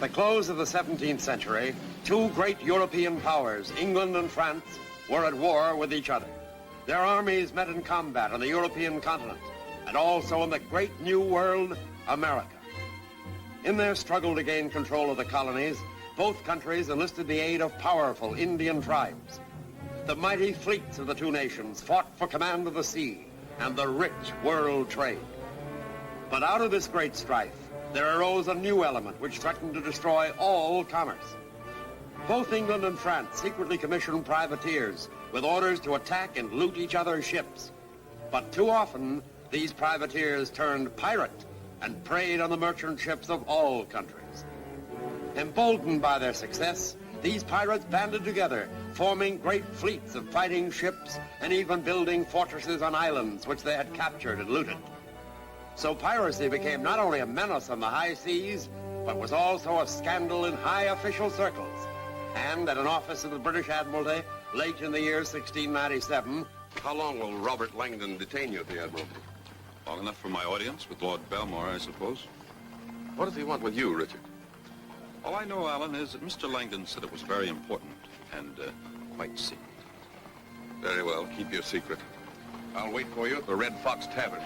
At the close of the 17th century, two great European powers, England and France, were at war with each other. Their armies met in combat on the European continent and also in the great new world, America. In their struggle to gain control of the colonies, both countries enlisted the aid of powerful Indian tribes. The mighty fleets of the two nations fought for command of the sea and the rich world trade. But out of this great strife, there arose a new element which threatened to destroy all commerce. Both England and France secretly commissioned privateers with orders to attack and loot each other's ships. But too often, these privateers turned pirate and preyed on the merchant ships of all countries. Emboldened by their success, these pirates banded together, forming great fleets of fighting ships and even building fortresses on islands which they had captured and looted. So piracy became not only a menace on the high seas, but was also a scandal in high official circles. And at an office of the British Admiralty, late in the year 1697... How long will Robert Langdon detain you at the Admiralty? Long enough for my audience with Lord Belmore, I suppose. What does he want with you, Richard? All I know, Alan, is that Mr. Langdon said it was very important and quite secret. Very well, keep your secret. I'll wait for you at the Red Fox Tavern.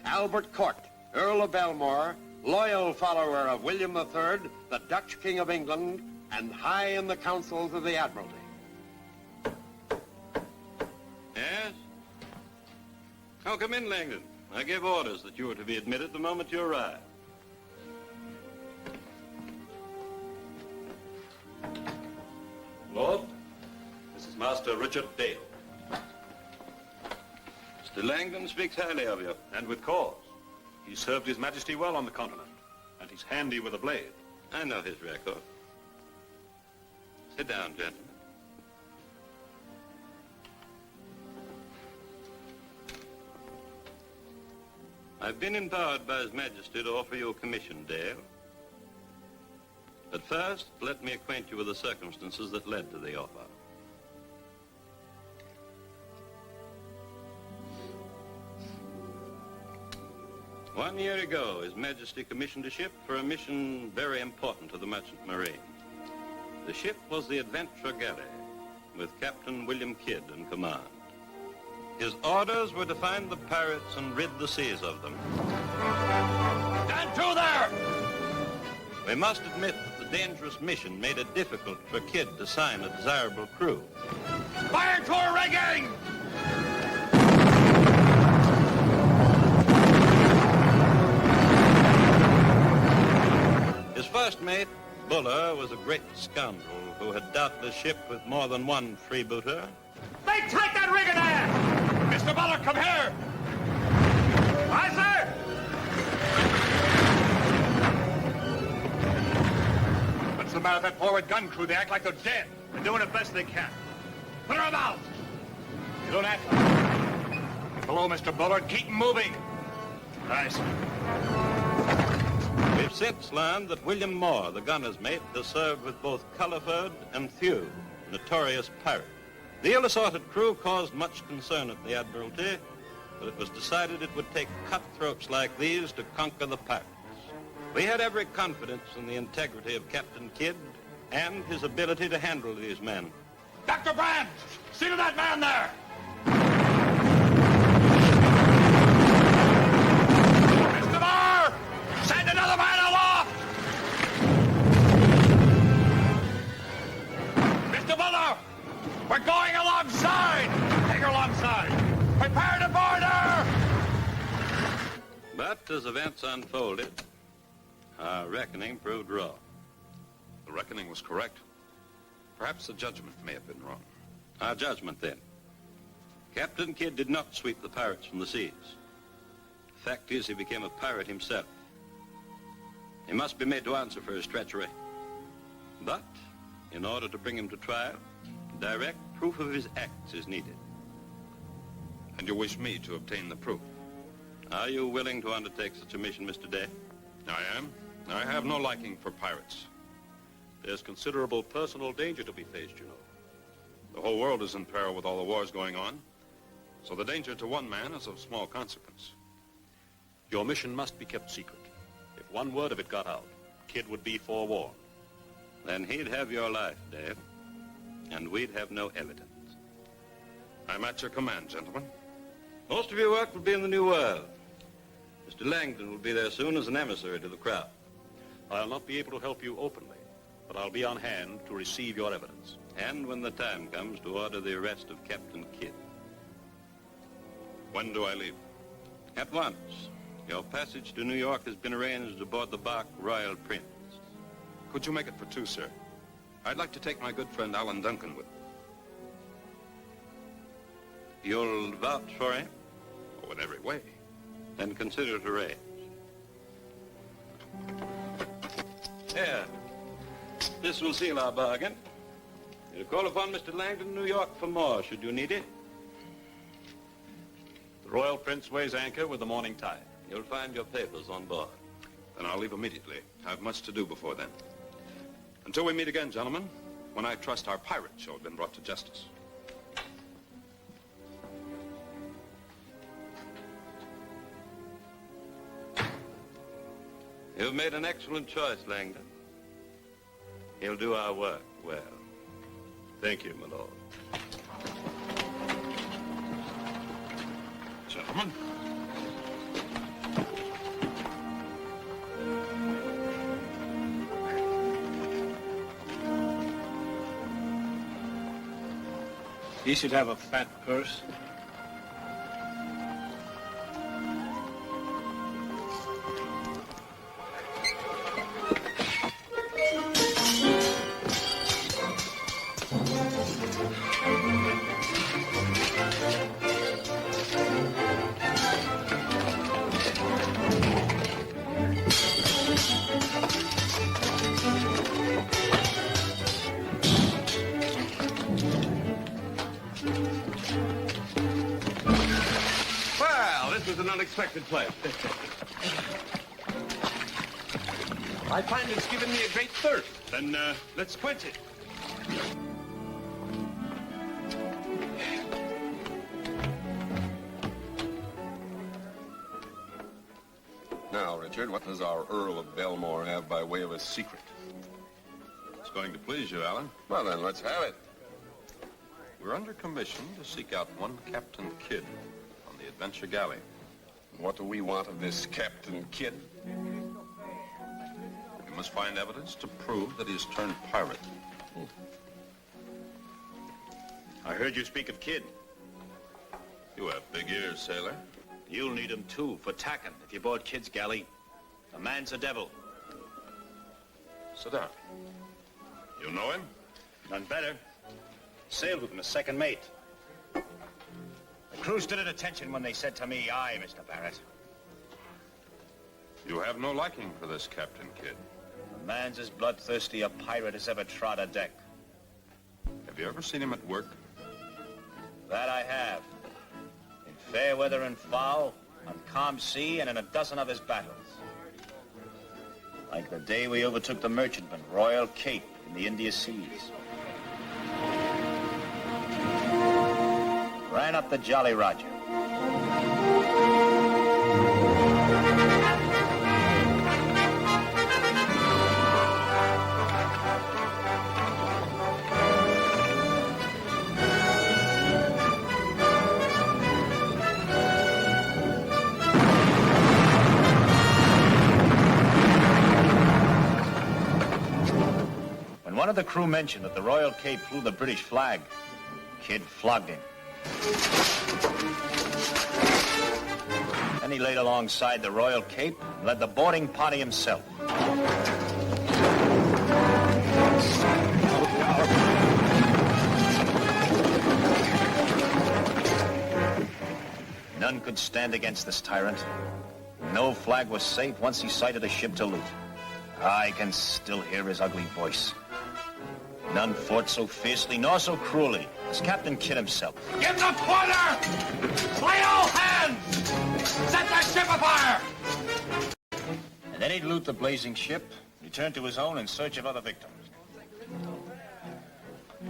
Albert Court, Earl of Belmore, loyal follower of William III, the Dutch King of England, and high in the councils of the Admiralty. Yes? Oh, come in, Langdon. I gave orders that you were to be admitted the moment you arrived. Lord, this is Master Richard Dale. Mr. Langdon speaks highly of you, and with cause. He served His Majesty well on the continent, and he's handy with a blade. I know his record. Sit down, gentlemen. I've been empowered by His Majesty to offer you a commission, Dale. But first, let me acquaint you with the circumstances that led to the offer. One year ago, His Majesty commissioned a ship for a mission very important to the merchant marine. The ship was the Adventure Galley, with Captain William Kidd in command. His orders were to find the pirates and rid the seas of them. Stand to there! We must admit that the dangerous mission made it difficult for Kidd to sign a desirable crew. Fire to our rigging! His first mate, Buller, was a great scoundrel who had doubtless shipped with more than one freebooter. They take that rigger there! Mr. Buller, come here! Aye, sir! What's the matter with that forward gun crew? They act like they're dead. They're doing the best they can. Put her about! You don't have to. Get below, Mr. Bullard. Keep moving. Aye, sir. We've since learned that William Moore, the gunner's mate, has served with both Culliford and Thew, notorious pirates. The ill-assorted crew caused much concern at the Admiralty, but it was decided it would take cutthroats like these to conquer the pirates. We had every confidence in the integrity of Captain Kidd and his ability to handle these men. Dr. Brand, see to that man there! Mr. Moore, send another man aloft! Mr. Buller, we're going alongside! Take her alongside! Prepare to board her! But as events unfolded, our reckoning proved wrong. The reckoning was correct. Perhaps the judgment may have been wrong. Our judgment, then. Captain Kidd did not sweep the pirates from the seas. The fact is, he became a pirate himself. He must be made to answer for his treachery. But, in order to bring him to trial, direct proof of his acts is needed. And you wish me to obtain the proof? Are you willing to undertake such a mission, Mr. Day? I am. I have no liking for pirates. There's considerable personal danger to be faced, you know. The whole world is in peril with all the wars going on. So the danger to one man is of small consequence. Your mission must be kept secret. If one word of it got out, Kidd would be forewarned. Then he'd have your life, Dave. And we'd have no evidence. I'm at your command, gentlemen. Most of your work will be in the New World. Mr. Langdon will be there soon as an emissary to the crowd. I'll not be able to help you openly, but I'll be on hand to receive your evidence. And when the time comes to order the arrest of Captain Kidd. When do I leave? At once. Your passage to New York has been arranged aboard the bark Royal Prince. Could you make it for two, sir? I'd like to take my good friend Alan Duncan with me. You'll vouch for him? Oh, in every way. Then consider it arranged. Here. This will seal our bargain. You'll call upon Mr. Langdon in New York for more, should you need it. The Royal Prince weighs anchor with the morning tide. You'll find your papers on board. Then I'll leave immediately. I have much to do before then. Until we meet again, gentlemen, when I trust our pirate shall have been brought to justice. You've made an excellent choice, Langdon. He'll do our work well. Thank you, my lord. Gentlemen. He should have a fat purse. Unexpected pleasure. I find it's given me a great thirst. Then, let's quench it. Now, Richard, what does our Earl of Belmore have by way of a secret? It's going to please you, Alan. Well, then, let's have it. We're under commission to seek out one Captain Kidd on the Adventure Galley. What do we want of this Captain Kidd? We must find evidence to prove that he's turned pirate. I heard you speak of Kidd. You have big ears, sailor. You'll need him, too, for tacking if you board Kidd's galley. The man's a devil. Sit down. You know him? None better. Sailed with him as second mate. The crew stood at attention when they said to me, "Aye, Mr. Barrett." You have no liking for this Captain Kidd. The man's as bloodthirsty a pirate as ever trod a deck. Have you ever seen him at work? That I have. In fair weather and foul, on calm sea, and in a dozen of his battles. Like the day we overtook the merchantman, Royal Cape, in the India Seas. Ran up the Jolly Roger. When one of the crew mentioned that the Royal Cape flew the British flag, Kidd flogged him. Then he laid alongside the Royal Cape and led the boarding party himself. None could stand against this tyrant. No flag was safe once he sighted a ship to loot. I can still hear his ugly voice. None fought so fiercely nor so cruelly as Captain Kidd himself. Get the quarter! Lay all hands! Set that ship afire! And then he'd loot the blazing ship, return to his own in search of other victims.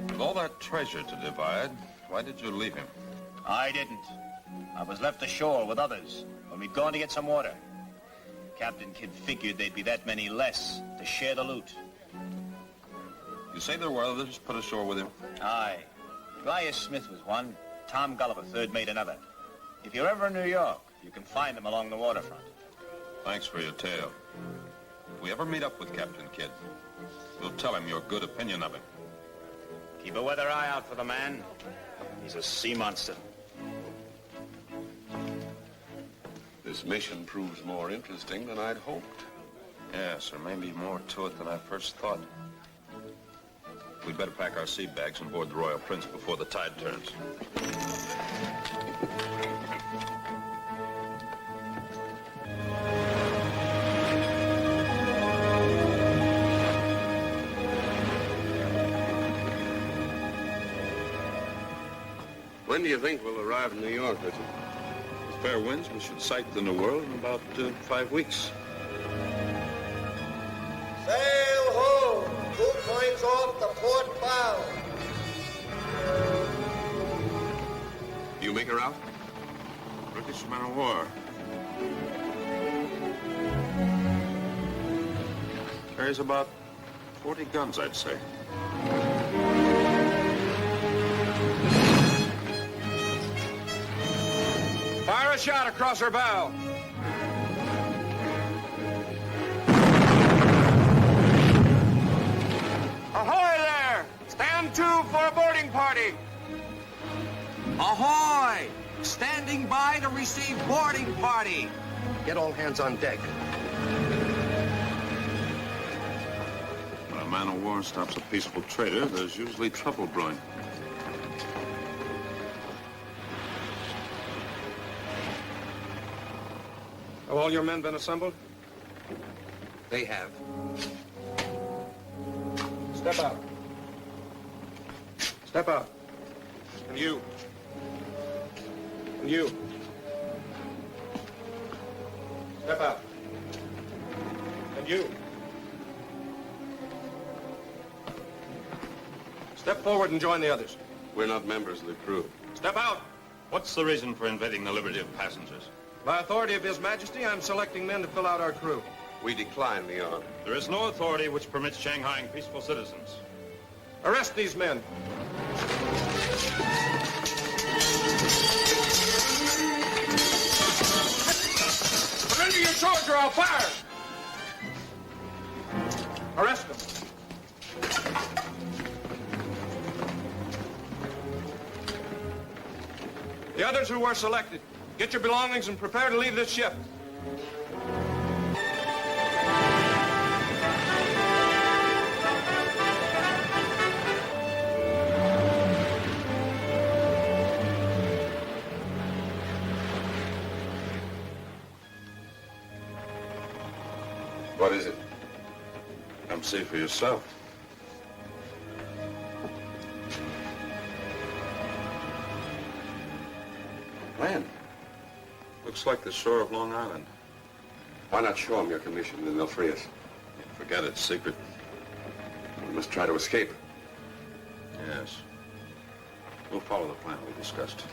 With all that treasure to divide, why did you leave him? I didn't. I was left ashore with others when we'd gone to get some water. Captain Kidd figured there'd be that many less to share the loot. You say there were others put ashore with him? Aye. Elias Smith was one. Tom Gulliver, third mate, another. If you're ever in New York, you can find them along the waterfront. Thanks for your tale. If we ever meet up with Captain Kidd, we'll tell him your good opinion of him. Keep a weather eye out for the man. He's a sea monster. This mission proves more interesting than I'd hoped. Yes, there may be more to it than I first thought. We'd better pack our sea bags and board the Royal Prince before the tide turns. When do you think we'll arrive in New York, Richard? With fair winds, we should sight the New World in about 5 weeks. Sail ho! 2 points off the port bow. You make her out? British man of war. Carries about 40 guns, I'd say. Fire a shot across her bow. Ahoy there! Stand to for a boarding party. Ahoy! Standing by to receive boarding party. Get all hands on deck. When a man of war stops a peaceful trader, there's usually trouble brewing. Have all your men been assembled? They have. Step out. Step out. And you. And you. Step out. And you. Step forward and join the others. We're not members of the crew. Step out. What's the reason for invading the liberty of passengers? By authority of His Majesty, I'm selecting men to fill out our crew. We decline the honor. There is no authority which permits Shanghaiing peaceful citizens. Arrest these men. Surrender your swords or I'll fire. Arrest them. The others who were selected, get your belongings and prepare to leave this ship. What is it? Come see for yourself. Land. Looks like the shore of Long Island. Why not show them your commission and they'll free us? Forget it, secret. We must try to escape. Yes. We'll follow the plan we discussed.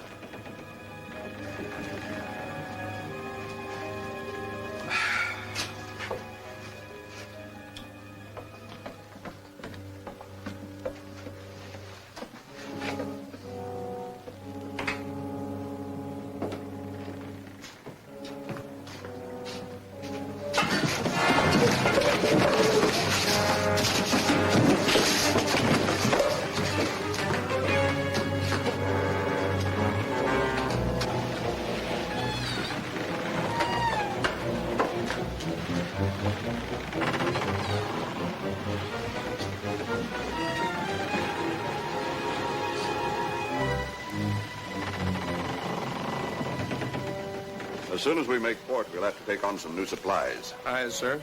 As soon as we make port, we'll have to take on some new supplies. Aye, sir.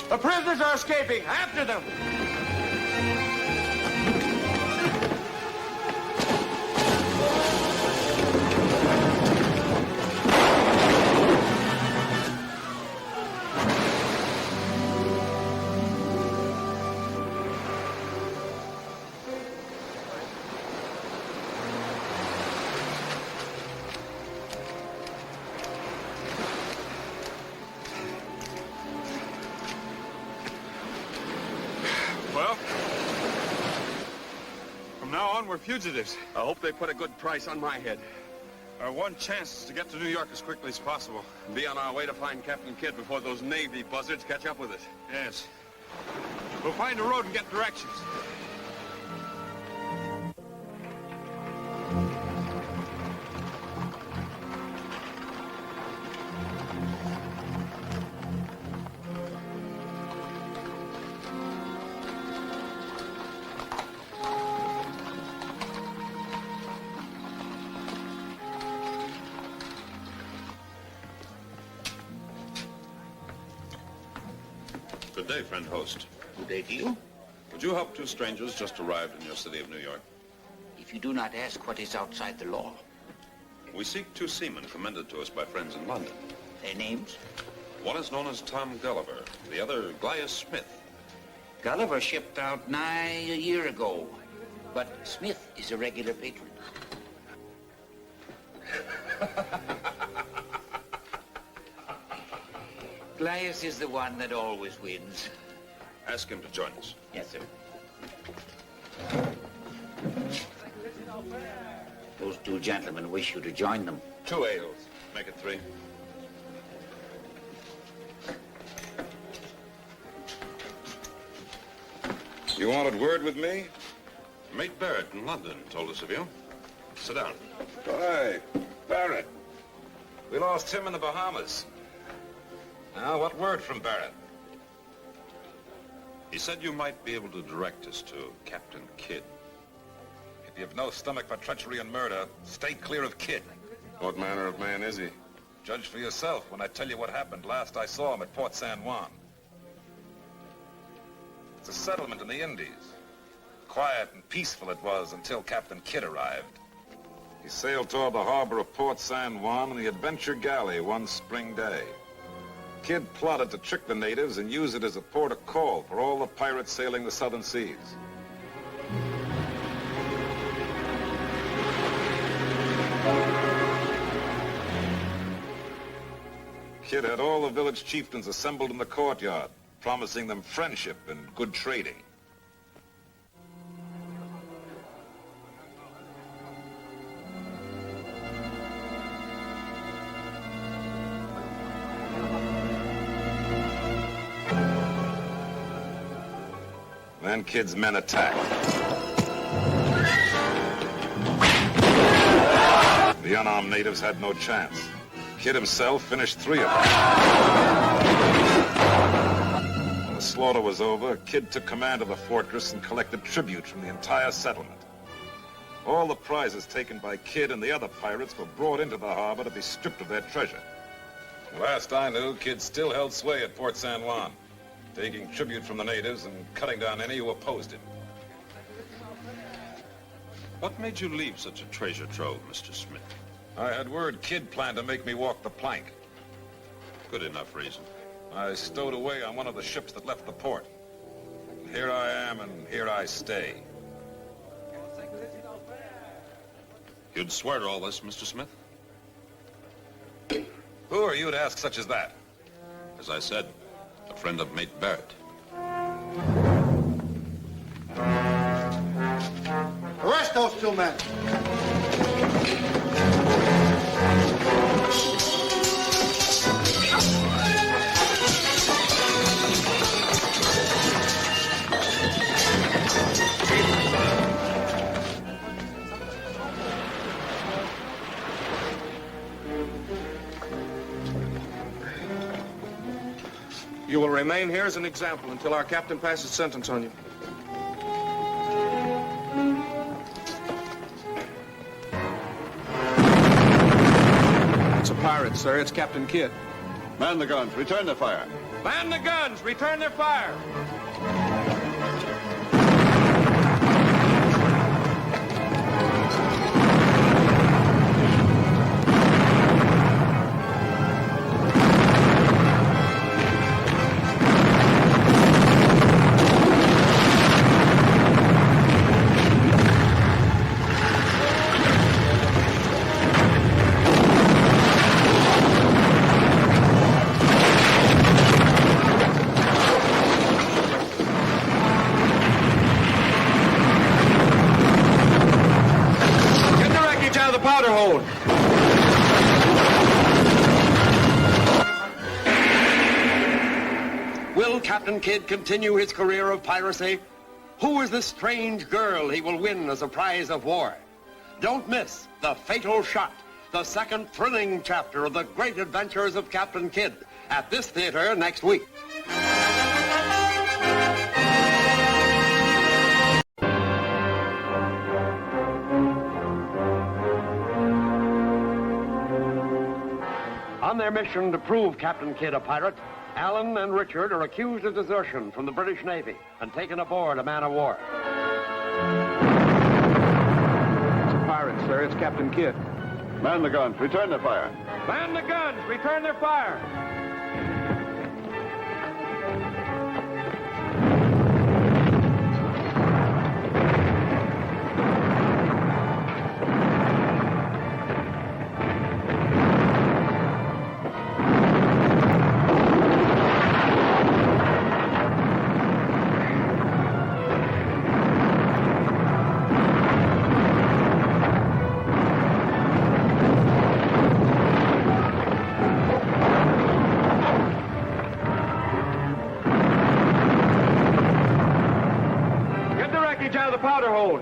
The prisoners are escaping. After them. Well, from now on, we're fugitives. I hope they put a good price on my head. Our one chance is to get to New York as quickly as possible. Be on our way to find Captain Kidd before those Navy buzzards catch up with us. Yes. We'll find a road and get directions. Good day, friend host. Good day to you. Would you help two strangers just arrived in your city of New York? If you do not ask what is outside the law. We seek two seamen commended to us by friends in London. Their names? One is known as Tom Gulliver, the other Gaius Smith. Gulliver shipped out nigh a year ago, but Smith is a regular patron. Gaius is the one that always wins. Ask him to join us. Yes, sir. Those two gentlemen wish you to join them. 2 ales. Make it 3. You wanted word with me? Mate Barrett in London told us of you. Sit down. Hi, Barrett. We lost him in the Bahamas. Now, what word from Barrett? He said you might be able to direct us to Captain Kidd. If you have no stomach for treachery and murder, stay clear of Kidd. What manner of man is he? Judge for yourself when I tell you what happened last I saw him at Port San Juan. It's a settlement in the Indies. Quiet and peaceful it was until Captain Kidd arrived. He sailed toward the harbor of Port San Juan in the Adventure Galley one spring day. Kidd plotted to trick the natives and use it as a port of call for all the pirates sailing the southern seas. Kidd had all the village chieftains assembled in the courtyard, promising them friendship and good trading. Then Kidd's men attacked. The unarmed natives had no chance. Kidd himself finished 3 of them. When the slaughter was over, Kidd took command of the fortress and collected tribute from the entire settlement. All the prizes taken by Kidd and the other pirates were brought into the harbor to be stripped of their treasure. Last I knew, Kidd still held sway at Port San Juan, taking tribute from the natives and cutting down any who opposed him. What made you leave such a treasure trove, Mr. Smith? I had word Kidd planned to make me walk the plank. Good enough reason. I stowed away on one of the ships that left the port. And here I am, and here I stay. You'd swear to all this, Mr. Smith? Who are you to ask such as that? As I said, a friend of Mate Barrett. Arrest those 2 men. You will remain here as an example until our captain passes sentence on you. It's a pirate, sir. It's Captain Kidd. Man the guns, return the fire. Man the guns! Return their fire! hold. Will Captain Kidd continue his career of piracy? Who is this strange girl he will win as a prize of war? Don't miss The Fatal Shot, the second thrilling chapter of the great adventures of Captain Kidd, at this theater next week. On their mission to prove Captain Kidd a pirate, Alan and Richard are accused of desertion from the British Navy and taken aboard a man-of-war. It's a pirate, sir. It's Captain Kidd. Man the guns. Return their fire. Man the guns! Return their fire! Out of the powder hold.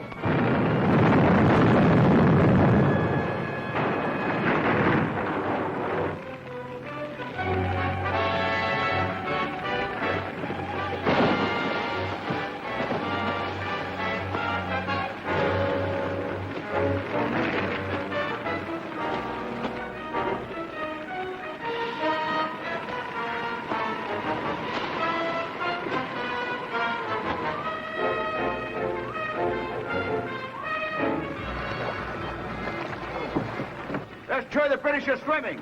Let's try the British are swimming.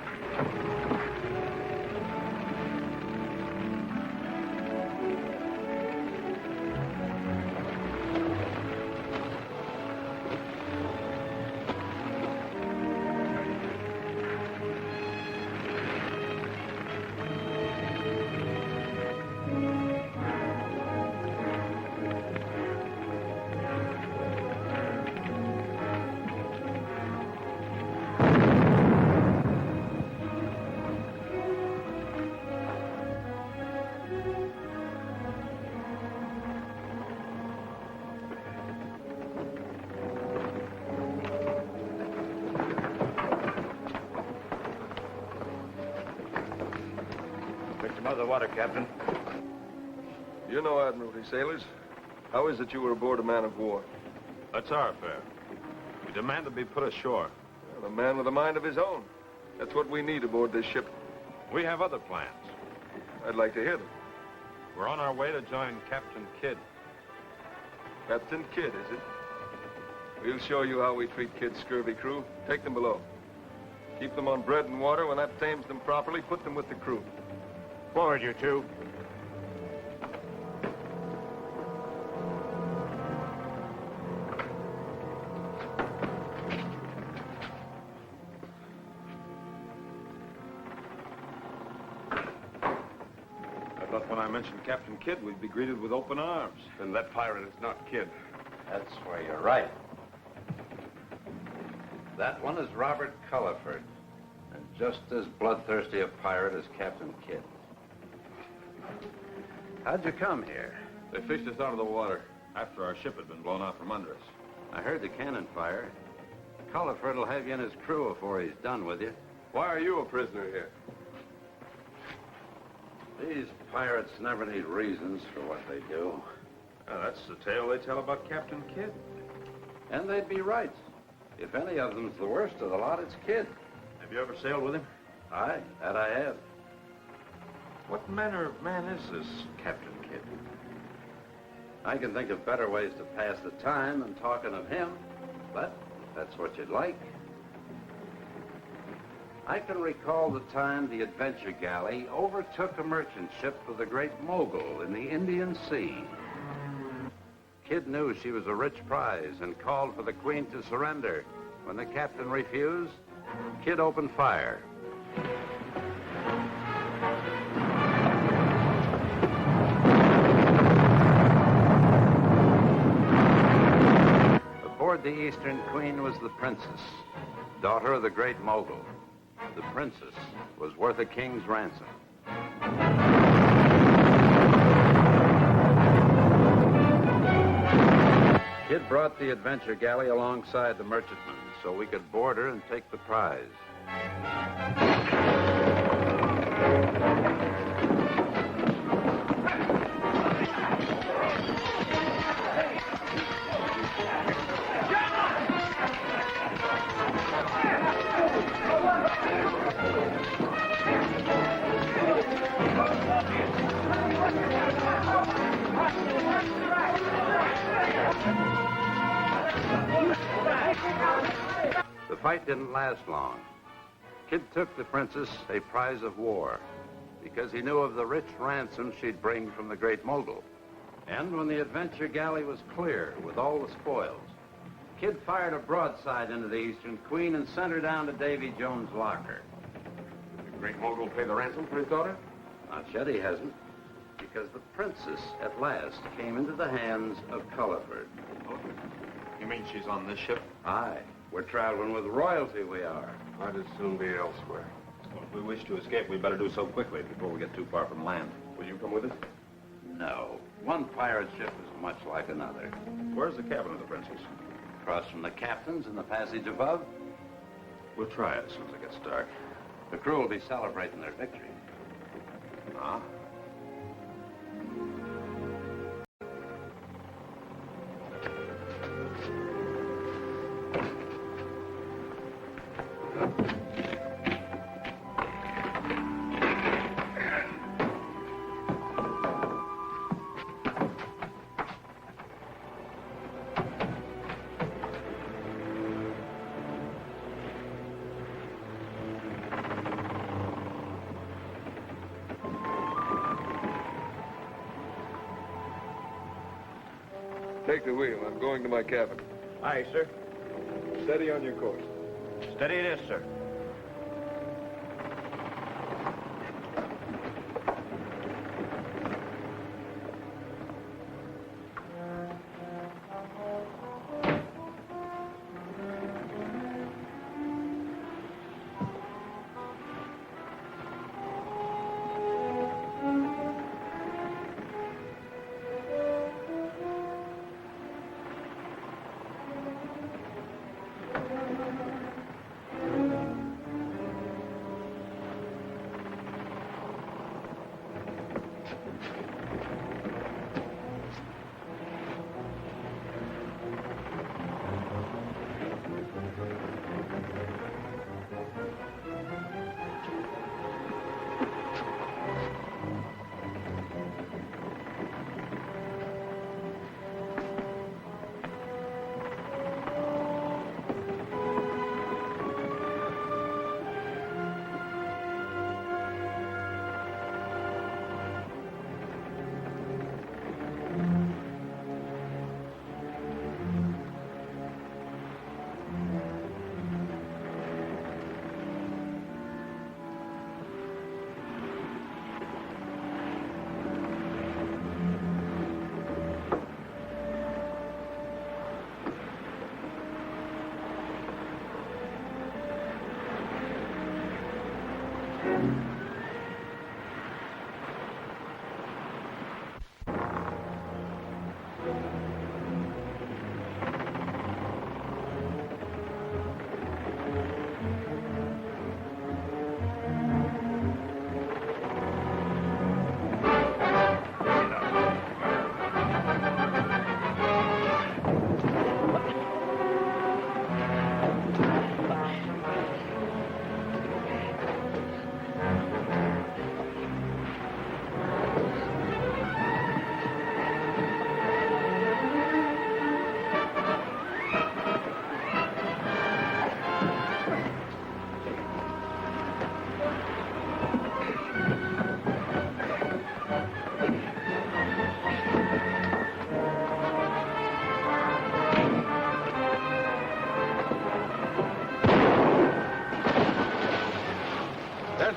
Of the water, Captain. You know Admiralty sailors. How is it you were aboard a man of war? That's our affair. We demand to be put ashore. Well, a man with a mind of his own. That's what we need aboard this ship. We have other plans. I'd like to hear them. We're on our way to join Captain Kidd. Captain Kidd, is it? We'll show you how we treat Kidd's scurvy crew. Take them below. Keep them on bread and water. When that tames them properly, put them with the crew. Forward, you two. I thought when I mentioned Captain Kidd, we'd be greeted with open arms. Then that pirate is not Kidd. That's where you're right. That one is Robert Culliford, and just as bloodthirsty a pirate as Captain Kidd. How'd you come here? They fished us out of the water after our ship had been blown out from under us. I heard the cannon fire. Culliford will have you in his crew before he's done with you. Why are you a prisoner here? These pirates never need reasons for what they do. That's the tale they tell about Captain Kidd. And they'd be right. If any of them's the worst of the lot, it's Kidd. Have you ever sailed with him? Aye, that I have. What manner of man is this Captain Kidd? I can think of better ways to pass the time than talking of him, but if that's what you'd like. I can recall the time the Adventure Galley overtook a merchant ship of the Great Mogul in the Indian Sea. Kidd knew she was a rich prize and called for the Queen to surrender. When the captain refused, Kidd opened fire. Aboard the Eastern Queen was the princess, daughter of the great mogul. The princess was worth a king's ransom. Kid brought the adventure galley alongside the merchantman so we could board her and take the prize. The fight didn't last long. Kid took the princess a prize of war because he knew of the rich ransom she'd bring from the great mogul. And when the adventure galley was clear with all the spoils, Kid fired a broadside into the Eastern Queen and sent her down to Davy Jones' locker. Did the great mogul pay the ransom for his daughter? Not yet he hasn't, because the princess at last came into the hands of Culliford. Oh, you mean she's on this ship? Aye. We're traveling with royalty, we are. I'd as soon be elsewhere. Well, if we wish to escape, we'd better do so quickly before we get too far from land. Will you come with us? No. One pirate ship is much like another. Where's the cabin of the princess? Across from the captain's in the passage above. We'll try it as soon as it gets dark. The crew will be celebrating their victory. Ah? Take the wheel. I'm going to my cabin. Aye, sir. Steady on your course. Steady it is, sir.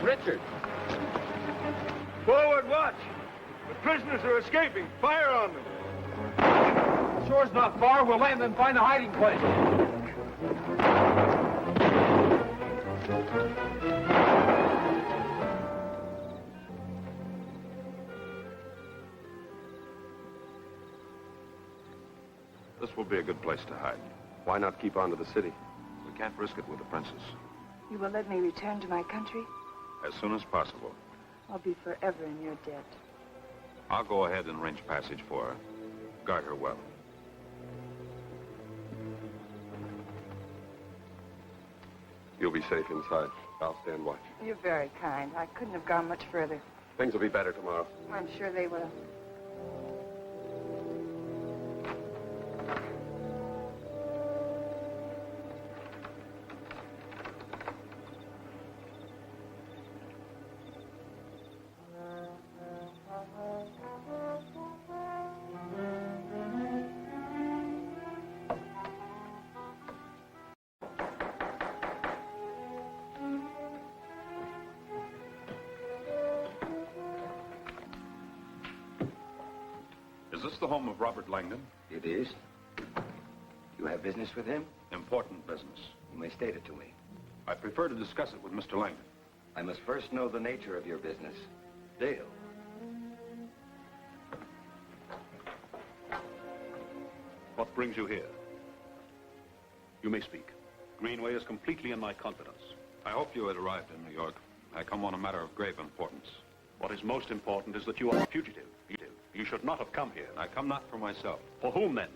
Richard. Forward, watch. The prisoners are escaping. Fire on them. Shore's not far. We'll land and find a hiding place. This will be a good place to hide. Why not keep on to the city? We can't risk it with the princess. You will let me return to my country? As soon as possible. I'll be forever in your debt. I'll go ahead and arrange passage for her. Guard her well. You'll be safe inside. I'll stand watch. You're very kind. I couldn't have gone much further. Things will be better tomorrow. I'm sure they will. Is this the home of Robert Langdon? It is. You have business with him? Important business. You may state it to me. I prefer to discuss it with Mr. Langdon. I must first know the nature of your business. Dale. What brings you here? You may speak. Greenway is completely in my confidence. I hoped you had arrived in New York. I come on a matter of grave importance. What is most important is that you are a fugitive. You should not have come here. I come not for myself. For whom, then?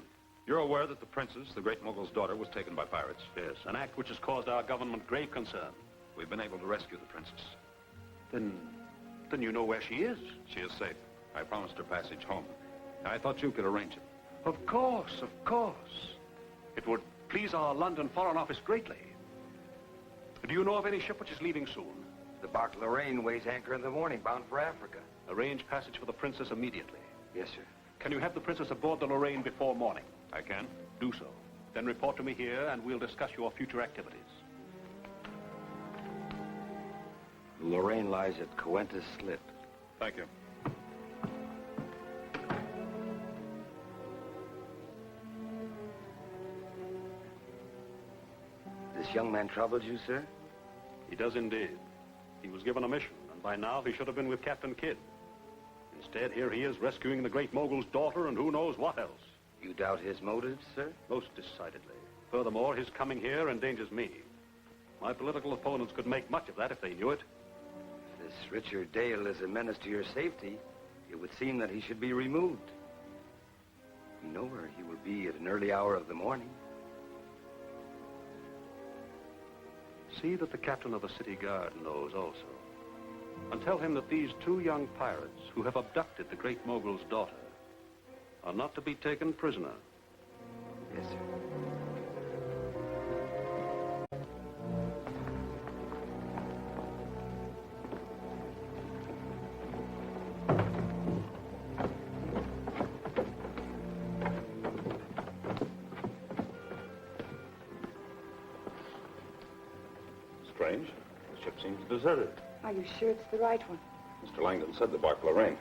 You're aware that the princess, the great Mogul's daughter, was taken by pirates? Yes, an act which has caused our government grave concern. We've been able to rescue the princess. Then you know where she is? She is safe. I promised her passage home. I thought you could arrange it. Of course, of course. It would please our London Foreign Office greatly. Do you know of any ship which is leaving soon? The bark Lorraine weighs anchor in the morning, bound for Africa. Arrange passage for the princess immediately. Yes, sir. Can you have the princess aboard the Lorraine before morning? I can. Do so. Then report to me here, and we'll discuss your future activities. The Lorraine lies at Coentas Slip. Thank you. This young man troubles you, sir? He does indeed. He was given a mission, and by now he should have been with Captain Kidd. Instead, here he is rescuing the great Mogul's daughter and who knows what else. You doubt his motives, sir? Most decidedly. Furthermore, his coming here endangers me. My political opponents could make much of that if they knew it. If this Richard Dale is a menace to your safety, it would seem that he should be removed. You know where he will be at an early hour of the morning. See that the captain of the city guard knows also. And tell him that these two young pirates who have abducted the great Mogul's daughter are not to be taken prisoner. Yes, sir. Strange. The ship seems deserted. Are you sure it's the right one? Mr. Langdon said the bark Lorraine.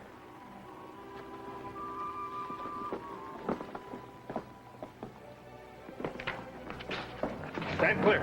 Stand clear.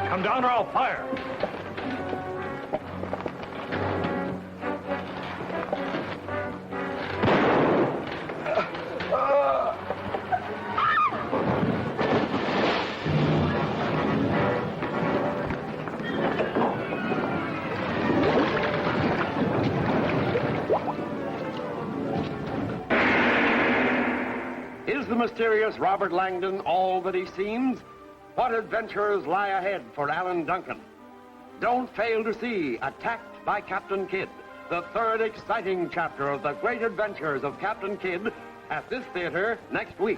Come down or I'll fire. Is the mysterious Robert Langdon all that he seems? What adventures lie ahead for Alan Duncan? Don't fail to see Attacked by Captain Kidd, the third exciting chapter of the great adventures of Captain Kidd, at this theater next week.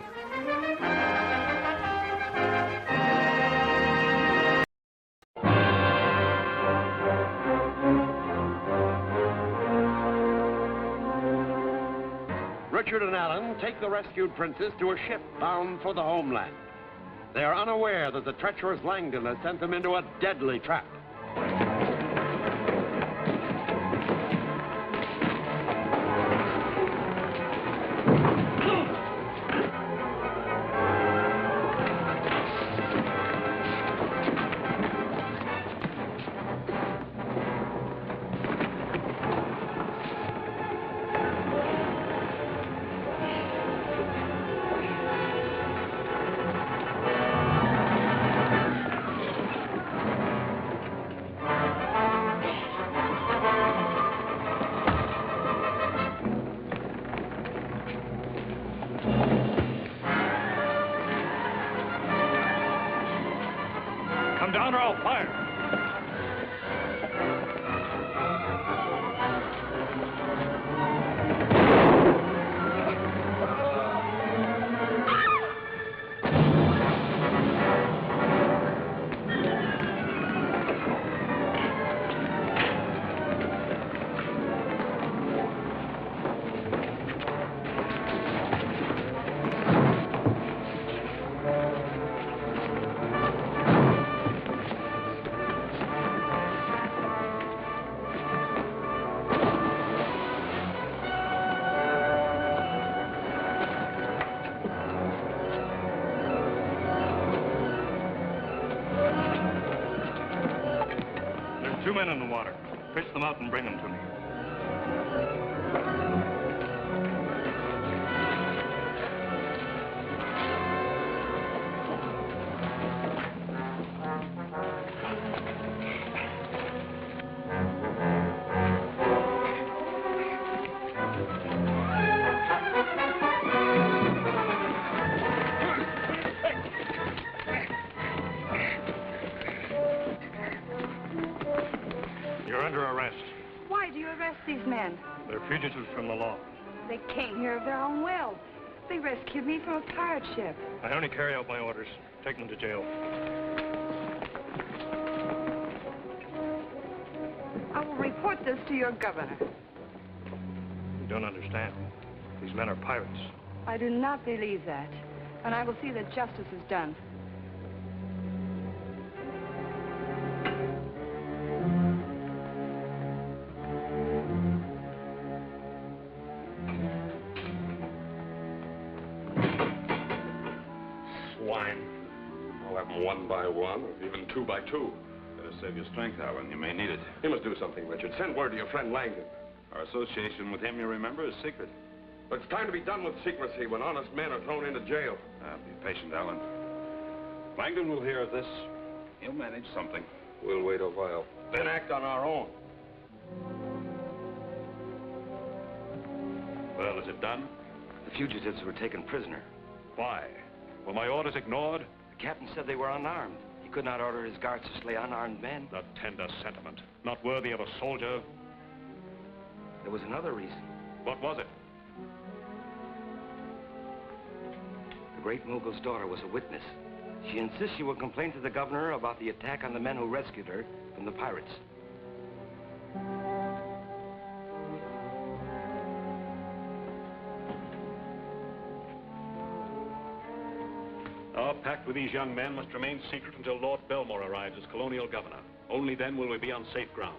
Richard and Alan take the rescued princess to a ship bound for the homeland. They are unaware that the treacherous Langdon has sent them into a deadly trap. Come down or I'll fire. There's 2 men in the water. Fish them out and bring them to me. You're under arrest. Why do you arrest these men? They're fugitives from the law. They came here of their own will. They rescued me from a pirate ship. I only carry out my orders. Take them to jail. I will report this to your governor. You don't understand. These men are pirates. I do not believe that, and I will see that justice is done. Swine. I'll have them 1 by 1, or even 2 by 2. Better save your strength, Alan. You may need it. You must do something, Richard. Send word to your friend Langdon. Our association with him, you remember, is secret. But it's time to be done with secrecy when honest men are thrown into jail. Be patient, Alan. Langdon will hear of this. He'll manage something. We'll wait a while. Then act on our own. Well, is it done? The fugitives were taken prisoner. Why? Were my orders ignored? The captain said they were unarmed. He could not order his guards to slay unarmed men. A tender sentiment. Not worthy of a soldier. There was another reason. What was it? The Great Mogul's daughter was a witness. She insists she will complain to the governor about the attack on the men who rescued her from the pirates. Our pact with these young men must remain secret until Lord Belmore arrives as colonial governor. Only then will we be on safe ground.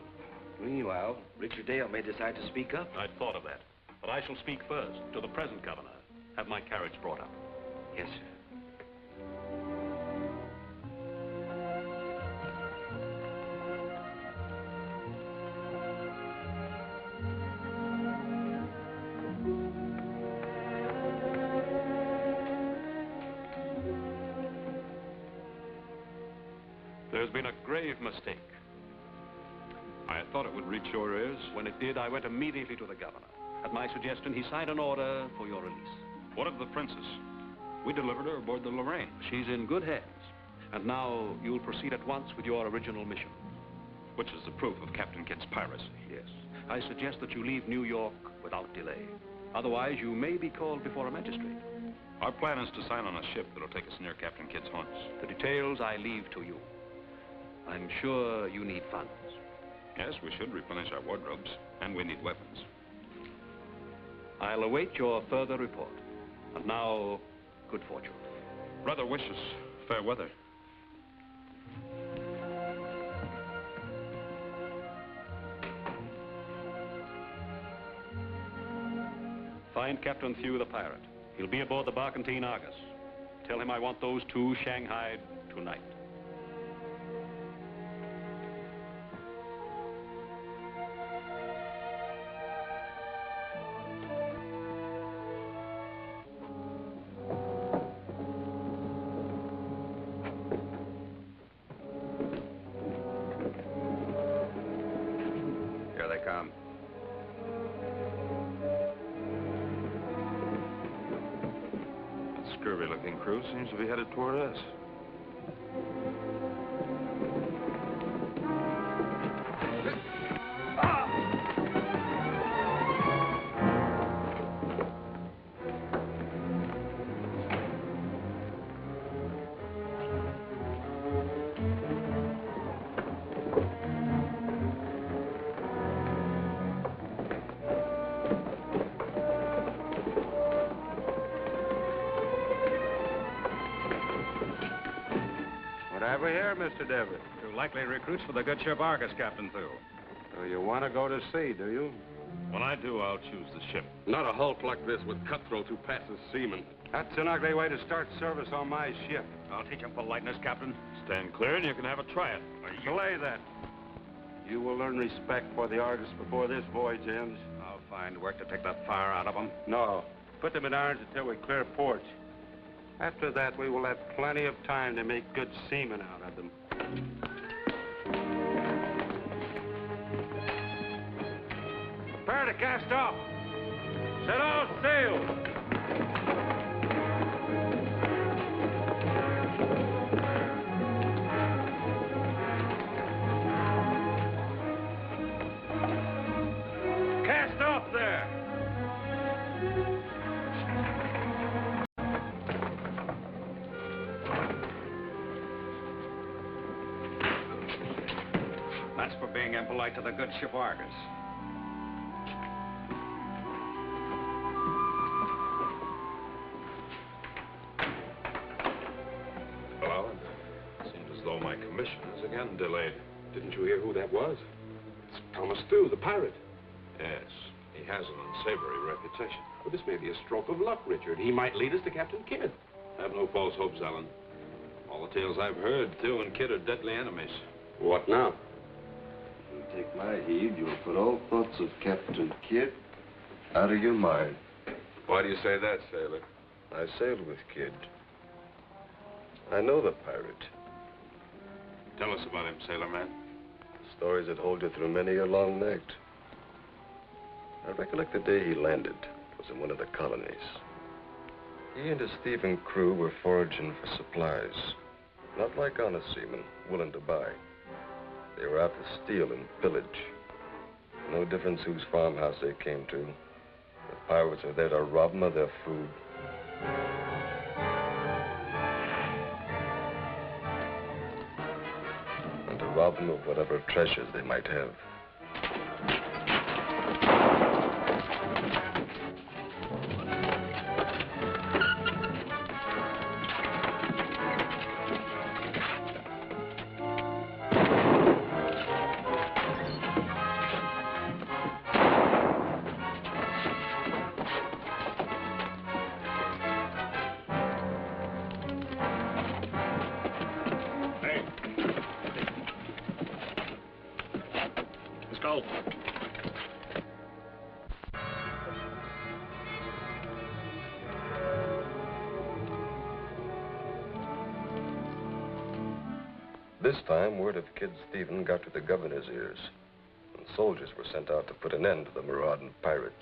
Meanwhile, Richard Dale may decide to speak up. I'd thought of that. But I shall speak first to the present governor. Have my carriage brought up. Yes, sir. There's been a grave mistake. I thought it would reach your ears. When it did, I went immediately to the governor. At my suggestion, he signed an order for your release. What of the princess? We delivered her aboard the Lorraine. She's in good hands. And now you'll proceed at once with your original mission. Which is the proof of Captain Kidd's piracy. Yes. I suggest that you leave New York without delay. Otherwise, you may be called before a magistrate. Our plan is to sign on a ship that'll take us near Captain Kidd's haunts. The details I leave to you. I'm sure you need funds. Yes, we should replenish our wardrobes, and we need weapons. I'll await your further report. And now, good fortune. Brother wishes fair weather. Find Captain Thew the pirate. He'll be aboard the barkentine Argus. Tell him I want those two shanghaied tonight. Here they come. Scurvy-looking crew seems to be headed toward us. What have we here, Mr. Devitt? Two likely recruits for the good ship Argus, Captain Thew. So you want to go to sea, do you? When I do, I'll choose the ship. Not a hulk like this with cutthroats who pass as seamen. That's an ugly way to start service on my ship. I'll teach him politeness, Captain. Stand clear and you can have a try it. Belay that. You will learn respect for the Argus before this voyage ends. I'll find work to take that fire out of them. No. Put them in irons until we clear ports. After that, we will have plenty of time to make good seamen out of them. Prepare to cast off. Set all sail. Cast off there. That's for being impolite to the good ship Argus. Hello. It seems as though my commission is again delayed. Didn't you hear who that was? It's Thomas Thew, the pirate. Yes, he has an unsavory reputation. Well, this may be a stroke of luck, Richard. He might lead us to Captain Kidd. Have no false hopes, Alan. All the tales I've heard, Thew and Kidd are deadly enemies. What now? If you take my heed, you'll put all thoughts of Captain Kidd out of your mind. Why do you say that, sailor? I sailed with Kidd. I know the pirate. Tell us about him, sailor man. Stories that hold you through many a long night. I recollect the day he landed. It was in one of the colonies. He and his thieving crew were foraging for supplies. Not like honest seamen, willing to buy. They were out to steal and pillage. No difference whose farmhouse they came to. The pirates were there to rob them of their food. And to rob them of whatever treasures they might have. This time, word of Kidd's thieving got to the governor's ears, and soldiers were sent out to put an end to the marauding pirates.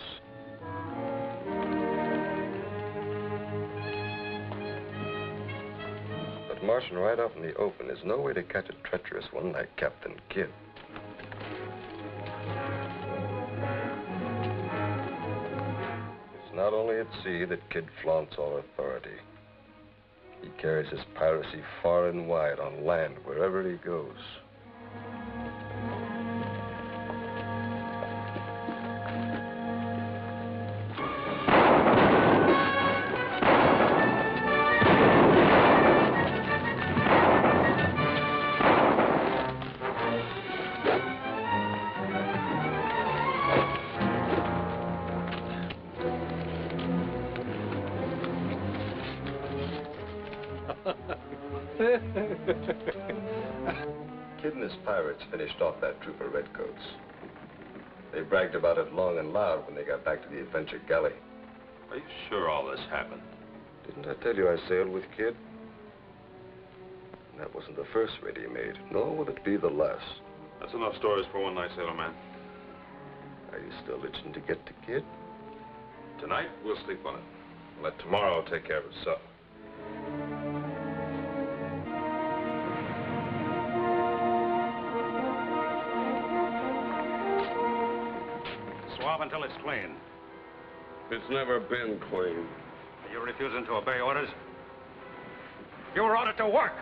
But marching right out in the open is no way to catch a treacherous one like Captain Kidd. not only at sea that Kidd flaunts all authority. He carries his piracy far and wide on land, wherever he goes. Kidd and his pirates finished off that troop of redcoats. They bragged about it long and loud when they got back to the Adventure Galley. Are you sure all this happened? Didn't I tell you I sailed with Kidd? And that wasn't the first raid he made, nor will it be the last. That's enough stories for one night, sailor man. Are you still itching to get to Kidd? Tonight, we'll sleep on it. Let tomorrow take care of itself. Swab until it's clean. It's never been clean. Are you refusing to obey orders? You were ordered to work.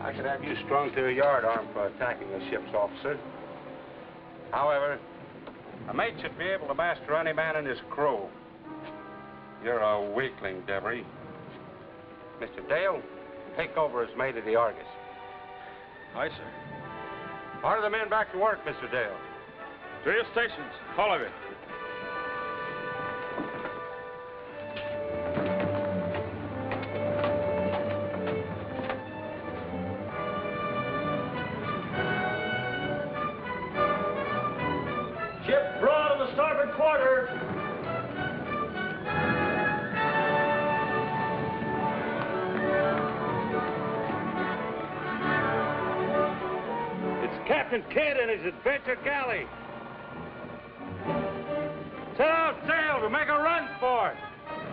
I could have you strung to a yardarm for attacking a ship's officer. However, a mate should be able to master any man in his crew. You're a weakling, Devery. Mr. Dale, take over as mate of the Argus. Aye, sir. Order the men back to work, Mr. Dale. To your stations, all of you. Ship broad on the starboard quarter. It's Captain Kidd and his Adventure Galley. Set out sail to make a run for it.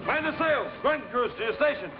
Man the sails. Squint crews to your stations.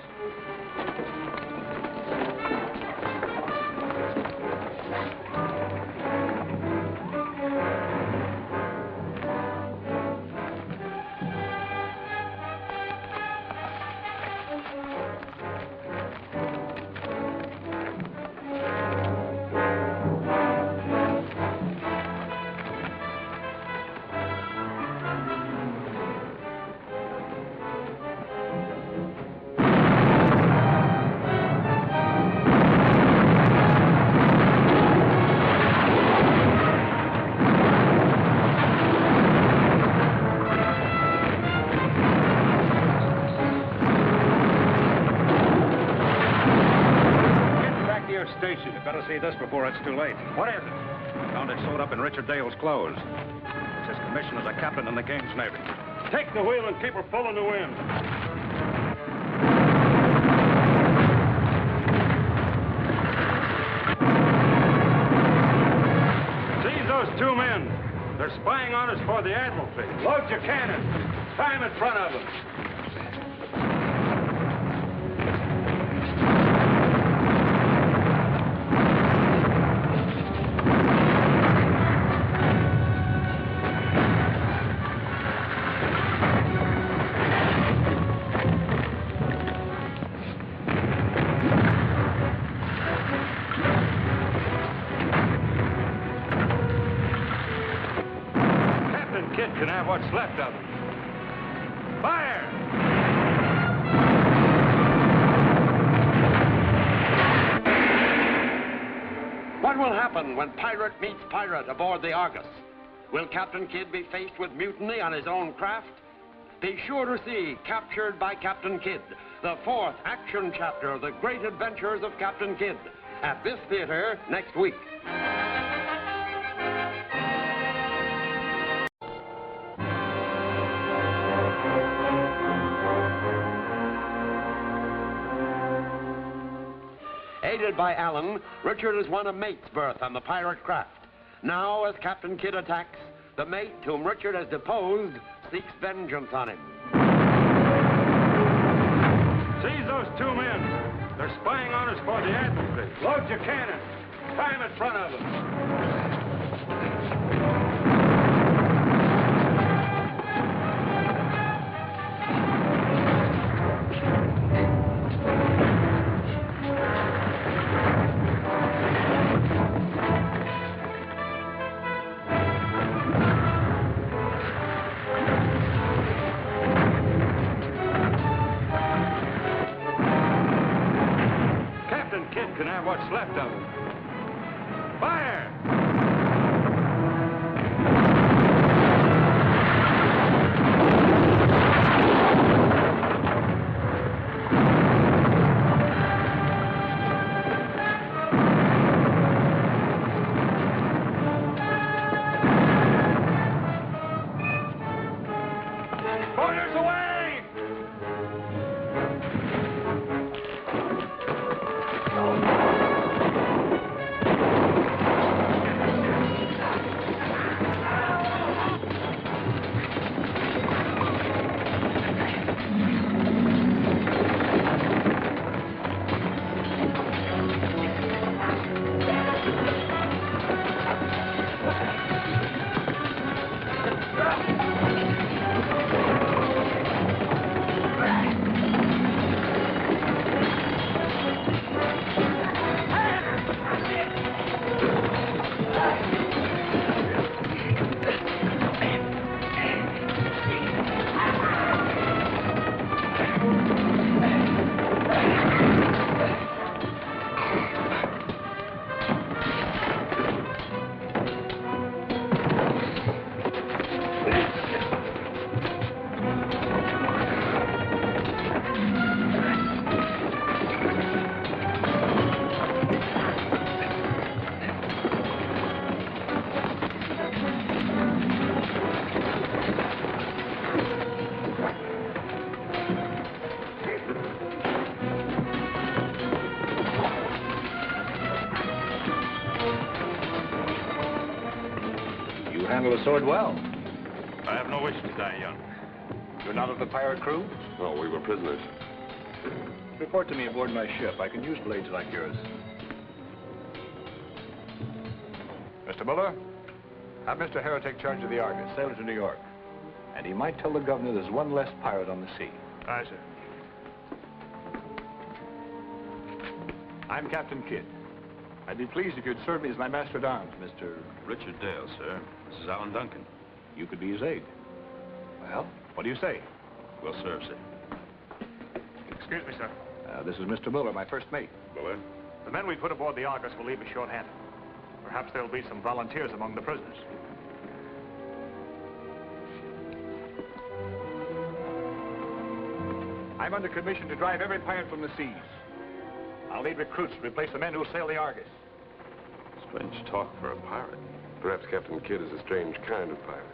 Station. You better see this before it's too late. What is it? Found it sewed up in Richard Dale's clothes. It's his commission as a captain in the King's Navy. Take the wheel and keep her full in the wind. Seize those two men. They're spying on us for the Admiralty. Load your cannon. Time in front of them. can have what's left of him. Fire! What will happen when pirate meets pirate aboard the Argus? Will Captain Kidd be faced with mutiny on his own craft? Be sure to see Captured by Captain Kidd, the 4th action chapter of the great adventures of Captain Kidd, at this theater next week. Aided by Allen, Richard has won a mate's berth on the pirate craft. Now, as Captain Kidd attacks, the mate whom Richard has deposed seeks vengeance on him. Seize those 2 men. They're spying on us for the admiral. Load your cannon. Time in front of them. Can have what's left of him. Fire! Boilers away! The sword well. I have no wish to die young. You're not of the pirate crew? No, we were prisoners. Report to me aboard my ship. I can use blades like yours. Mr. Muller, have Mr. Harrow take charge of the Argus, sail her to New York. And he might tell the governor there's one less pirate on the sea. Aye, sir. I'm Captain Kidd. I'd be pleased if you'd serve me as my master-at-arms, Mr. Richard Dale, sir. This is Alan Duncan. You could be his aide. Well, what do you say? We'll serve, sir. Excuse me, sir. This is Mr. Muller, my first mate. Muller? The men we put aboard the Argus will leave us short-handed. Perhaps there'll be some volunteers among the prisoners. I'm under commission to drive every pirate from the seas. I'll need recruits to replace the men who'll sail the Argus. Strange talk for a pirate. Perhaps Captain Kidd is a strange kind of pirate.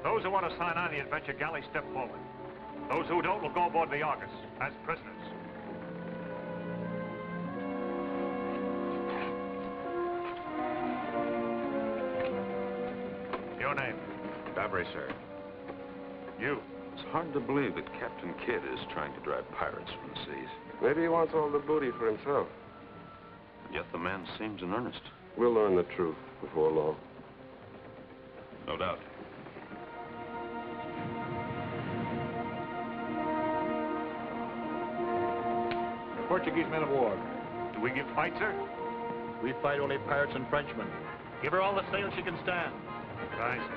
Those who want to sign on the adventure galley, step forward. Those who don't will go aboard the Argus as prisoners. Your name? Bavary, sir. You? It's hard to believe that Captain Kidd is trying to drive pirates from the seas. Maybe he wants all the booty for himself. Yet the man seems in earnest. We'll learn the truth before long. No doubt. The Portuguese men of war. Do we give fight, sir? We fight only pirates and Frenchmen. Give her all the sail she can stand. Aye, sir.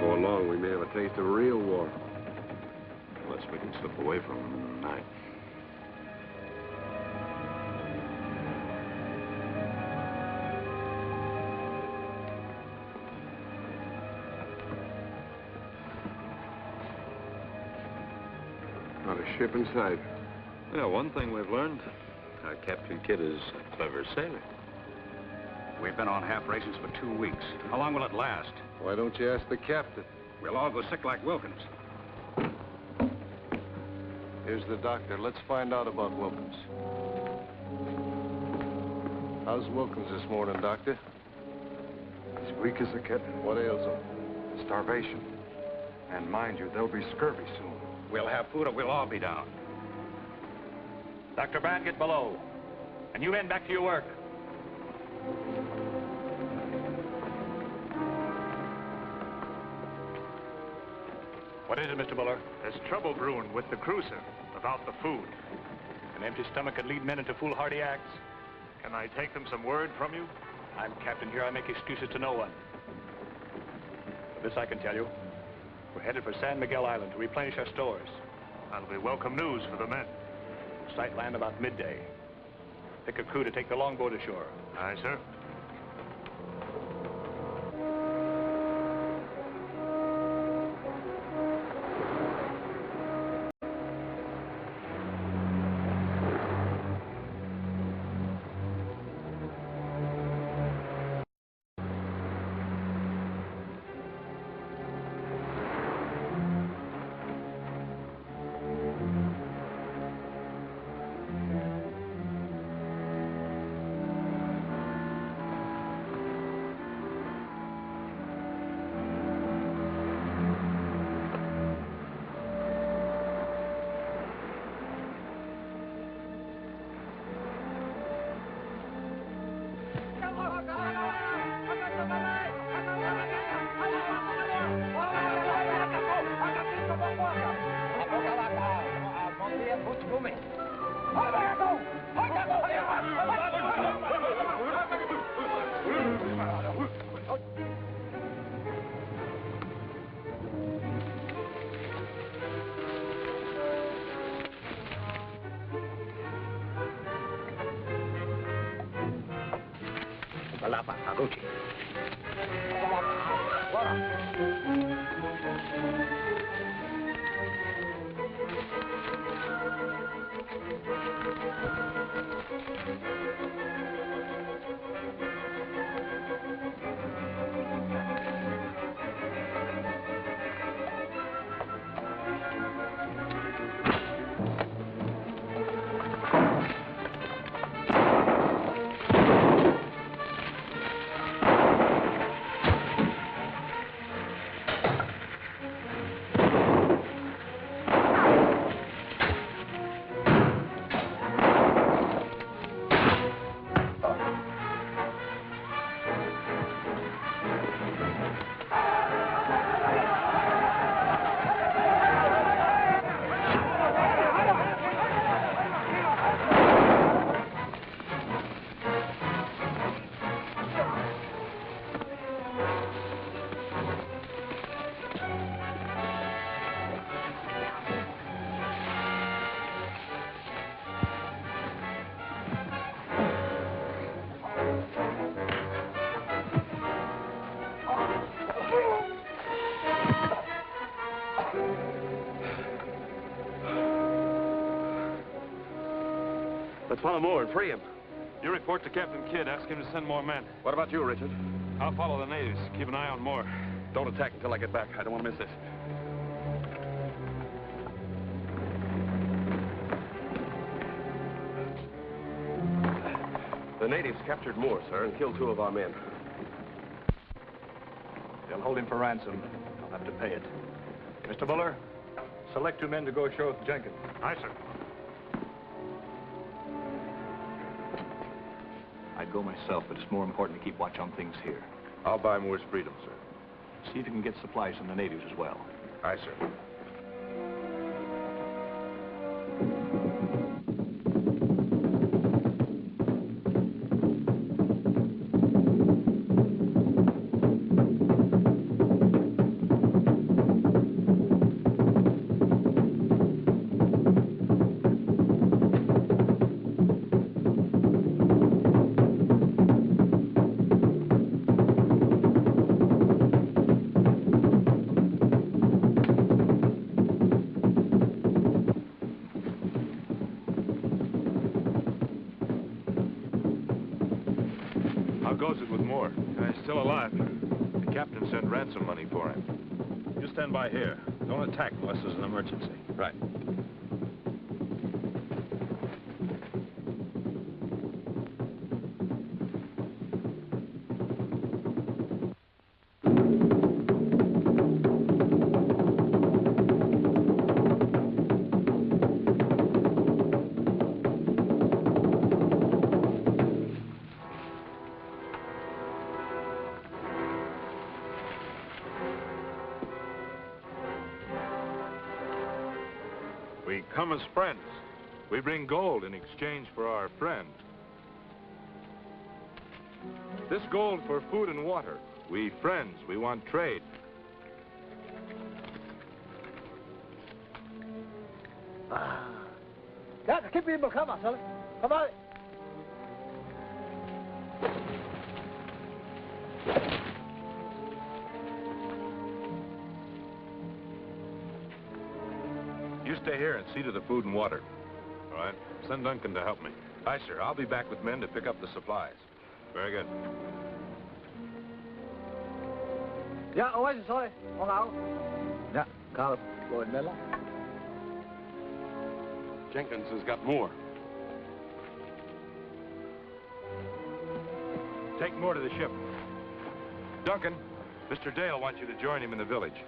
Before long, we may have a taste of real war. Unless we can slip away from them in the night. Not a ship in sight. Yeah, one thing we've learned, our Captain Kidd is a clever sailor. We've been on half rations for 2 weeks. How long will it last? Why don't you ask the captain? We'll all go sick like Wilkins. Here's the doctor. Let's find out about Wilkins. How's Wilkins this morning, doctor? As weak as a kitten. What ails him? Starvation. And mind you, there'll be scurvy soon. We'll have food or we'll all be down. Dr. Brand, get below. And you men back to your work. What is it, Mr. Buller? There's trouble brewing with the crew, sir, about the food. An empty stomach could lead men into foolhardy acts. Can I take them some word from you? I'm captain here. I make excuses to no one. But this I can tell you. We're headed for San Miguel Island to replenish our stores. That'll be welcome news for the men. We'll sight land about midday. Pick a crew to take the longboat ashore. Aye, sir. Let's follow Moore and free him. You report to Captain Kidd. Ask him to send more men. What about you, Richard? I'll follow the natives. Keep an eye on Moore. Don't attack until I get back. I don't want to miss this. The natives captured Moore, sir, and killed 2 of our men. They'll hold him for ransom. I'll have to pay it. Mr. Buller, select 2 men to go ashore with Jenkins. Aye, sir. I'd go myself, but it's more important to keep watch on things here. I'll buy Moore's freedom, sir. See if you can get supplies from the natives as well. Aye, sir. more. Guy's still alive. The captain sent ransom money for him. You stand by here. Don't attack unless there's an emergency. Right. We come as friends. We bring gold in exchange for our friend. This gold for food and water. We friends, we want trade. You stay here and see to the food and water. All right? Send Duncan to help me. Aye, sir. I'll be back with men to pick up the supplies. Very good. Ja, hoe is het, sorry? Hallo? Ja, Carl. Lloyd Miller. Jenkins has got more. Take more to the ship. Duncan, Mr. Dale wants you to join him in the village.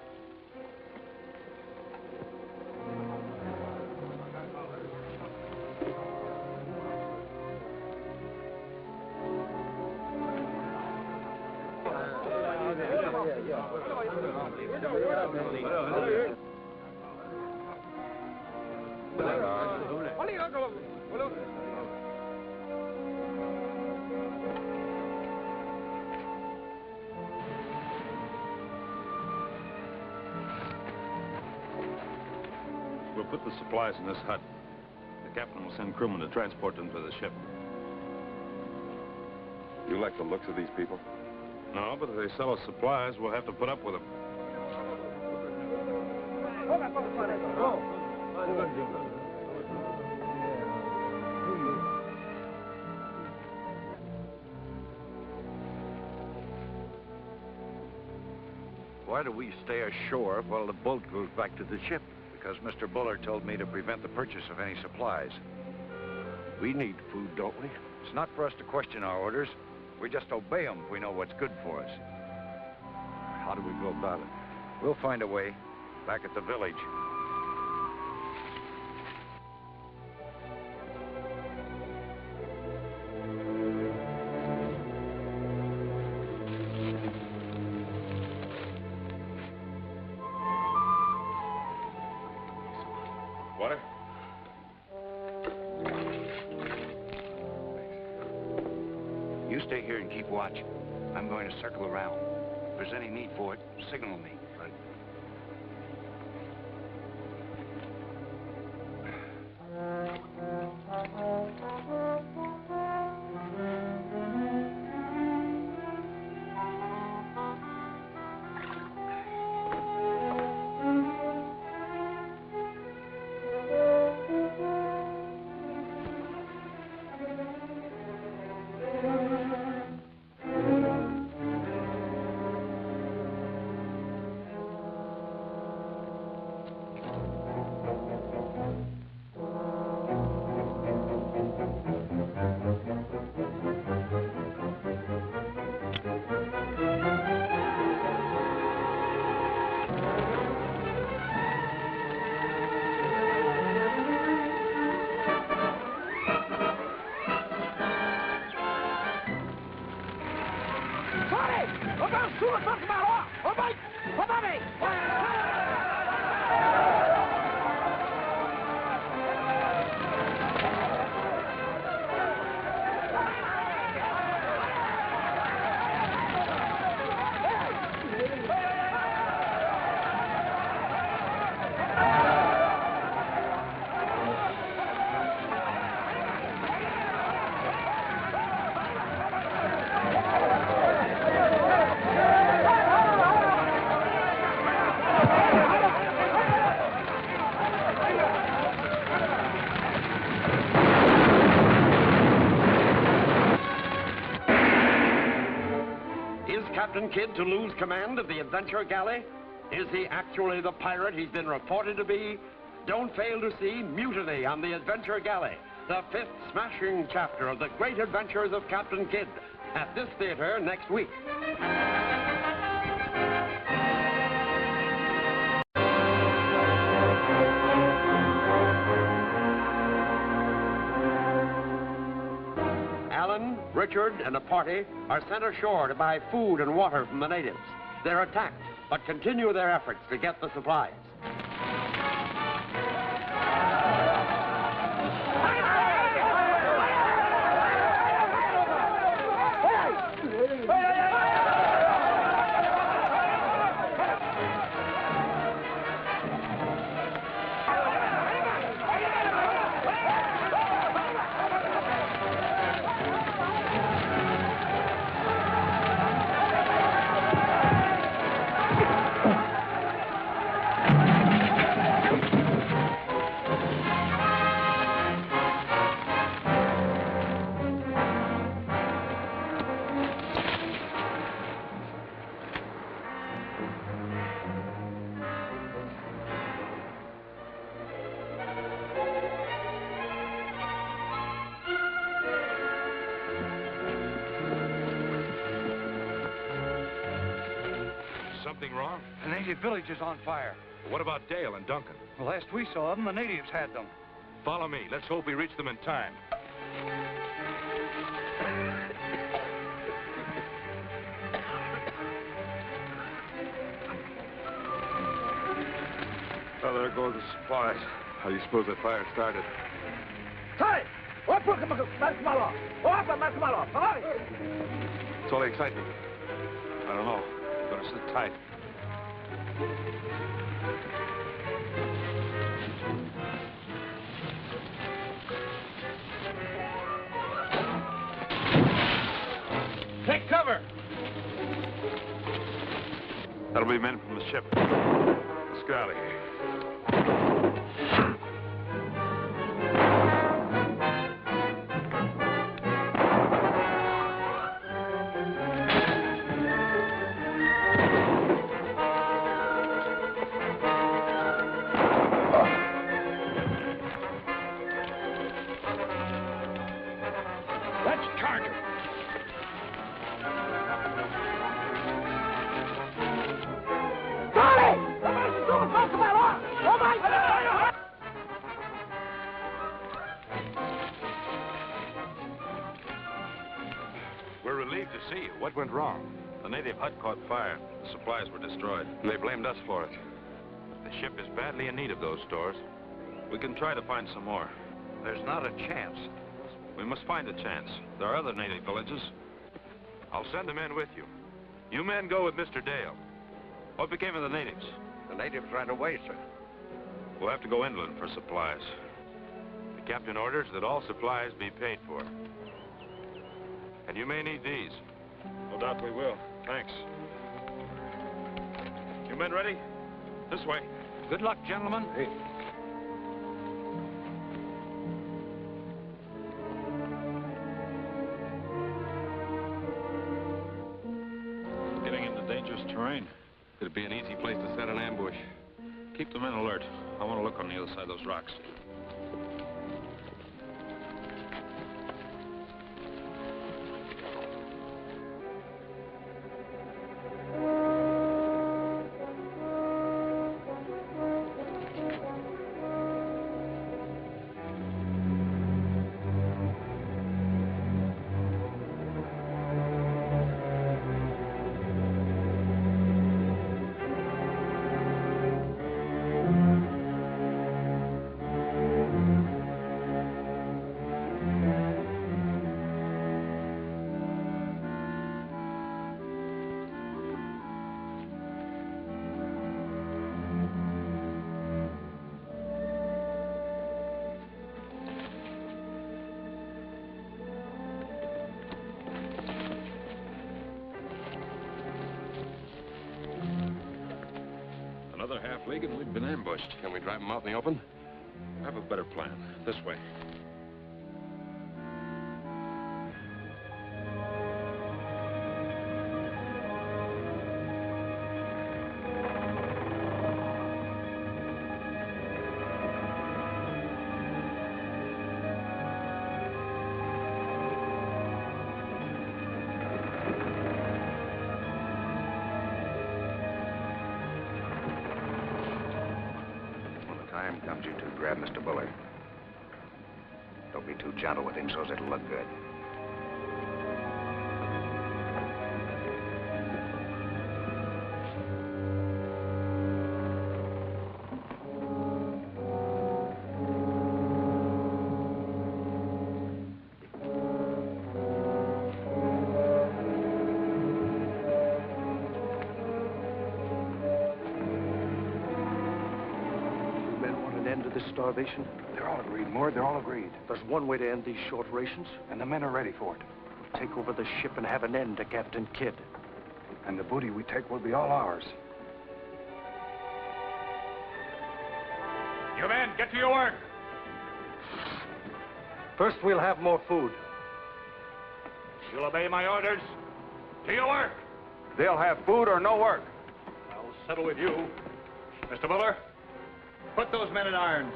We'll put the supplies in this hut. The captain will send crewmen to transport them to the ship. You like the looks of these people? No, but if they sell us supplies, we'll have to put up with them. Why do we stay ashore while the boat goes back to the ship? Because Mr. Buller told me to prevent the purchase of any supplies. We need food, don't we? It's not for us to question our orders. We just obey them if we know what's good for us. How do we go about it? We'll find a way back at the village. Water? You stay here and keep watch. I'm going to circle around. If there's any need for it, signal me. Right. Captain Kidd to lose command of the adventure galley? Is he actually the pirate he's been reported to be? Don't fail to see Mutiny on the Adventure Galley, the 5th smashing chapter of the great adventures of Captain Kidd, at this theater next week. Alan, Richard, and a party are sent ashore to buy food and water from the natives. They're attacked, but continue their efforts to get the supplies. Something wrong? The native village is on fire. What about Dale and Duncan? The last we saw them, the natives had them. Follow me. Let's hope we reach them in time. Well, there goes the supplies. How do you suppose that fire started? Hey! It's all the excitement. I don't know. Better sit tight. Take cover! That'll be men from the ship. Let's get out of here. Let's charge them. We're relieved to see you. What went wrong? The native hut caught fire. The supplies were destroyed. And they blamed us for it. The ship is badly in need of those stores. We can try to find some more. There's not a chance. We must find a chance. There are other native villages. I'll send the men with you. You men go with Mr. Dale. What became of the natives? The natives ran away, sir. We'll have to go inland for supplies. The captain orders that all supplies be paid for. And you may need these. No doubt we will. Thanks. You men ready? This way. Good luck, gentlemen. Hey. Getting into dangerous terrain. It'd be an easy place to set an ambush. Keep the men alert. I want to look on the other side of those rocks. Another half league and we've been ambushed. Can we drive them out in the open? I have a better plan. This way. time comes, you two grab Mr. Buller. Don't be too gentle with him so's it'll look good. Starvation? They're all agreed, Mord. They're all agreed. There's one way to end these short rations. And the men are ready for it. We'll take over the ship and have an end to Captain Kidd. And the booty we take will be all ours. You men, get to your work. First, we'll have more food. You'll obey my orders. To your work. They'll have food or no work. I'll settle with you. Mr. Buller, put those men in irons.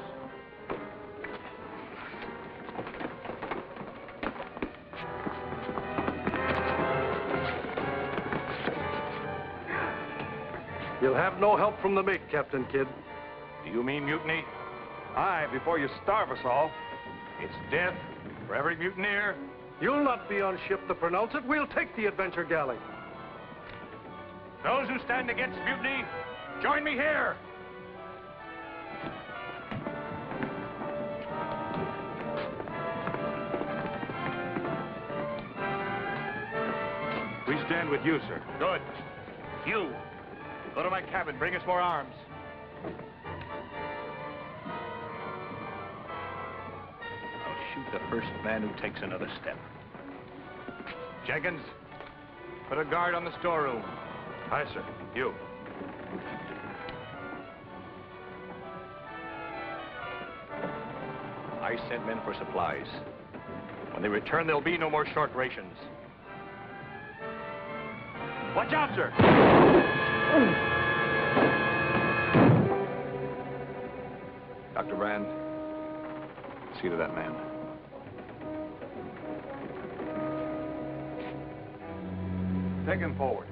You'll have no help from the mate, Captain Kidd. Do you mean mutiny? Aye, before you starve us all. It's death for every mutineer. You'll not be on ship to pronounce it. We'll take the Adventure Galley. Those who stand against mutiny, join me here. We stand with you, sir. Good. You, go to my cabin. Bring us more arms. I'll shoot the first man who takes another step. Jenkins, put a guard on the storeroom. Aye, sir. You. I sent men for supplies. When they return, there'll be no more short rations. Watch out, sir! Dr. Brand, see to that man. Take him forward.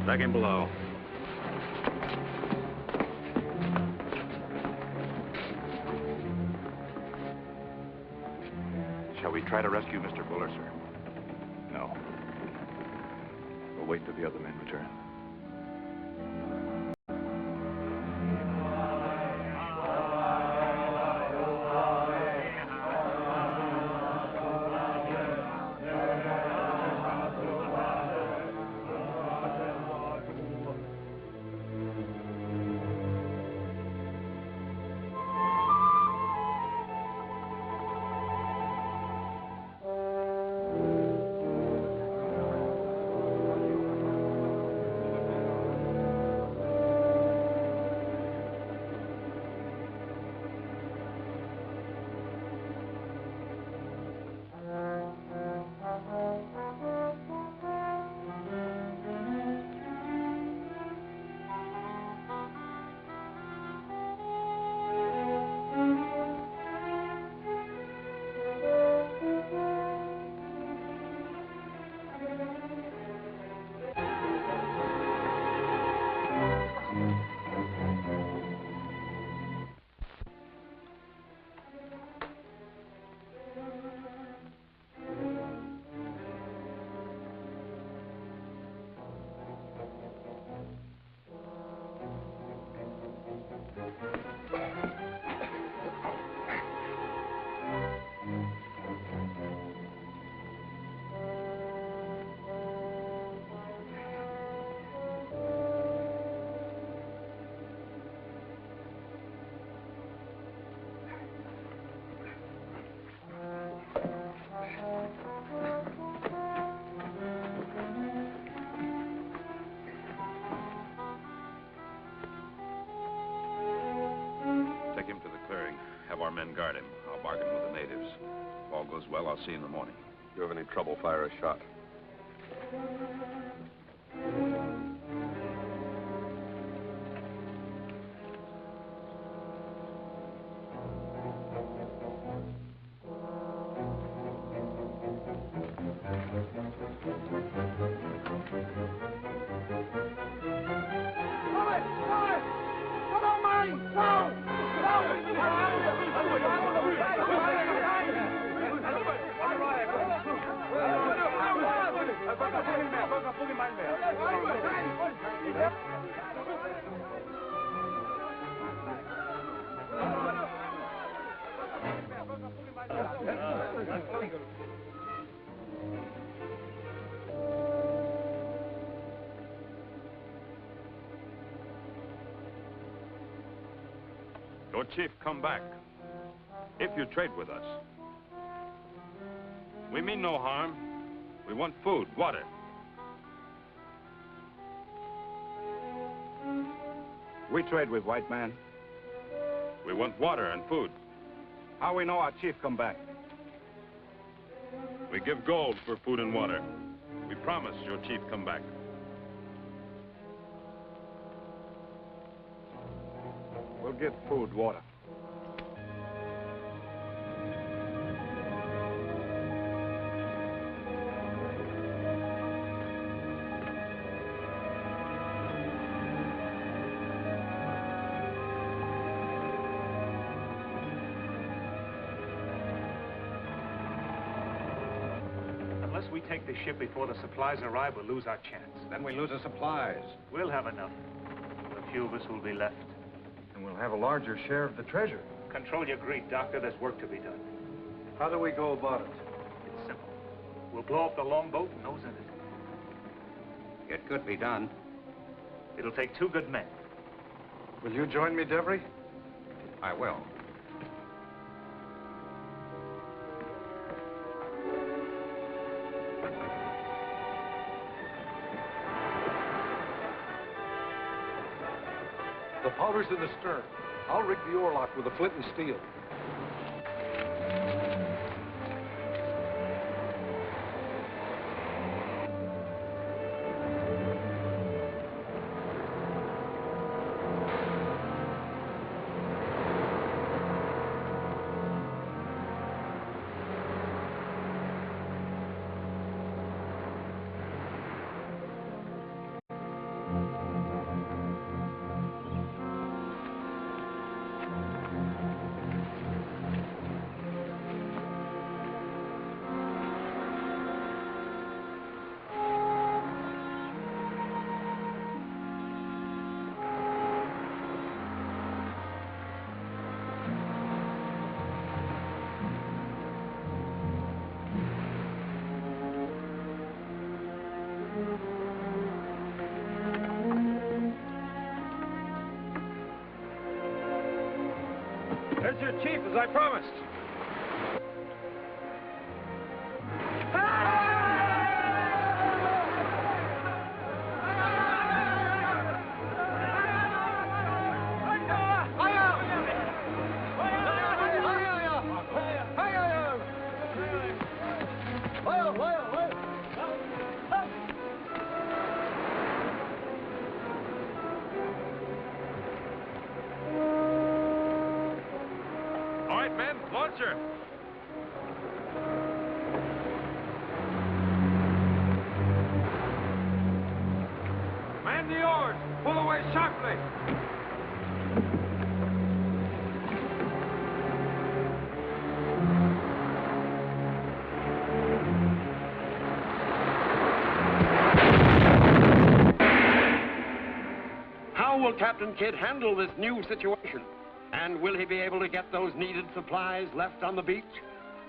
Back him below. Shall we try to rescue Mr. Buller, sir? No. We'll wait till the other men return. Take him to the clearing. Have our men guard him. I'll bargain with the natives. If all goes well, I'll see you in the morning. If you have any trouble, fire a shot. Your chief come back, if you trade with us. We mean no harm. We want food, water. We trade with white man. We want water and food. How we know our chief come back? We give gold for food and water. We promise your chief come back. We'll give food, water. Unless we take the ship before the supplies arrive, we'll lose our chance. Then we lose the supplies. We'll have enough. A few of us will be left. And we'll have a larger share of the treasure. Control your greed, Doctor. There's work to be done. How do we go about it? It's simple. We'll blow up the longboat and nose in it. It could be done. It'll take 2 good men. Will you join me, Devery? I will. The powder's in the stern. I'll rig the oarlock with a flint and steel. There's your chief, as I promised. All right, men, launch her. Man the oars, pull away sharply. How will Captain Kidd handle this new situation? And will he be able to get those needed supplies left on the beach?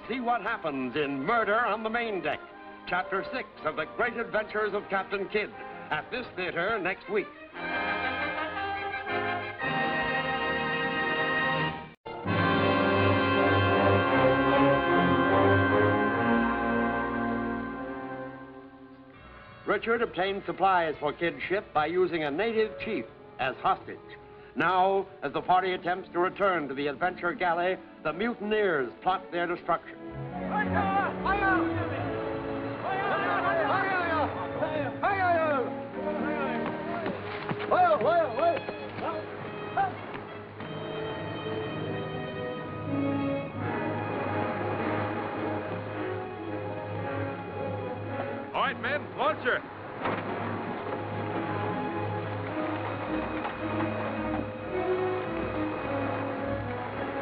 See what happens in Murder on the Main Deck, Chapter 6 of The Great Adventures of Captain Kidd, at this theater next week. Richard obtained supplies for Kidd's ship by using a native chief as hostage. Now, as the party attempts to return to the adventure galley, the mutineers plot their destruction. All right, men, launch her.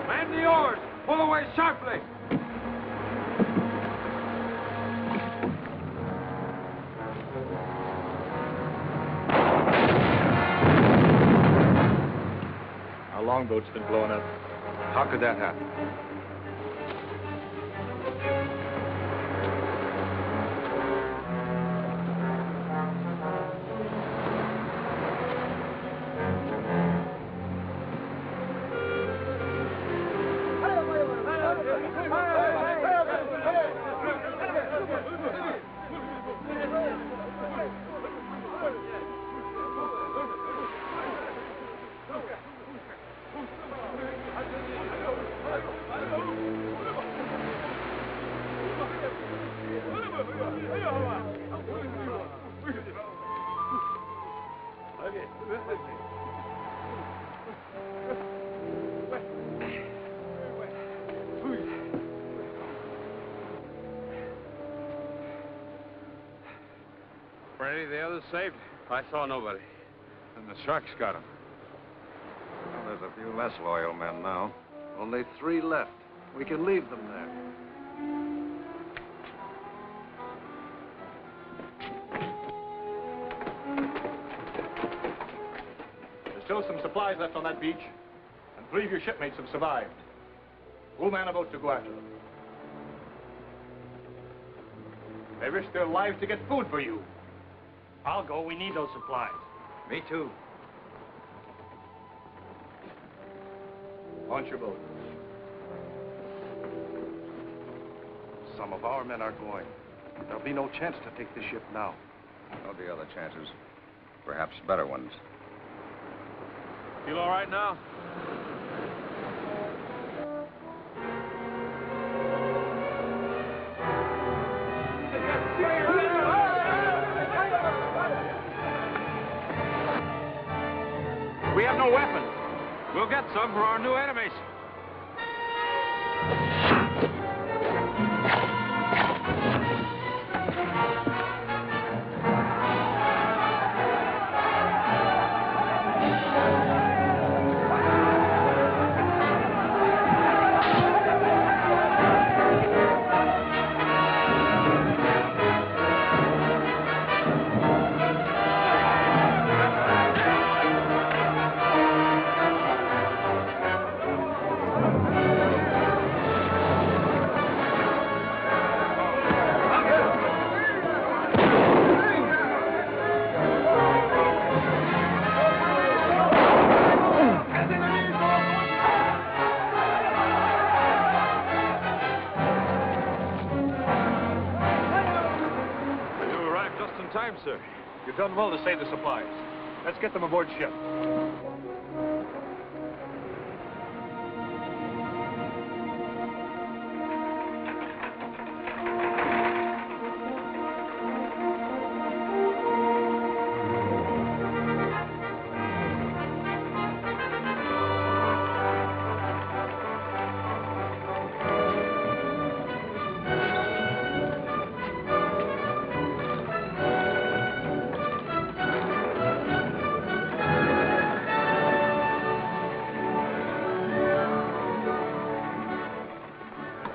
Man the oars, pull away sharply. longboat's been blown up. How could that happen? Were any of the others saved? I saw nobody. And the sharks got him. Well, there's a few less loyal men now. Only 3 left. We can leave them there. There's still some supplies left on that beach, and 3 of your shipmates have survived. We'll man a boat to go after them. They risk their lives to get food for you. I'll go. We need those supplies. Me too. Launch your boat. Some of our men are going. There'll be no chance to take the ship now. There'll be other chances. Perhaps better ones. Feel all right now? We have no weapons. We'll get some for our new enemies. Sir, you've done well to save the supplies. Let's get them aboard ship.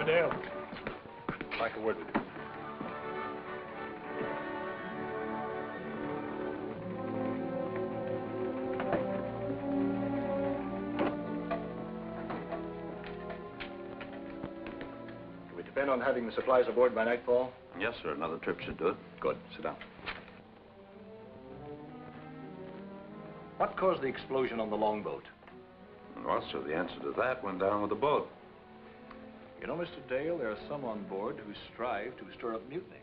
Dale, I'd like a word with you. Do we depend on having the supplies aboard by nightfall? Yes, sir. Another trip should do it. Good. Sit down. What caused the explosion on the longboat? Well, sir, the answer to that went down with the boat. You know, Mr. Dale, there are some on board who strive to stir up mutiny.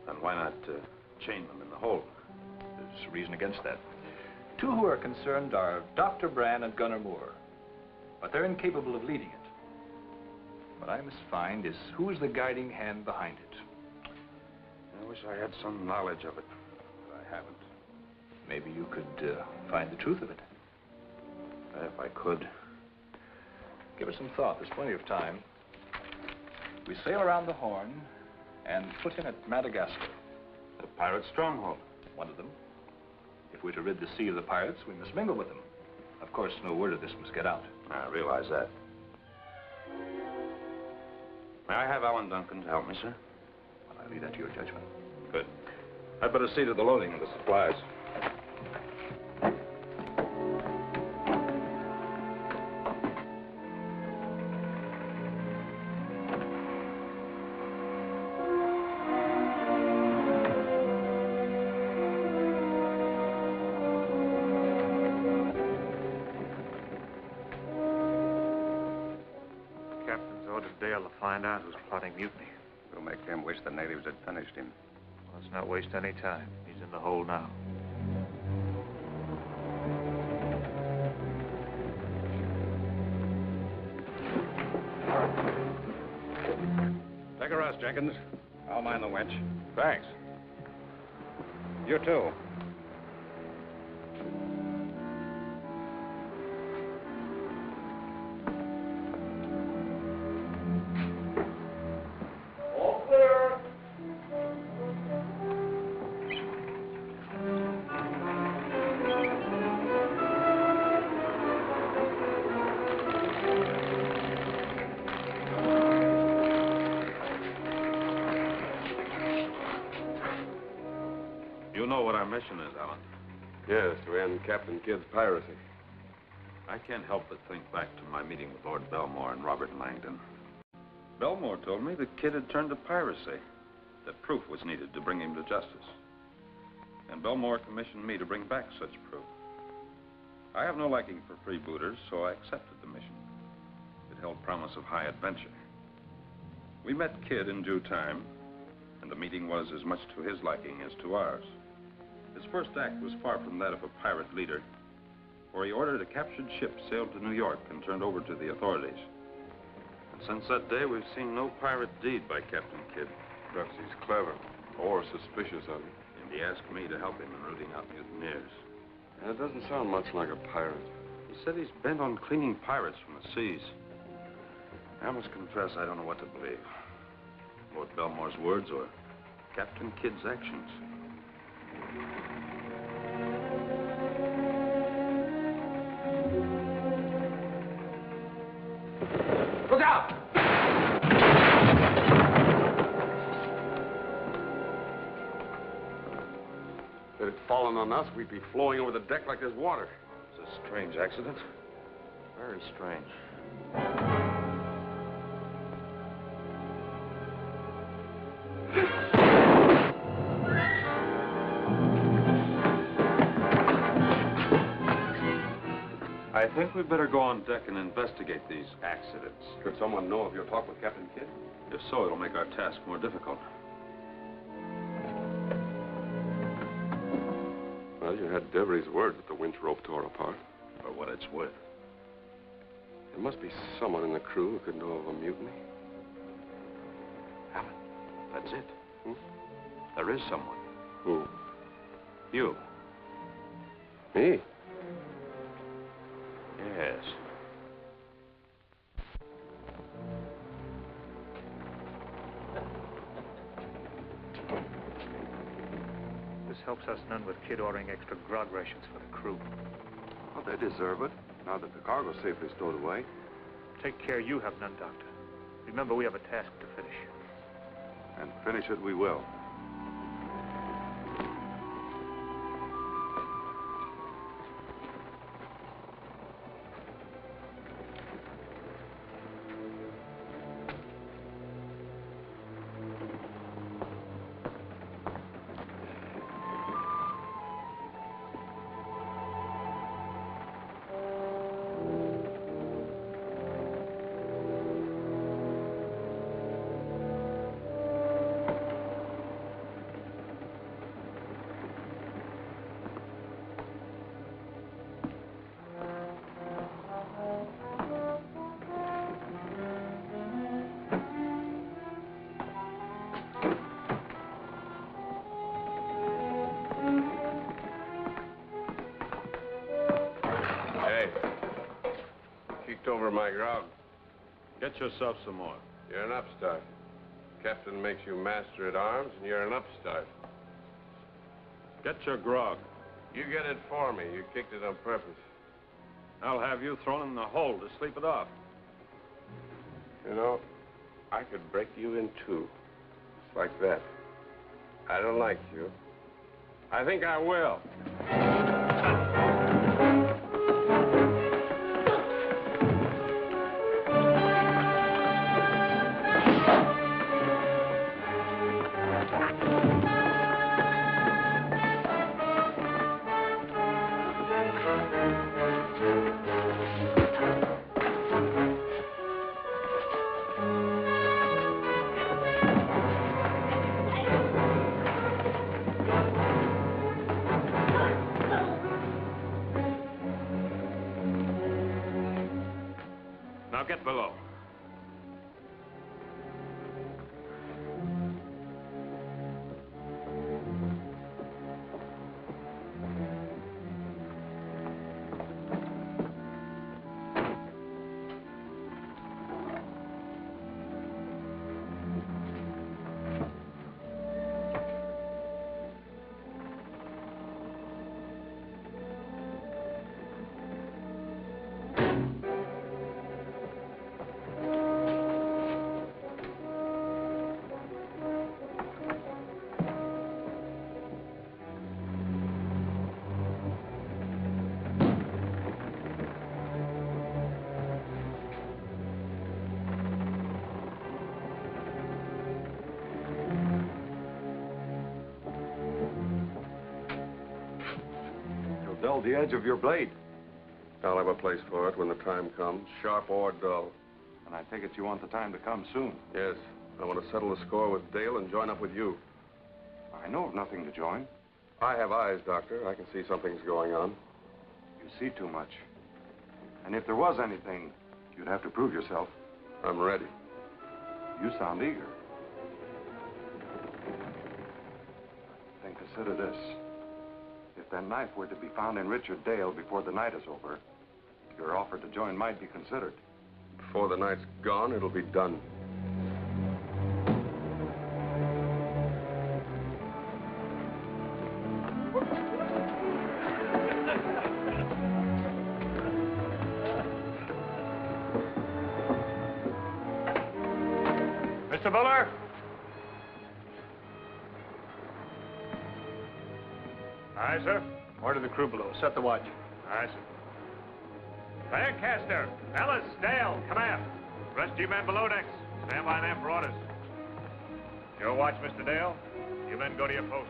Then why not chain them in the hold? There's a reason against that. 2 who are concerned are Dr. Bran and Gunner Moore, but they're incapable of leading it. What I must find is who is the guiding hand behind it. I wish I had some knowledge of it, but I haven't. Maybe you could find the truth of it. If I could. Give it some thought. There's plenty of time. We sail around the Horn and put in at Madagascar. The pirate stronghold. One of them. If we're to rid the sea of the pirates, we must mingle with them. Of course, no word of this must get out. I realize that. May I have Alan Duncan to help me, sir? Well, I leave that to your judgment. Good. I'd better see to the loading of the supplies. Dale to find out who's plotting mutiny. We'll make him wish the natives had finished him. Let's not waste any time. He's in the hole now. Take a rest, Jenkins. I'll mind the winch. Thanks. You too. All clear. You know what our mission is, Alan. Yes, to end Captain Kidd's piracy. I can't help but think back to my meeting with Lord Belmore and Robert Langdon. Belmore told me the Kidd had turned to piracy, that proof was needed to bring him to justice. And Belmore commissioned me to bring back such proof. I have no liking for freebooters, so I accepted the mission. It held promise of high adventure. We met Kidd in due time, and the meeting was as much to his liking as to ours. His first act was far from that of a pirate leader, for he ordered a captured ship sailed to New York and turned over to the authorities. And since that day, we've seen no pirate deed by Captain Kidd. Perhaps he's clever or suspicious of him. And he asked me to help him in rooting out mutineers. And it doesn't sound much like a pirate. He said he's bent on cleaning pirates from the seas. I must confess, I don't know what to believe. Lord Belmore's words or Captain Kidd's actions. Look out! If it had fallen on us, we'd be flowing over the deck like there's water. It's a strange accident. Very strange. I think we'd better go on deck and investigate these accidents. Could someone know of your talk with Captain Kidd? If so, it'll make our task more difficult. Well, you had Devery's word that the winch rope tore apart. For what it's worth. There must be someone in the crew who could know of a mutiny. Alan, that's it. There is someone. Who? You. Me? Yes. This helps us none with Kidd ordering extra grog rations for the crew. Well, they deserve it, now that the cargo's safely stowed away. Take care you have none, Doctor. Remember, we have a task to finish. And finish it we will. Over my grog. Get yourself some more. You're an upstart. Captain makes you master at arms, and you're an upstart. Get your grog. You get it for me. You kicked it on purpose. I'll have you thrown in the hole to sleep it off. You know, I could break you in two. Just like that. I don't like you. I think I will. get below. Dull the edge of your blade. I'll have a place for it when the time comes, sharp or dull. And I take it you want the time to come soon. Yes. I want to settle the score with Dale and join up with you. I know of nothing to join. I have eyes, Doctor. I can see something's going on. You see too much. And if there was anything, you'd have to prove yourself. I'm ready. You sound eager. Then consider this. If that knife were to be found in Richard Dale before the night is over, your offer to join might be considered. Before the night's gone, it'll be done. Mr. Buller? Aye, sir. Order the crew below. Set the watch. Aye, sir. Lancaster, Ellis, Dale, come aft. Rest of you men below decks. Stand by them for orders. Your watch, Mr. Dale. You men go to your post.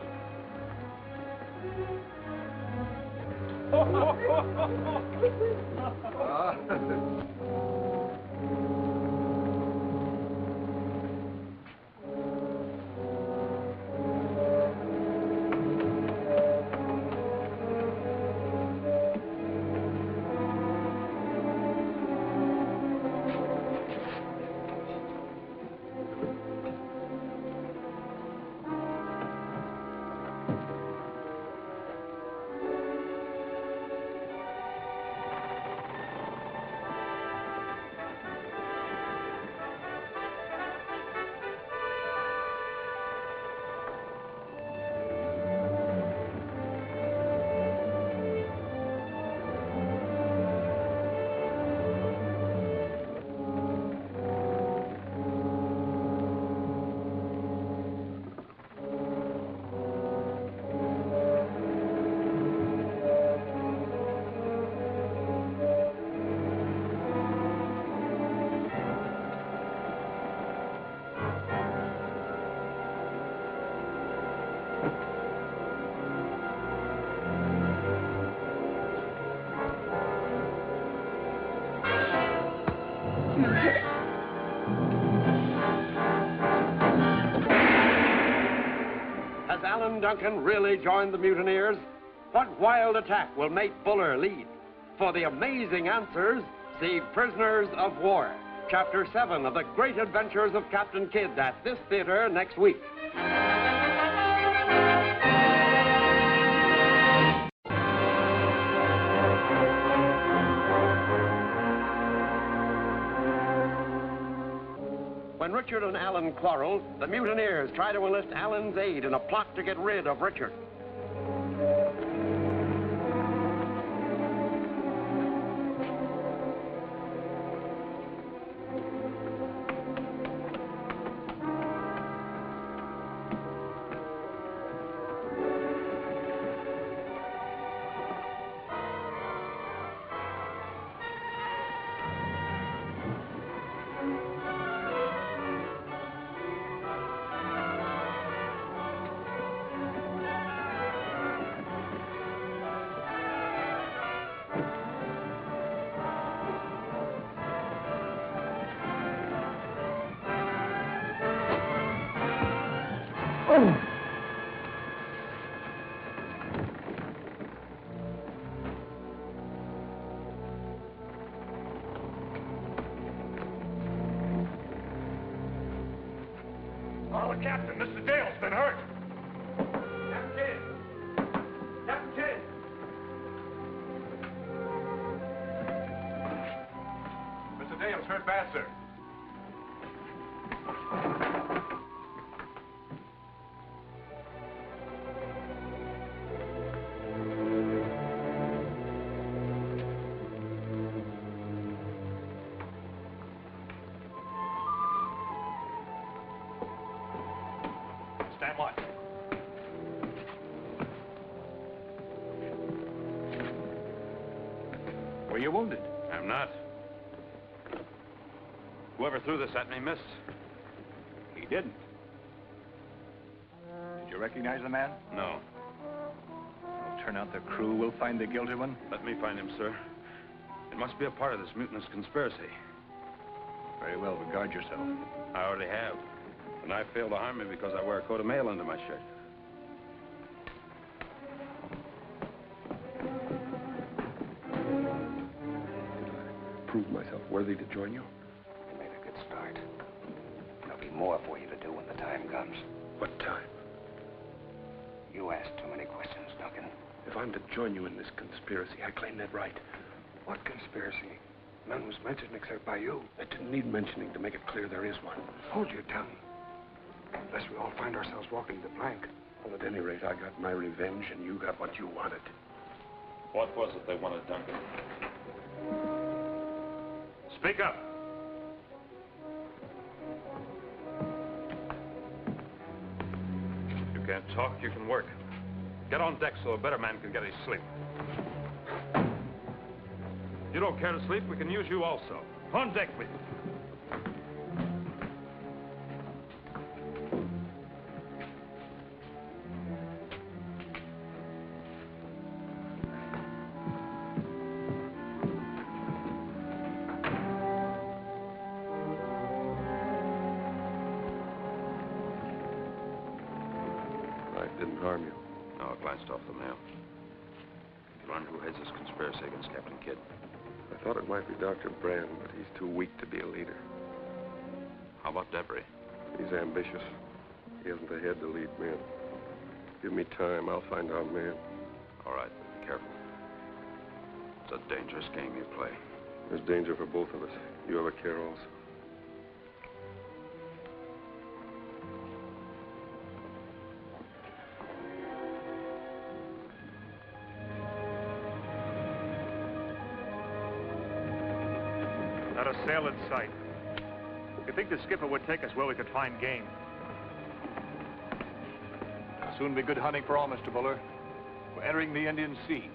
Has Alan Duncan really joined the mutineers? What wild attack will Mate Buller lead? For the amazing answers, see Prisoners of War, Chapter 7 of the Great Adventures of Captain Kidd at this theater next week. When Richard and Alan quarrel, the mutineers try to enlist Alan's aid in a plot to get rid of Richard. Captain, Mr. Dale's been hurt. Captain Kidd! Captain Kidd! Mr. Dale's hurt bad, sir. Stand watch. Were you wounded? I'm not. Whoever threw this at me missed. He didn't. Did you recognize the man? No. We'll turn out the crew. We'll find the guilty one. Let me find him, sir. It must be a part of this mutinous conspiracy. Very well. Regard yourself. I already have. And I failed to harm me because I wear a coat of mail under my shirt. Prove myself worthy to join you. You made a good start. There'll be more for you to do when the time comes. What time? You asked too many questions, Duncan. If I'm to join you in this conspiracy, I claim that right. What conspiracy? None was mentioned except by you. It didn't need mentioning to make it clear there is one. Hold your tongue. Unless we all find ourselves walking the plank. Well, at any rate, I got my revenge, and you got what you wanted. What was it they wanted, Duncan? Speak up. You can't talk, you can work. Get on deck so a better man can get his sleep. You don't care to sleep, we can use you also. On deck with you. Didn't harm you. No, I glanced off the mail. You learned who heads this conspiracy against Captain Kidd? I thought it might be Dr. Brand, but he's too weak to be a leader. How about Debris? He's ambitious. He hasn't the head to lead men. Give me time, I'll find our man. All right, but be careful. It's a dangerous game you play. There's danger for both of us. You have a care also. Not a sail in sight. You think the skipper would take us where we could find game? It'll soon be good hunting for all, Mr. Buller. We're entering the Indian Sea.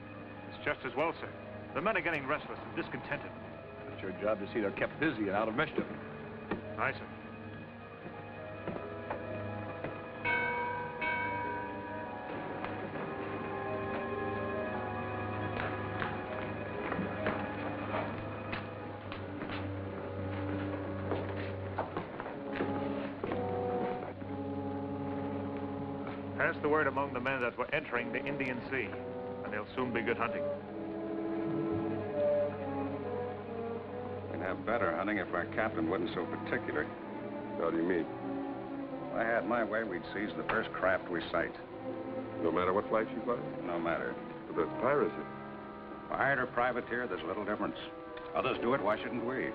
It's just as well, sir. The men are getting restless and discontented. It's your job to see they're kept busy and out of mischief. Aye, sir. Pass the word among the men that we're entering the Indian Sea, and there'll soon be good hunting. We'd have better hunting if our captain wasn't so particular. How do you mean? If I had my way, we'd seize the first craft we sight. No matter what flag she flies? No matter. But that's piracy. Pirate or privateer, there's little difference. Others do it, why shouldn't we?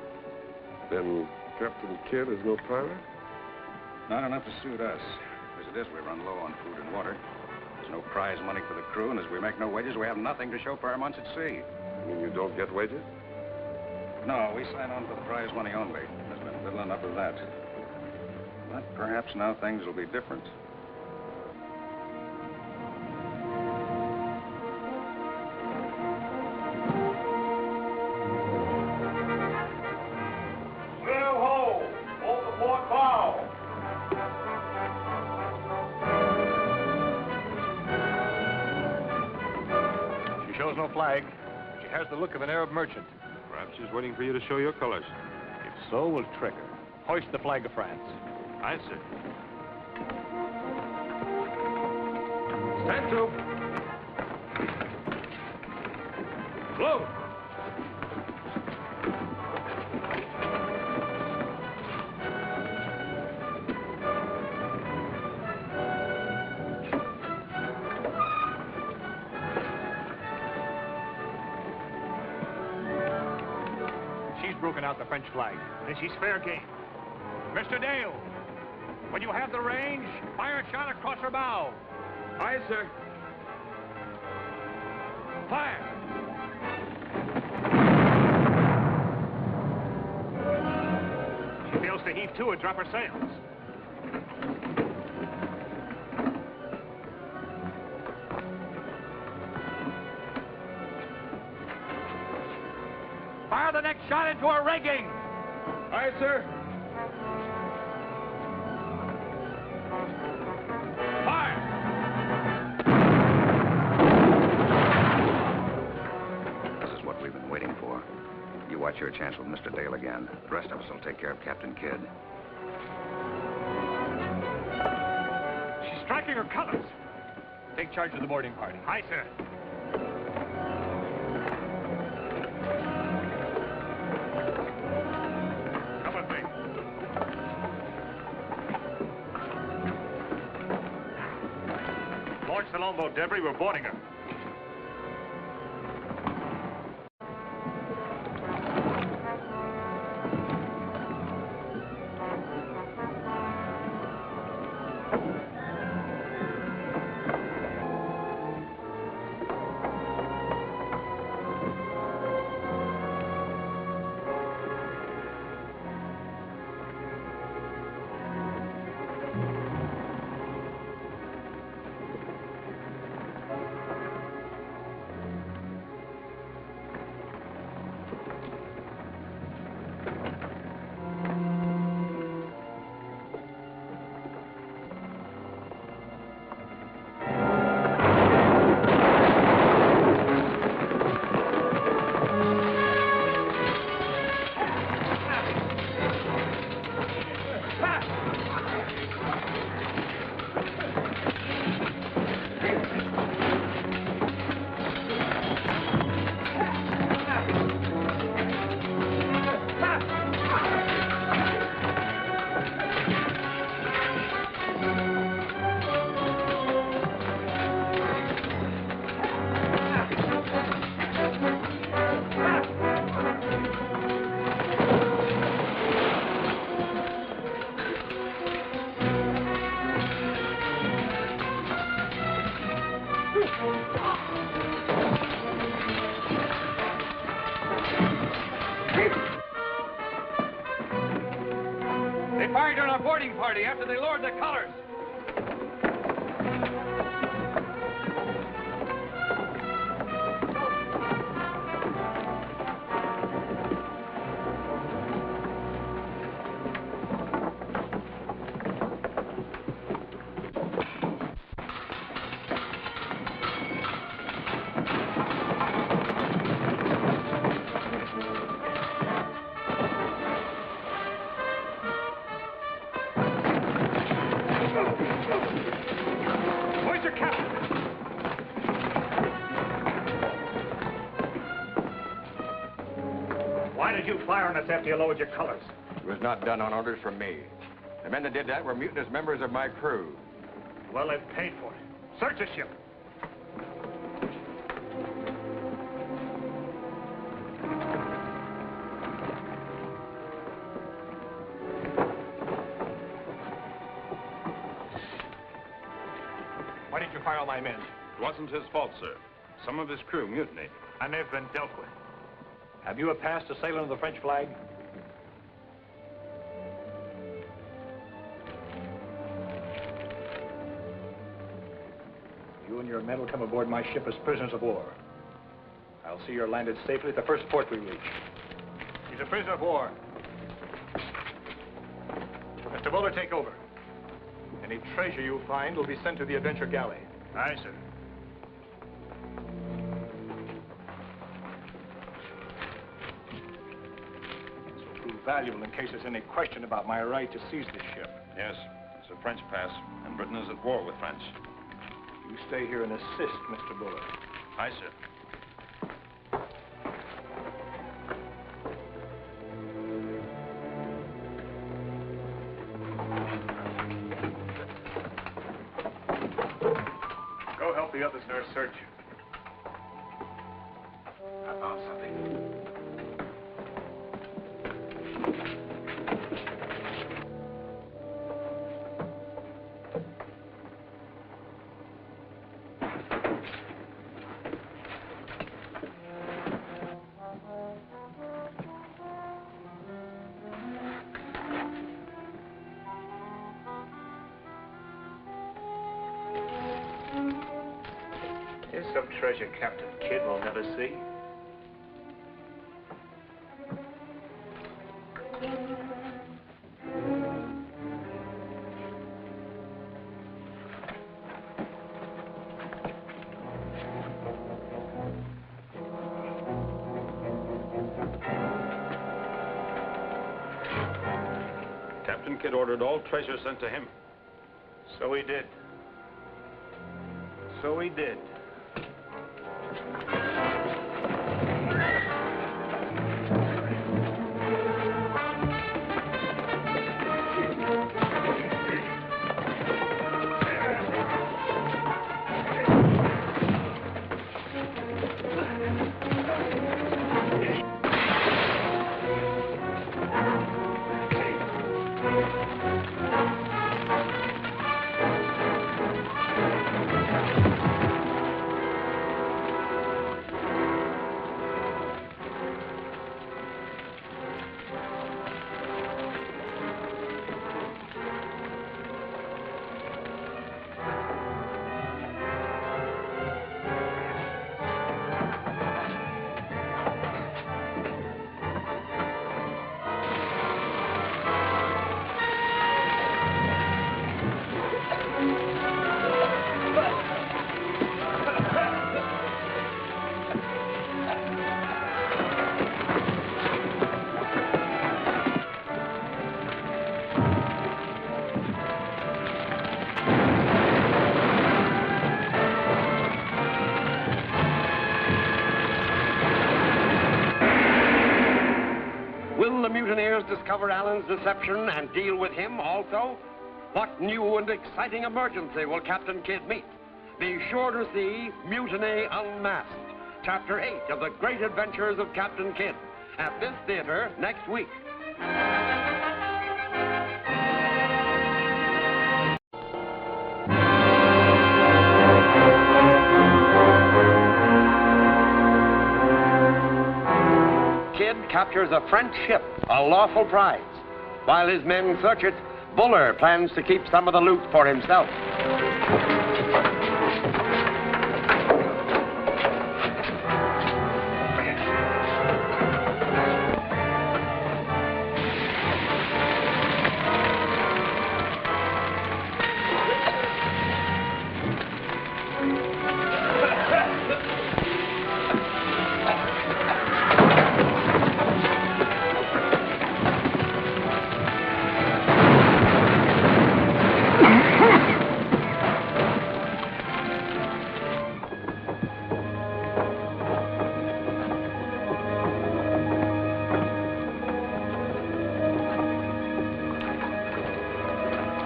Then Captain Kidd is no pirate? Not enough to suit us. As it is, we run low on food and water. There's no prize money for the crew, and as we make no wages, we have nothing to show for our months at sea. You mean you don't get wages? No, we sign on for the prize money only. There's been little enough of that. But perhaps now things will be different. Sail ho! Hold the port bow! She shows no flag. She has the look of an Arab merchant. Perhaps she's waiting for you to show your colors. If so, we'll trick her. Hoist the flag of France. Aye, sir. Stand to. Blow. broken out the French flag. Then she's fair game. Mr. Dale, when you have the range, fire a shot across her bow. Aye, sir. Fire! She fails to heave to and drop her sails. Fire the next shot into her rigging! Aye, sir. Fire! This is what we've been waiting for. You watch your chance with Mr. Dale again. The rest of us will take care of Captain Kidd. She's striking her colors. Take charge of the boarding party. Aye, sir. Come with me. Launch the longboat, Debris. We're boarding her. They fired on our boarding party after they lowered the colors. Where's your captain? Why did you fire on us after you lowered your colors? It was not done on orders from me. The men that did that were mutinous members of my crew. Well, they've paid for it. Search the ship. Why did you fire on my men? It wasn't his fault, sir. Some of his crew mutinied. And they've been dealt with. Have you a pass to sail under the French flag? You and your men will come aboard my ship as prisoners of war. I'll see you're landed safely at the first port we reach. He's a prisoner of war. Mr. Buller, take over. Any treasure you find will be sent to the Adventure Galley. Aye, sir. This will prove valuable in case there's any question about my right to seize this ship. Yes, it's a French pass, and Britain is at war with France. You stay here and assist, Mr. Buller. Aye, sir. Go help the others nurse search. I found something. some treasure Captain Kidd will never see. Captain Kidd ordered all treasure sent to him. So he did. So he did. Will the mutineers discover Allen's deception and deal with him also? What new and exciting emergency will Captain Kidd meet? Be sure to see Mutiny Unmasked, Chapter 8 of the Great Adventures of Captain Kidd, at this theater next week. Kidd captures a French ship, a lawful prize. While his men search it, Buller plans to keep some of the loot for himself.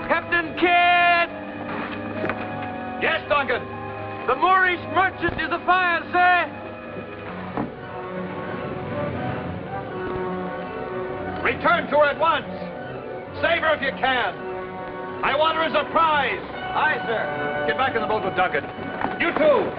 Captain Kidd! Yes, Duncan. The Moorish merchant is afire, sir. Return to her at once. Save her if you can. I want her as a prize. Aye, sir. Get back in the boat with Duncan. You too.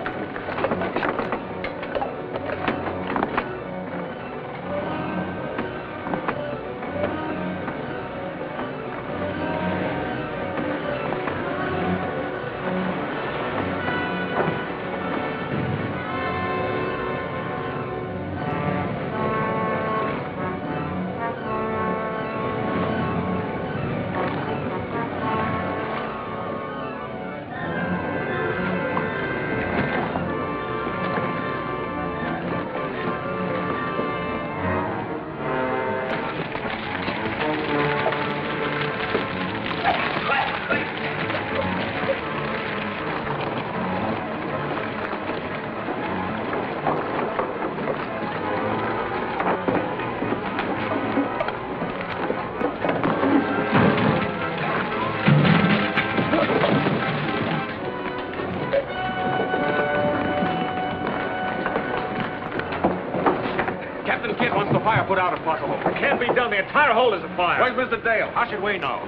Captain Kidd wants the fire put out if possible. It can't be done. The entire hold is afire. Where's Mr. Dale? How should we know?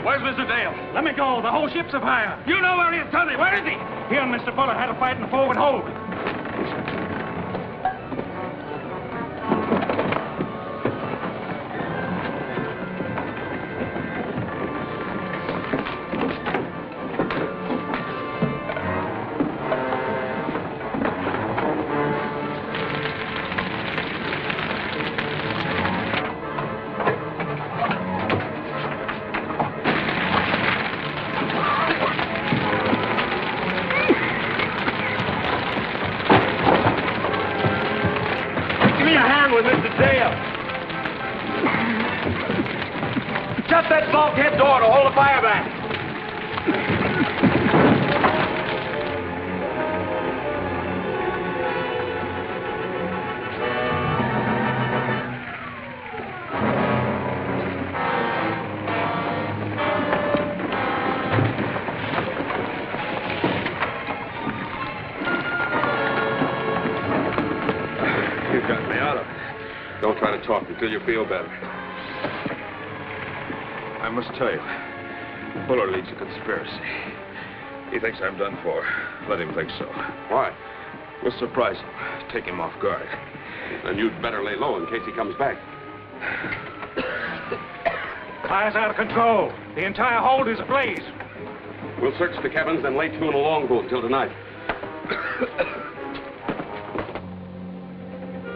Where's Mr. Dale? Let me go. The whole ship's afire. You know where he is. Tell me, where is he? He and Mr. Buller had a fight in the forward hold. Shut that bulkhead door to hold the fire back. You got me out of it. Don't try to talk until you feel better. I must tell you, Buller leads a conspiracy. He thinks I'm done for. Let him think so. Why? We'll surprise him, take him off guard. Then you'd better lay low in case he comes back. Fire's out of control. The entire hold is ablaze. We'll search the cabins, then lay to in a longboat until tonight.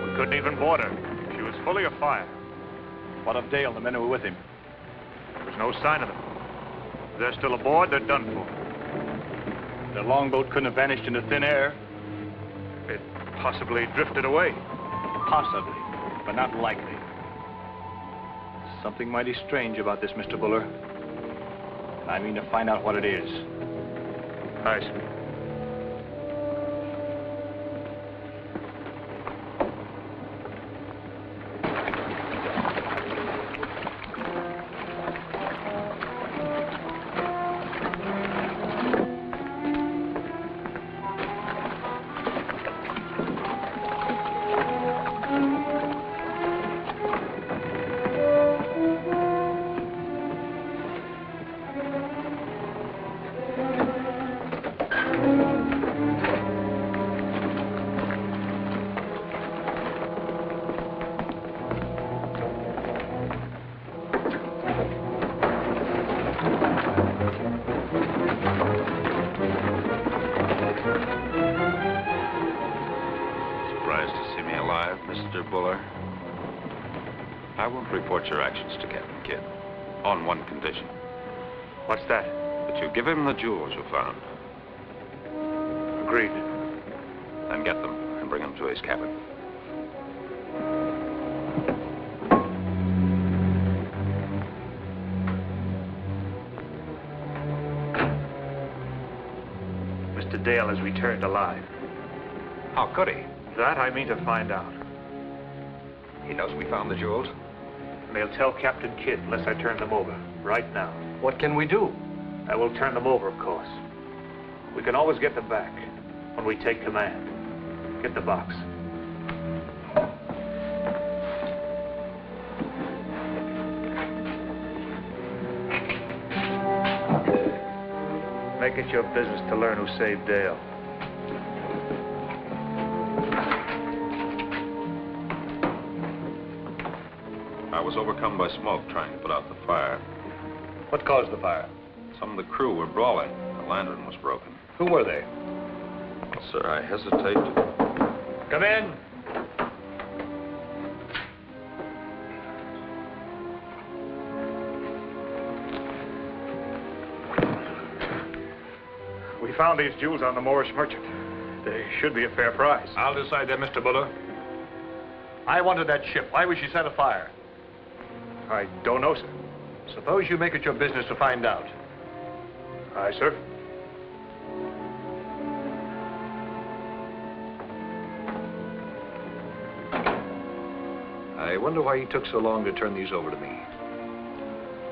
We couldn't even board her. She was fully afire. What of Dale and the men who were with him? There's no sign of them. If they're still aboard, they're done for. The longboat couldn't have vanished into thin air. It possibly drifted away. Possibly, but not likely. Something mighty strange about this, Mr. Buller. And I mean to find out what it is. I see. Mr. Buller. I won't report your actions to Captain Kidd. On one condition. What's that? That you give him the jewels you found. Agreed. Then get them and bring them to his cabin. Mr. Dale has returned alive. How could he? That I mean to find out. He knows we found the jewels? And they'll tell Captain Kidd unless I turn them over, right now. What can we do? I will turn them over, of course. We can always get them back when we take command. Get the box. Make it your business to learn who saved Dale. I was overcome by smoke trying to put out the fire. What caused the fire? Some of the crew were brawling. The lantern was broken. Who were they? Well, sir, I hesitate to... Come in. We found these jewels on the Moorish merchant. They should be a fair price. I'll decide that, Mr. Buller. I wanted that ship. Why was she set afire? I don't know, sir. Suppose you make it your business to find out. Aye, sir. I wonder why he took so long to turn these over to me.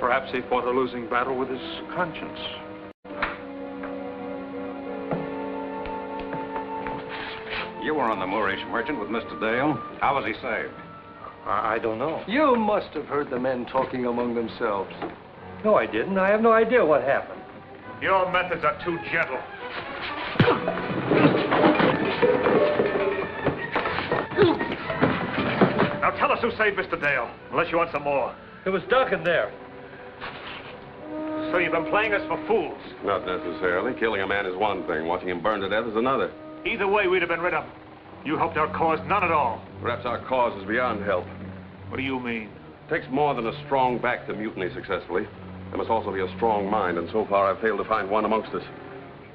Perhaps he fought a losing battle with his conscience. You were on the Moorish merchant with Mr. Dale. How was he saved? I don't know. You must have heard the men talking among themselves. No, I didn't. I have no idea what happened. Your methods are too gentle. Now tell us who saved Mr. Dale, unless you want some more. It was Duck in there. So you've been playing us for fools. Not necessarily. Killing a man is one thing. Watching him burn to death is another. Either way, we'd have been rid of him. You helped our cause none at all. Perhaps our cause is beyond help. What do you mean? It takes more than a strong back to mutiny successfully. There must also be a strong mind, and so far I've failed to find one amongst us.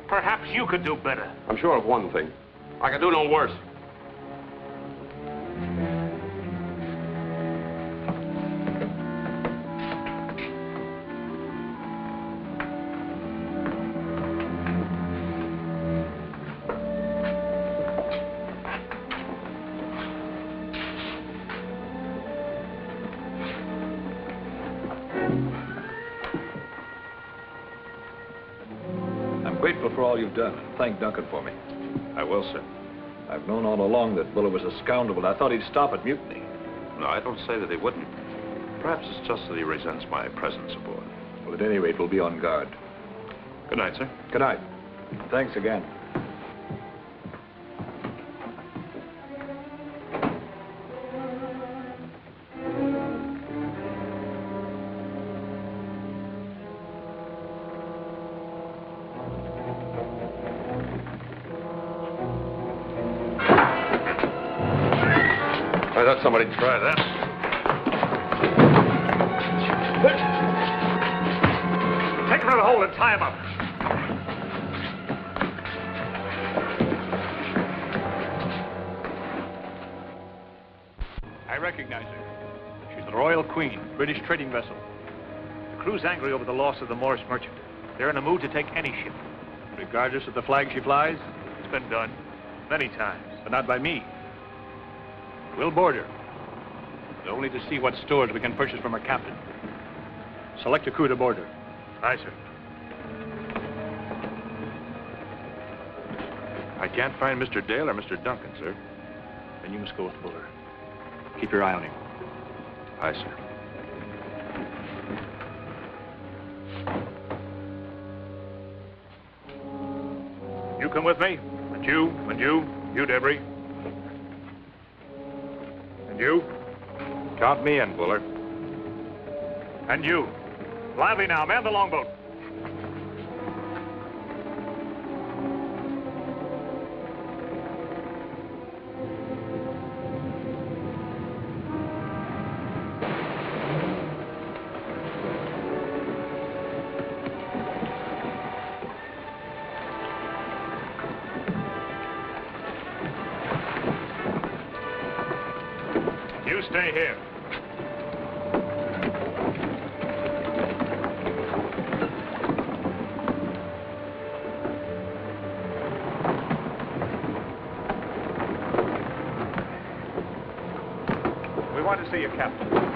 Perhaps you could do better. I'm sure of one thing. I can do no worse. grateful for all you've done, and thank Duncan for me. I will, sir. I've known all along that Buller was a scoundrel, but I thought he'd stop at mutiny. No, I don't say that he wouldn't. Perhaps it's just that he resents my presence aboard. Well, at any rate, we'll be on guard. Good night, sir. Good night. Thanks again. I thought somebody'd try that. Take him to the hole and tie him up. I recognize her. She's the Royal Queen, British trading vessel. The crew's angry over the loss of the Morris merchant. They're in a mood to take any ship. Regardless of the flag she flies, it's been done many times, but not by me. We'll board her, but only to see what stores we can purchase from her captain. Select a crew to board her. Aye, sir. I can't find Mr. Dale or Mr. Duncan, sir. Then you must go with Buller. Keep your eye on him. Aye, sir. You come with me. And you, Debris. And you. Count me in, Buller. And you. Lively now, man the longboat. You stay here. We want to see your captain.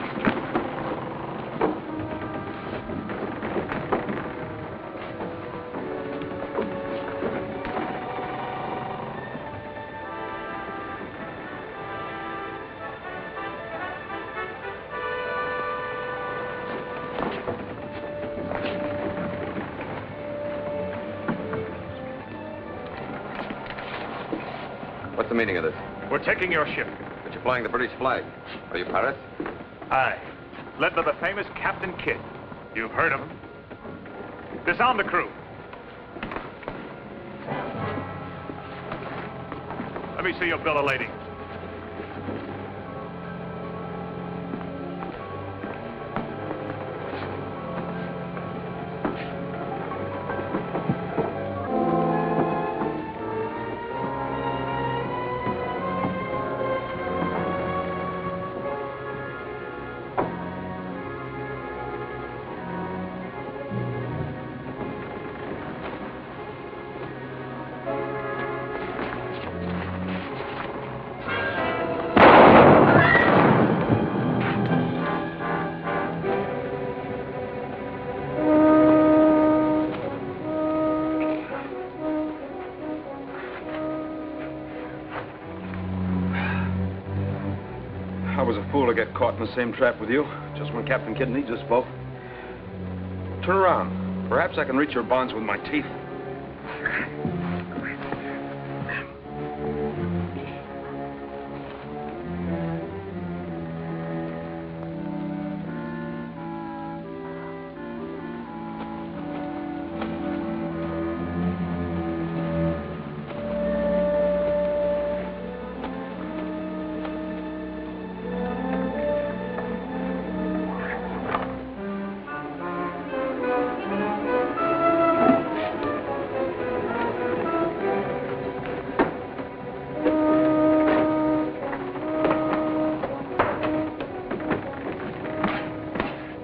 What's the meaning of this? We're taking your ship. But you're flying the British flag. Are you pirates? Aye. Led by the famous Captain Kidd. You've heard of him. Disarm the crew. Let me see your bill of lading. I was a fool to get caught in the same trap with you, just when Captain Kidd needs us both. Turn around. Perhaps I can reach your bonds with my teeth.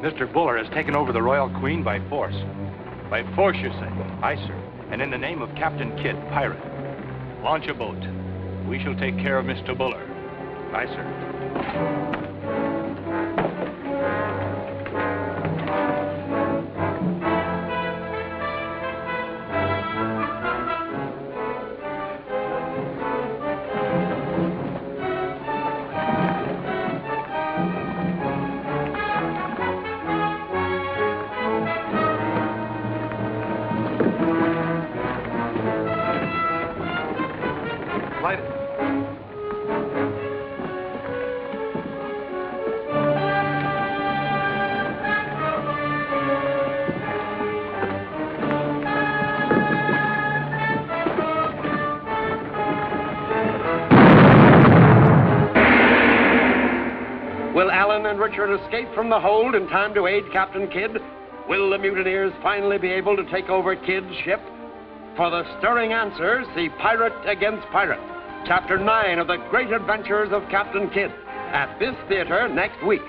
Mr. Buller has taken over the Royal Queen by force. By force, you say? Aye, sir. And in the name of Captain Kidd, pirate. Launch a boat. We shall take care of Mr. Buller. Aye, sir. pirate escape from the hold in time to aid Captain Kidd? Will the mutineers finally be able to take over Kidd's ship? For the stirring answers, see Pirate Against Pirate, Chapter 9 of the Great Adventures of Captain Kidd, at this theater next week.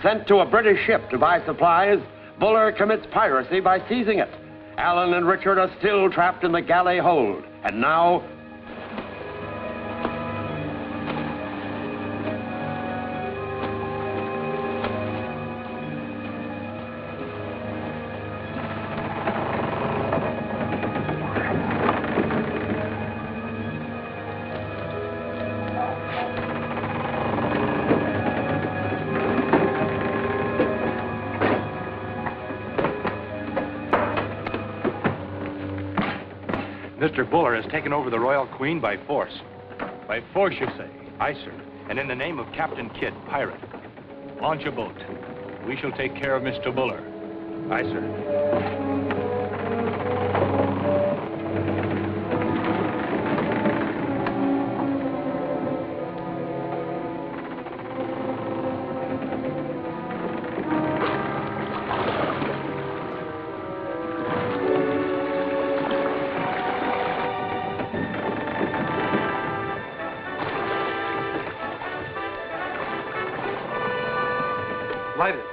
Sent to a British ship to buy supplies, Buller commits piracy by seizing it. Alan and Richard are still trapped in the galley hold. And now, Mr. Buller has taken over the Royal Queen by force. By force, you say? Aye, sir. And in the name of Captain Kidd, pirate. Launch a boat. We shall take care of Mr. Buller. Aye, sir. Light it.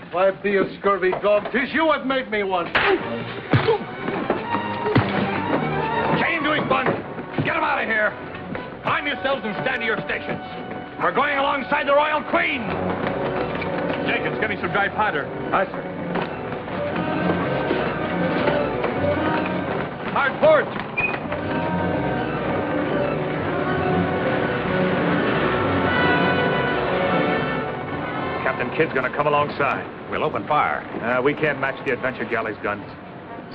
If I be a scurvy dog, 'tis you have made me one. Chain to his bunk. Get him out of here. Arm yourselves and stand to your stations. We're going alongside the Royal Queen. Jenkins, get me some dry powder. Aye, sir. Hard port. Captain Kidd's gonna come alongside. We'll open fire. We can't match the Adventure Galley's guns.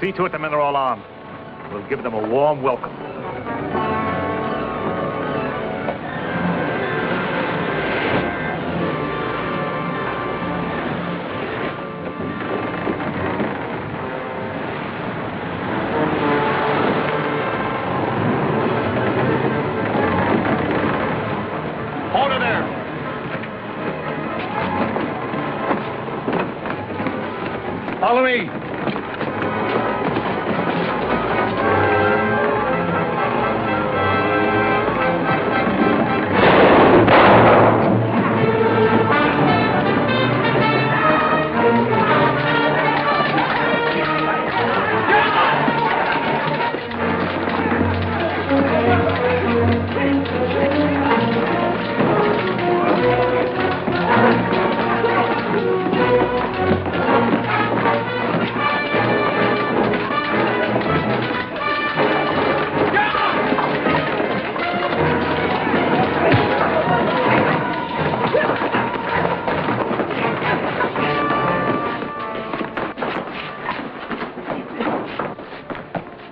See to it the men are all armed. We'll give them a warm welcome. Hold her there. Follow me.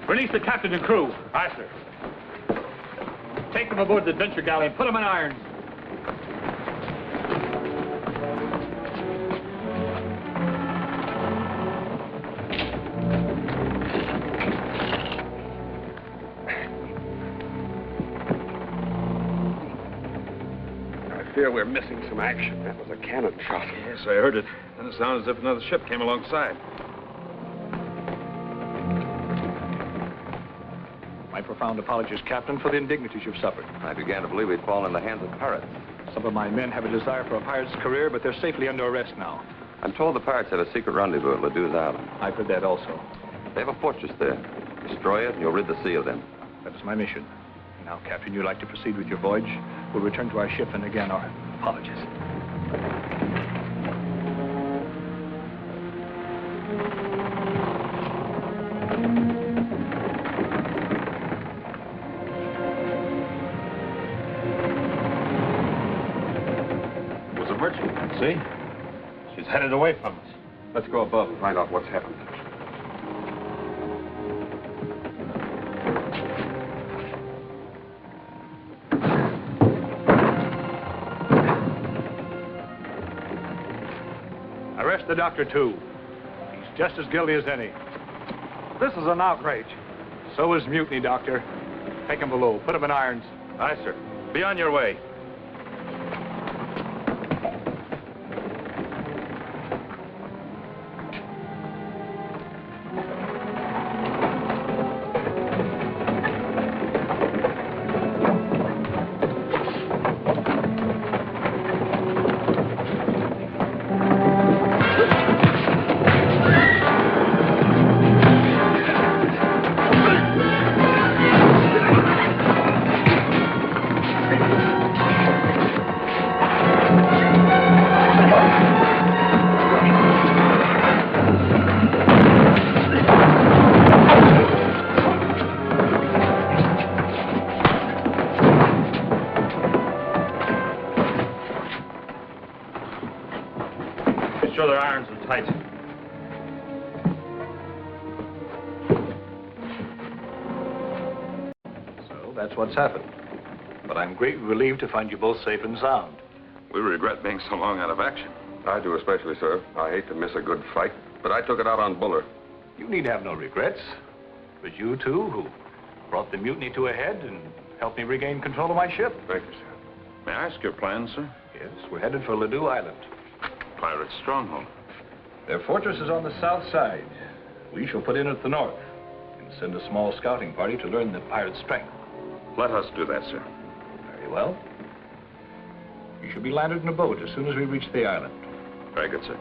Release the captain and crew. Aye, sir. Take them aboard the Adventure Galley and put them in irons. fear we're missing some action. That was a cannon shot. Yes, I heard it. Then it sounded as if another ship came alongside. My profound apologies, Captain, for the indignities you've suffered. I began to believe we'd fallen in the hands of pirates. Some of my men have a desire for a pirate's career, but they're safely under arrest now. I'm told the pirates had a secret rendezvous at Ledoux's Island. I've heard that also. They have a fortress there. Destroy it, and you'll rid the sea of them. That is my mission. Now, Captain, you'd like to proceed with your voyage. We'll return to our ship, and again, our apologies. It was a merchant, see? She's headed away from us. Let's go above and find out what's happened. Arrest the doctor, too. He's just as guilty as any. This is an outrage. So is mutiny, Doctor. Take him below. Put him in irons. Aye, sir. Be on your way. Sure their irons are tight. So that's what's happened. But I'm greatly relieved to find you both safe and sound. We regret being so long out of action. I do especially, sir. I hate to miss a good fight, but I took it out on Buller. You need have no regrets. It was you, too, who brought the mutiny to a head and helped me regain control of my ship. Thank you, sir. May I ask your plans, sir? Yes, we're headed for Ledoux's Island. Pirate stronghold. Their fortress is on the south side. We shall put in at the north and send a small scouting party to learn the pirates' strength. Let us do that, sir. Very well. You shall be landed in a boat as soon as we reach the island. Very good, sir.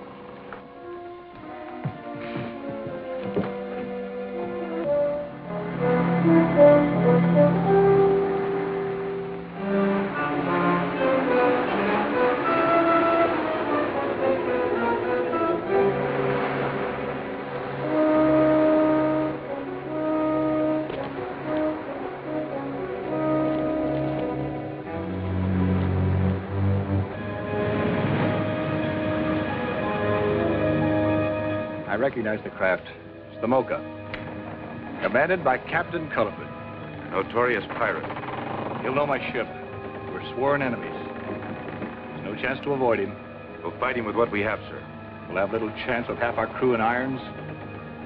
I recognize the craft. It's the Mocha, commanded by Captain Culliford. Notorious pirate. He'll know my ship. We're sworn enemies. There's no chance to avoid him. We'll fight him with what we have, sir. We'll have little chance with half our crew in irons.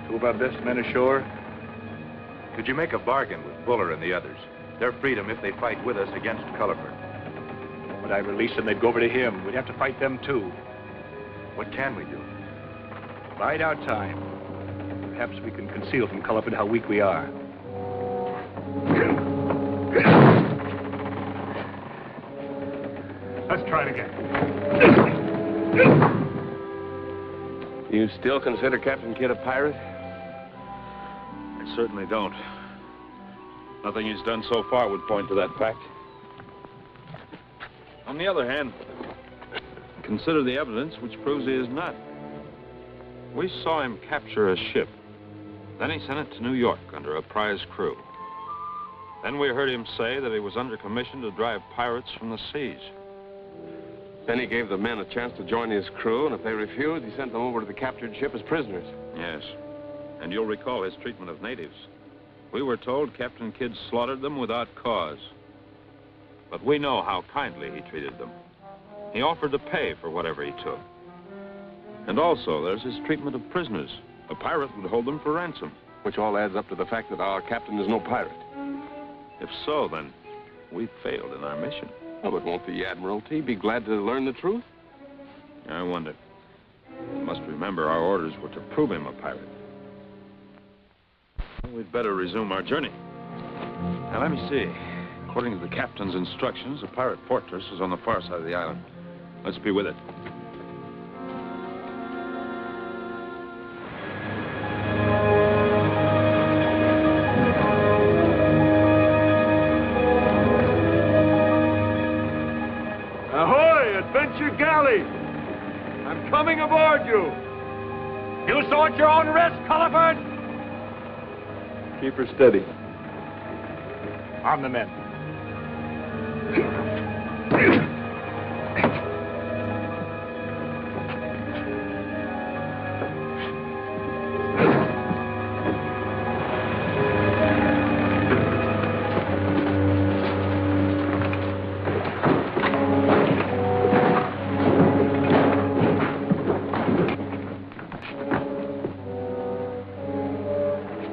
Two of our best men ashore. Could you make a bargain with Buller and the others? Their freedom if they fight with us against Culliford. The moment I release them, they'd go over to him. We'd have to fight them, too. What can we do? Bide our time. Perhaps we can conceal from Culliford how weak we are. Let's try it again. You still consider Captain Kidd a pirate? I certainly don't. Nothing he's done so far would point to that fact. On the other hand, consider the evidence which proves he is not. We saw him capture a ship. Then he sent it to New York under a prize crew. Then we heard him say that he was under commission to drive pirates from the seas. Then he gave the men a chance to join his crew, and if they refused, he sent them over to the captured ship as prisoners. Yes. And you'll recall his treatment of natives. We were told Captain Kidd slaughtered them without cause. But we know how kindly he treated them. He offered to pay for whatever he took. And also, there's his treatment of prisoners. A pirate would hold them for ransom. Which all adds up to the fact that our captain is no pirate. If so, then we failed in our mission. Oh, but won't the Admiralty be glad to learn the truth? I wonder. You must remember our orders were to prove him a pirate. We'd better resume our journey. Now, let me see. According to the captain's instructions, a pirate fortress is on the far side of the island. Let's be with it. Ahoy, adventure galley! I'm coming aboard you. You saw at your own risk, Culliford. Keep her steady. Arm the men.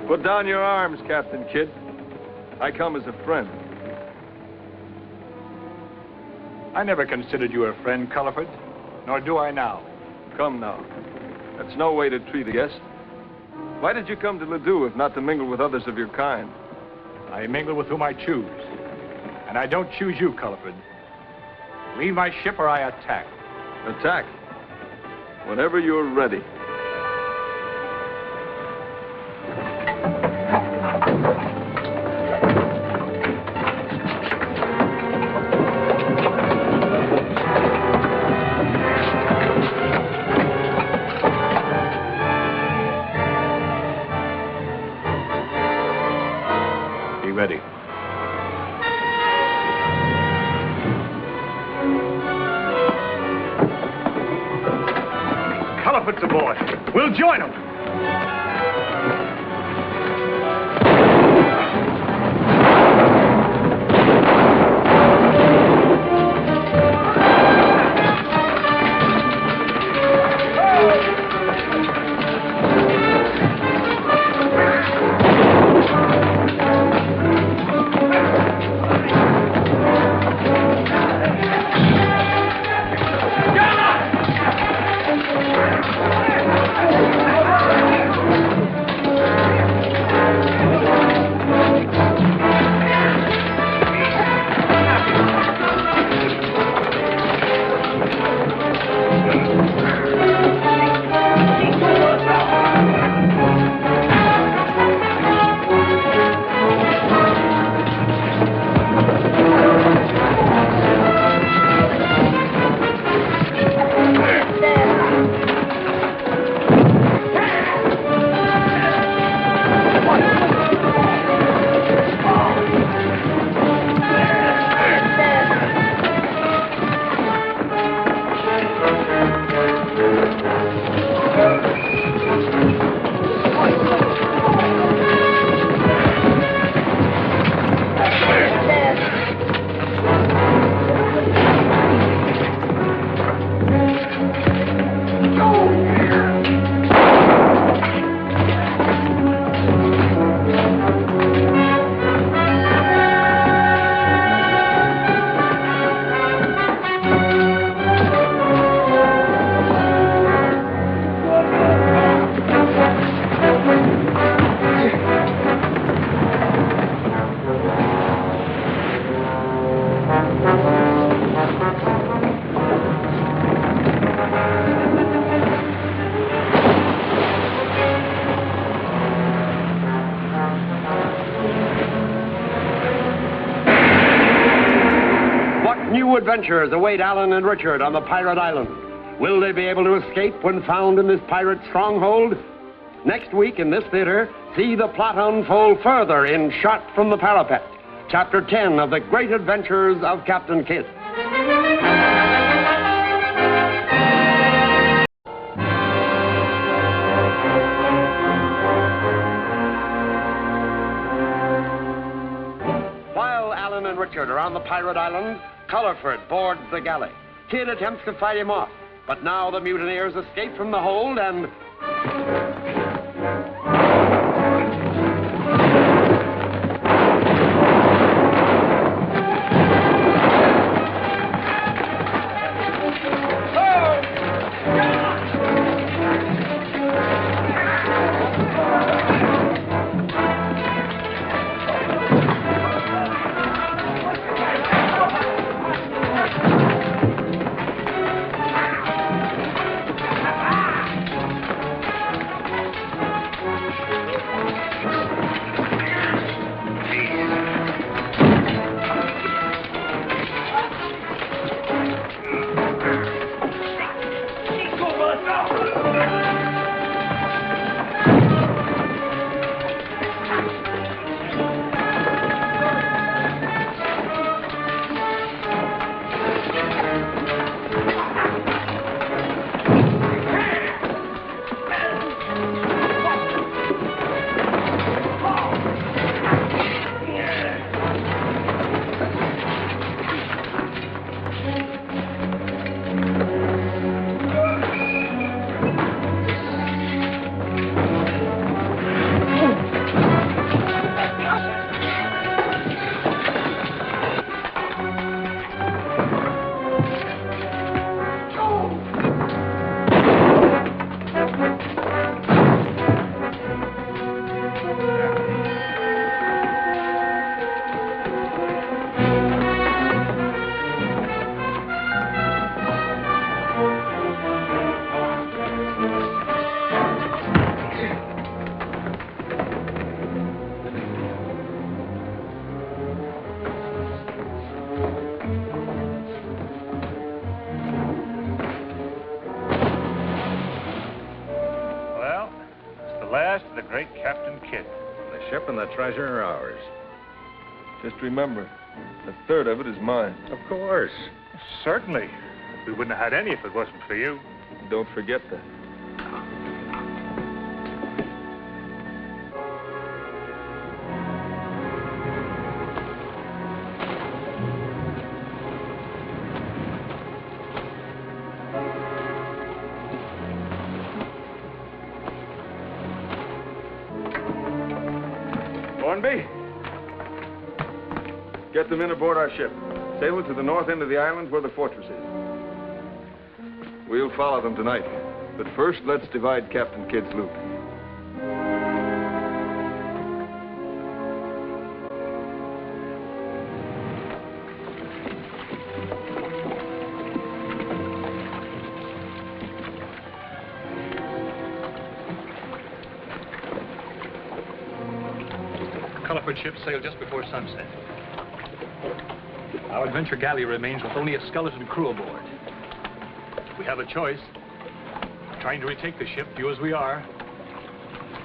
Put down your arms, Captain Kidd. I come as a friend. I never considered you a friend, Culliford, nor do I now. Come now. That's no way to treat a guest. Why did you come to Ladue if not to mingle with others of your kind? I mingle with whom I choose, and I don't choose you, Culliford. Leave my ship or I attack. Attack. Whenever you're ready. Ready. Culliford's aboard. We'll join him. New adventures await Alan and Richard on the pirate island. Will they be able to escape when found in this pirate stronghold? Next week in this theater, see the plot unfold further in Shot from the Parapet, Chapter 10 of The Great Adventures of Captain Kidd. While Alan and Richard are on the pirate island, Culliford boards the galley. Kidd attempts to fight him off, but now the mutineers escape from the hold and... great Captain Kidd. The ship and the treasure are ours. Just remember, a third of it is mine. Of course. Certainly. We wouldn't have had any if it wasn't for you. Don't forget that. Hornby, get the men aboard our ship. Sail to the north end of the island where the fortress is. We'll follow them tonight. But first, let's divide Captain Kidd's loot. Culliford ship sailed just before sunset. Our adventure galley remains with only a skeleton crew aboard. We have a choice. Trying to retake the ship, few as we are,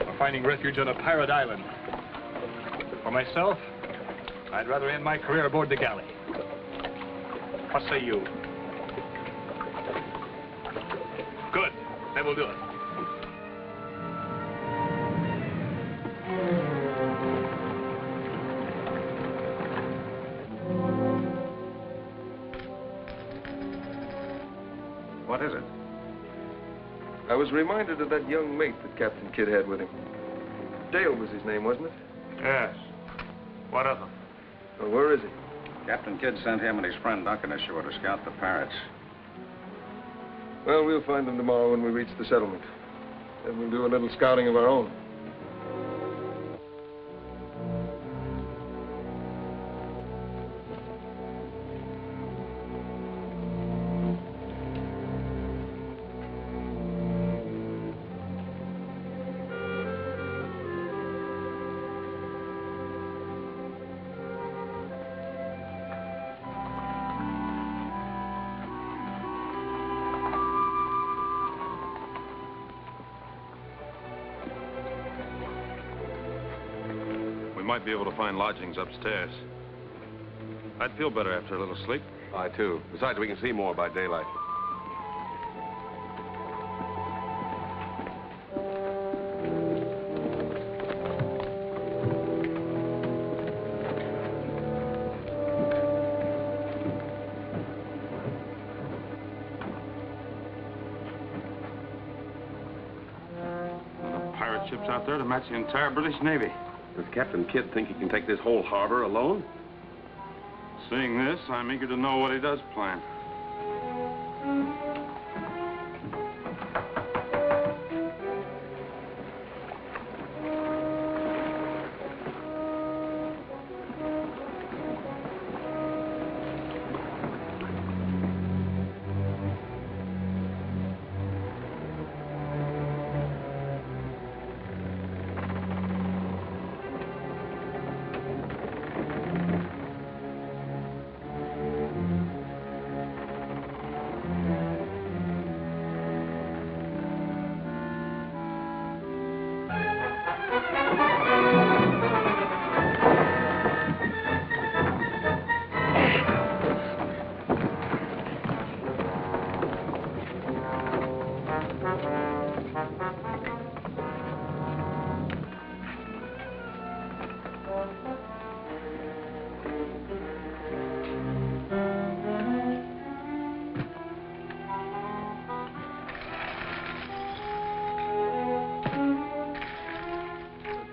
or finding refuge on a pirate island. For myself, I'd rather end my career aboard the galley. What say you? Good. Then we'll do it. What is it? I was reminded of that young mate that Captain Kidd had with him. Dale was his name, wasn't it? Yes. What of him? Well, where is he? Captain Kidd sent him and his friend Duncan ashore to scout the pirates. Well, we'll find them tomorrow when we reach the settlement. Then we'll do a little scouting of our own. Might be able to find lodgings upstairs. I'd feel better after a little sleep. I, too. Besides, we can see more by daylight. Pirate ships out there to match the entire British Navy. Does Captain Kidd think he can take this whole harbor alone? Seeing this, I'm eager to know what he does plan.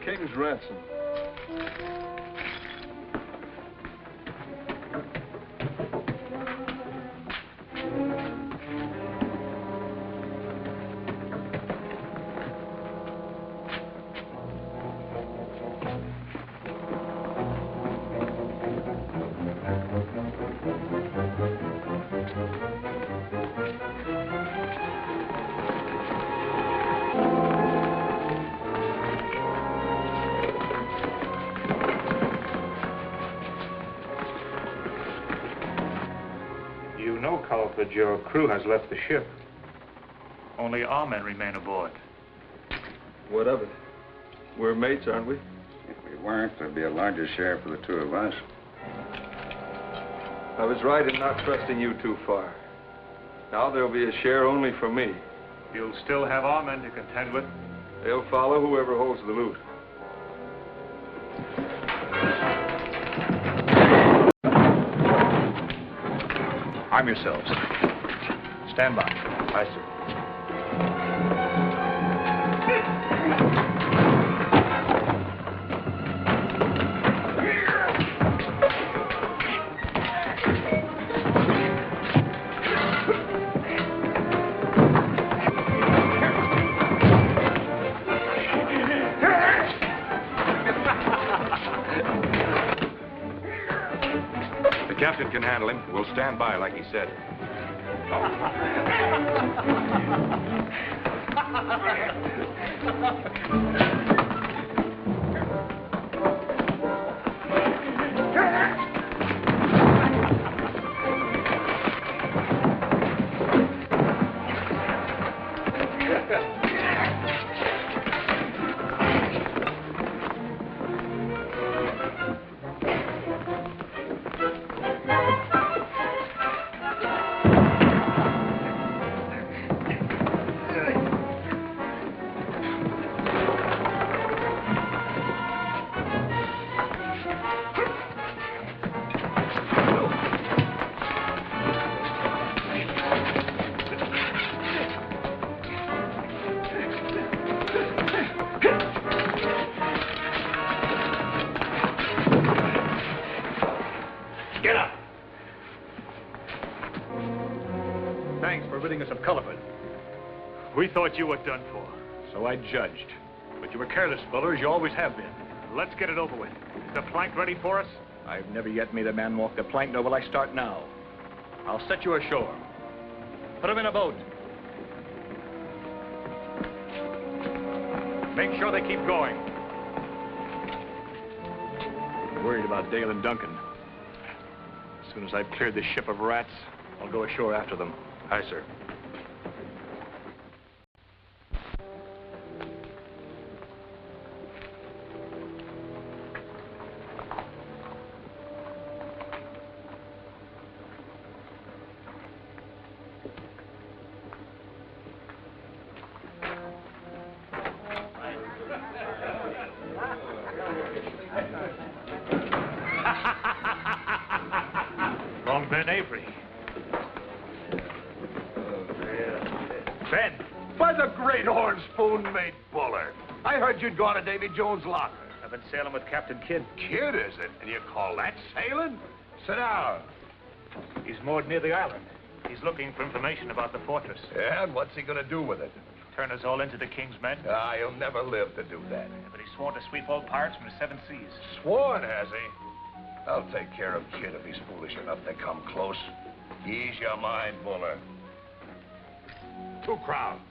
King's ransom. But your crew has left the ship. Only our men remain aboard. What of it? We're mates, aren't we? If we weren't, there'd be a larger share for the two of us. I was right in not trusting you too far. Now there'll be a share only for me. You'll still have our men to contend with. They'll follow whoever holds the loot. Arm yourselves. Stand by. Aye, sir. The captain can handle him. We'll stand by like he said. Get up! Thanks for ridding us of Cullivan. We thought you were done for, so I judged. But you were careless, fellers. You always have been. Let's get it over with. Is the plank ready for us? I've never yet made a man walk the plank, nor will I start now. I'll set you ashore. Put him in a boat. Make sure they keep going. I'm worried about Dale and Duncan. As soon as I've cleared this ship of rats, I'll go ashore after them. Aye, sir. Long Ben Avery. Ben. By the great horn spoon-made buller. I heard you'd gone to Davy Jones' locker. I've been sailing with Captain Kidd. Kidd, is it? And you call that sailing? Sit down. He's moored near the island. He's looking for information about the fortress. Yeah, and what's he gonna do with it? Turn us all into the king's men. Ah, he'll never live to do that. Yeah, but he's sworn to sweep all pirates from the seven seas. Sworn, has he? I'll take care of Kidd if he's foolish enough to come close. Ease your mind, Buller. 2 crowns.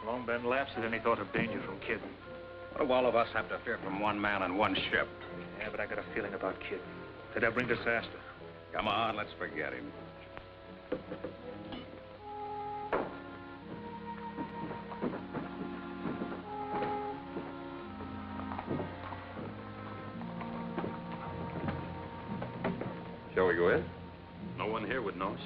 Long Ben laughs at any thought of danger from Kidd. What do all of us have to fear from one man and one ship? Yeah, but I got a feeling about Kidd. Did I bring disaster? Come on, let's forget him. Shall we go in? No one here would know us.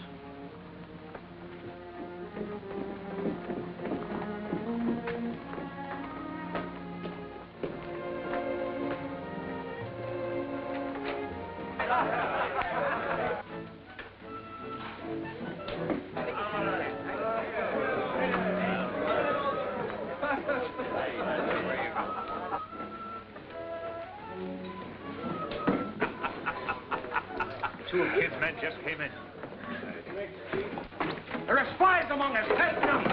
Two of Kidd's men just came in. There are spies among us. Take them.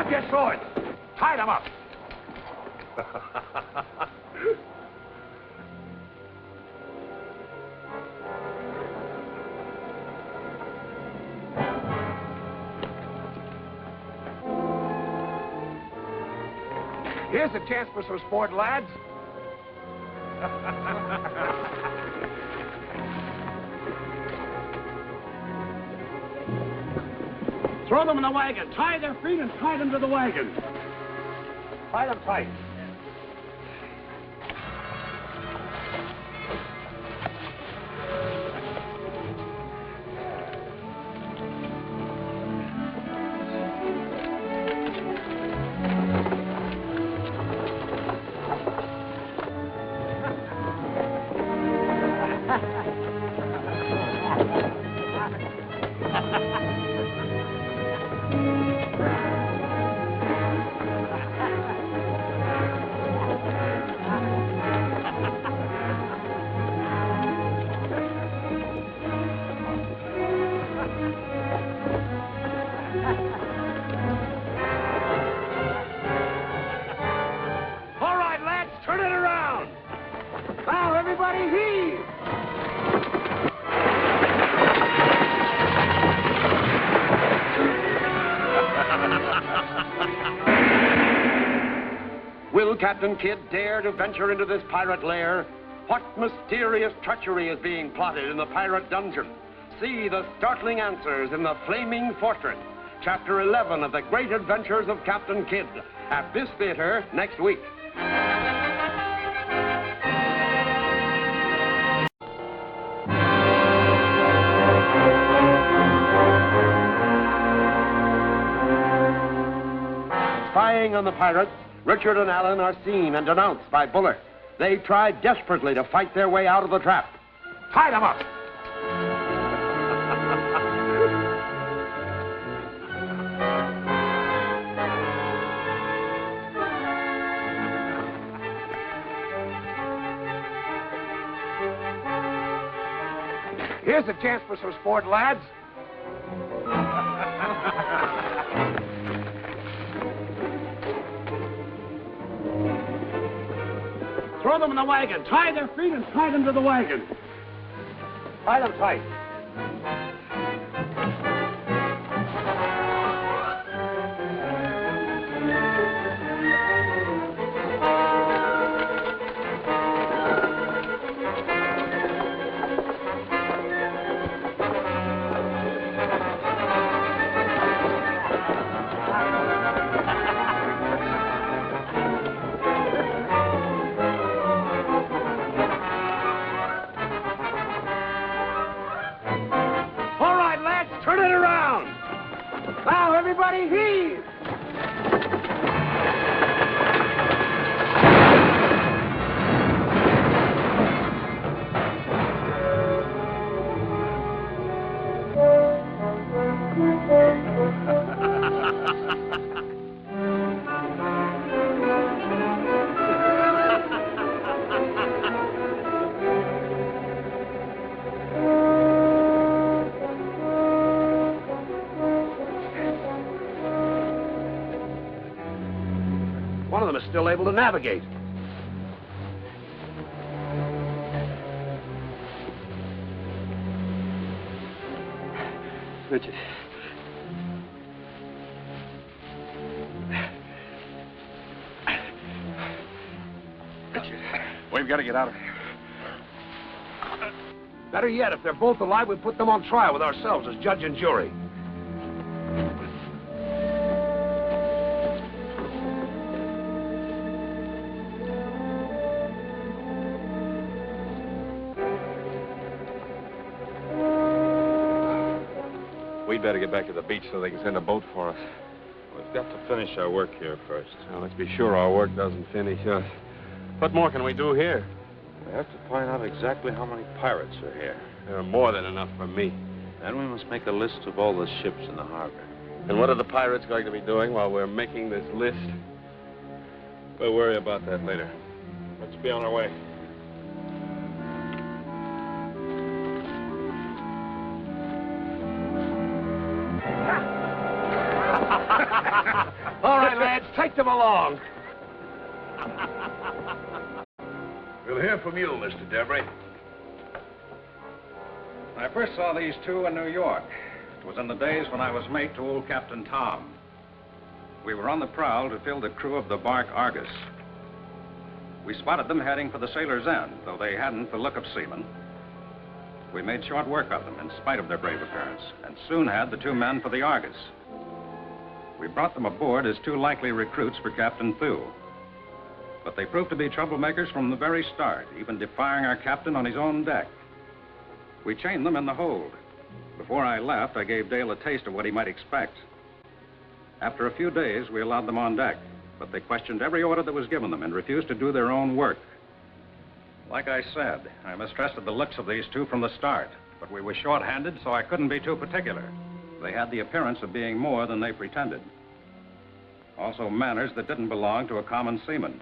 Drop your swords. Tie them up. Here's a chance for some sport, lads. Throw them in the wagon. Tie their feet and tie them to the wagon. Tie them tight. Will Captain Kidd dare to venture into this pirate lair? What mysterious treachery is being plotted in the pirate dungeon? See the startling answers in the Flaming Fortress, Chapter 11 of the Great Adventures of Captain Kidd, at this theater next week. Spying on the pirates, Richard and Allen are seen and denounced by Buller. They try desperately to fight their way out of the trap. Tie them up! Here's a chance for some sport, lads. Throw them in the wagon. Tie their feet and tie them to the wagon. Tie them tight. Everybody heave! One of them is still able to navigate. Richard. Richard. We've got to get out of here. Better yet, if they're both alive, we put them on trial with ourselves as judge and jury. We'd better get back to the beach so they can send a boat for us. We've got to finish our work here first. Now, let's be sure our work doesn't finish us. What more can we do here? We have to find out exactly how many pirates are here. There are more than enough for me. Then we must make a list of all the ships in the harbor. And what are the pirates going to be doing while we're making this list? We'll worry about that later. Let's be on our way. All take them along. We'll hear from you, Mr. Debris. I first saw these two in New York. It was in the days when I was mate to old Captain Tom. We were on the prowl to fill the crew of the bark Argus. We spotted them heading for the Sailor's End, though they hadn't the look of seamen. We made short work of them, in spite of their brave appearance, and soon had the two men for the Argus. We brought them aboard as two likely recruits for Captain Thew. But they proved to be troublemakers from the very start, even defying our captain on his own deck. We chained them in the hold. Before I left, I gave Dale a taste of what he might expect. After a few days, we allowed them on deck, but they questioned every order that was given them and refused to do their own work. Like I said, I mistrusted the looks of these two from the start, but we were short-handed, so I couldn't be too particular. They had the appearance of being more than they pretended. Also manners that didn't belong to a common seaman.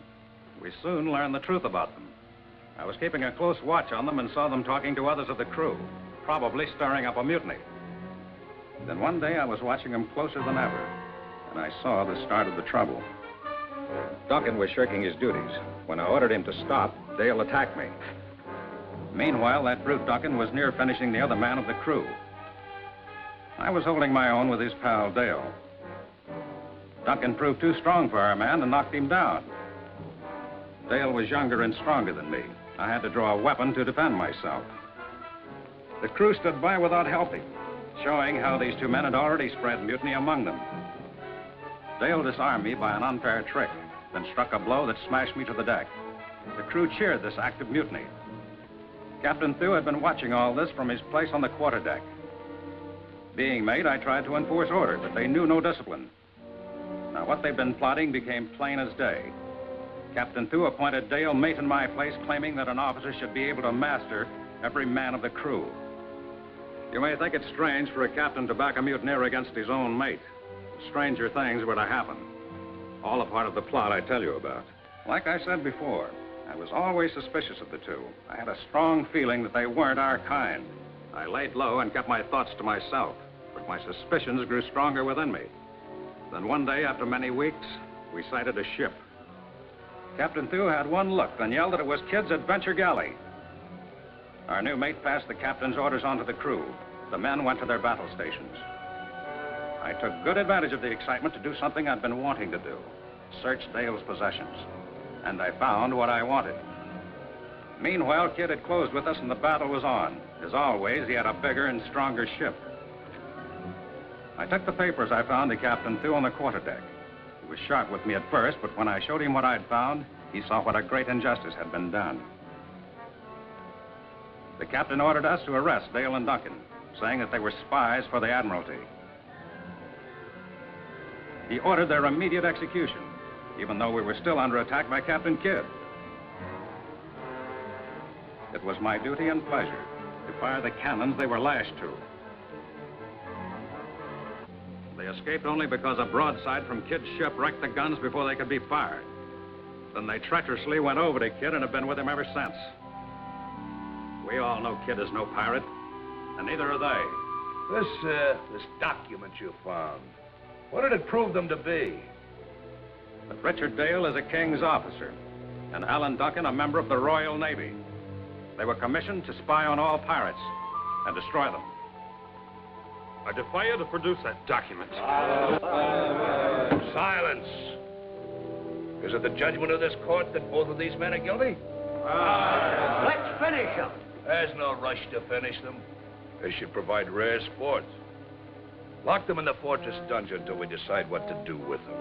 We soon learned the truth about them. I was keeping a close watch on them and saw them talking to others of the crew, probably stirring up a mutiny. Then one day I was watching them closer than ever, and I saw the start of the trouble. Duncan was shirking his duties. When I ordered him to stop, Dale attacked me. Meanwhile, that brute Duncan was near finishing the other man of the crew. I was holding my own with his pal, Dale. Duncan proved too strong for our man and knocked him down. Dale was younger and stronger than me. I had to draw a weapon to defend myself. The crew stood by without helping, showing how these two men had already spread mutiny among them. Dale disarmed me by an unfair trick, then struck a blow that smashed me to the deck. The crew cheered this act of mutiny. Captain Thew had been watching all this from his place on the quarterdeck. Being mate, I tried to enforce order, but they knew no discipline. Now, what they'd been plotting became plain as day. Captain Thew appointed Dale mate in my place, claiming that an officer should be able to master every man of the crew. You may think it strange for a captain to back a mutineer against his own mate. Stranger things were to happen. All a part of the plot I tell you about. Like I said before, I was always suspicious of the two. I had a strong feeling that they weren't our kind. I laid low and kept my thoughts to myself, but my suspicions grew stronger within me. Then one day, after many weeks, we sighted a ship. Captain Thew had one look, then yelled that it was Kidd's adventure galley. Our new mate passed the captain's orders on to the crew. The men went to their battle stations. I took good advantage of the excitement to do something I'd been wanting to do, search Dale's possessions. And I found what I wanted. Meanwhile, Kidd had closed with us and the battle was on. As always, he had a bigger and stronger ship. I took the papers I found to Captain Thew on the quarterdeck. He was sharp with me at first, but when I showed him what I'd found, he saw what a great injustice had been done. The captain ordered us to arrest Dale and Duncan, saying that they were spies for the Admiralty. He ordered their immediate execution, even though we were still under attack by Captain Kidd. It was my duty and pleasure to fire the cannons they were lashed to. They escaped only because a broadside from Kidd's ship wrecked the guns before they could be fired. Then they treacherously went over to Kidd and have been with him ever since. We all know Kidd is no pirate, and neither are they. This document you found, what did it prove them to be? That Richard Dale is a king's officer, and Alan Duncan a member of the Royal Navy. They were commissioned to spy on all pirates and destroy them. I defy you to produce that document. Silence! Is it the judgment of this court that both of these men are guilty? Let's finish them. There's no rush to finish them. They should provide rare sport. Lock them in the fortress dungeon till we decide what to do with them.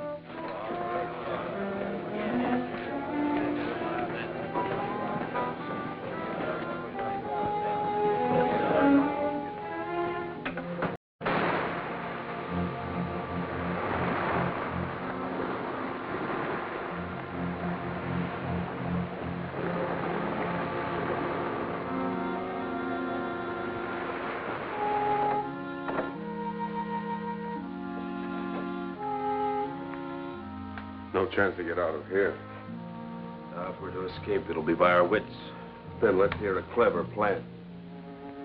No chance to get out of here. Now, if we're to escape, it'll be by our wits. Then let's hear a clever plan.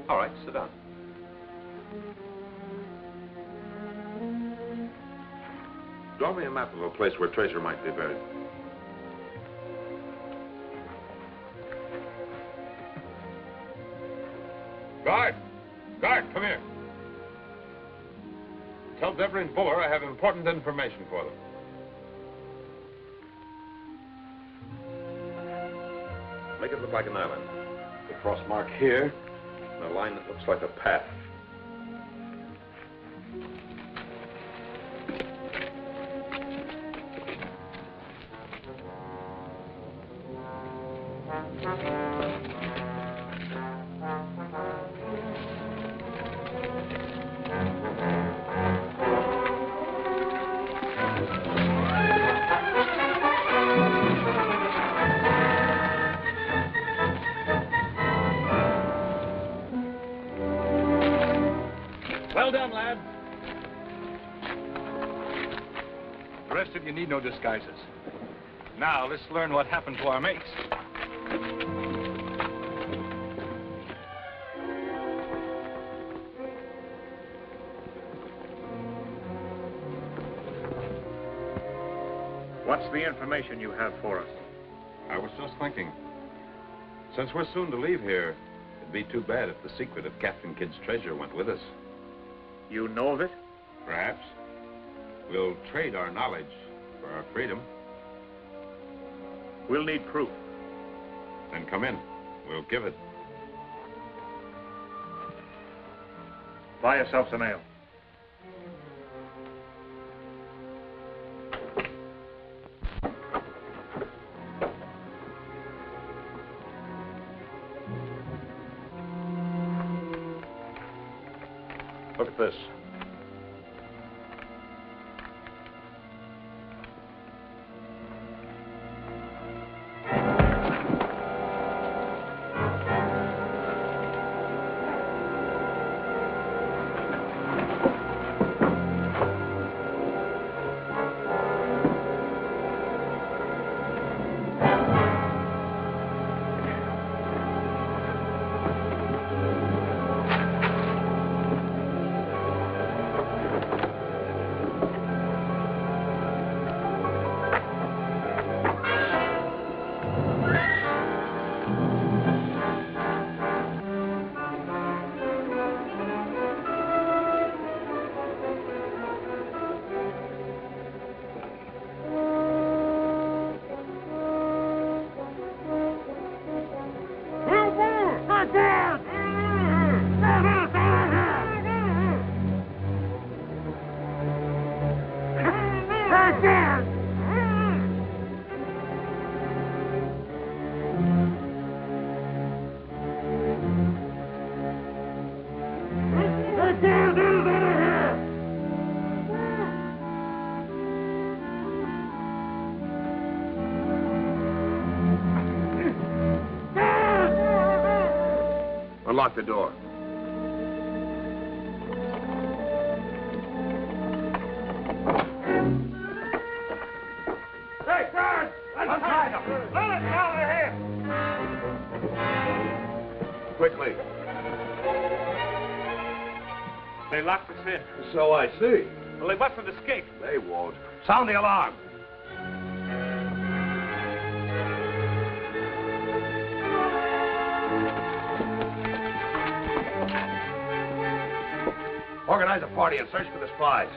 All right, sit down. Draw me a map of a place where treasure might be buried. Guard! Guard, come here. Tell Dever and Buller I have important information for them. Make it look like an island. The cross mark here, and a line that looks like a path. Well done, lad. The rest of you need no disguises. Now, let's learn what happened to our mates. What's the information you have for us? I was just thinking. Since we're soon to leave here, it'd be too bad if the secret of Captain Kidd's treasure went with us. You know of it? Perhaps. We'll trade our knowledge for our freedom. We'll need proof. Then come in. We'll give it. Buy yourself some ale. Look at this. Unlock the door. Hey, guard! Untie them! Let us out of here! Quickly. They locked us in. So I see. Well, they must have escaped. They won't. Sound the alarm. Organize a party and search for the spies.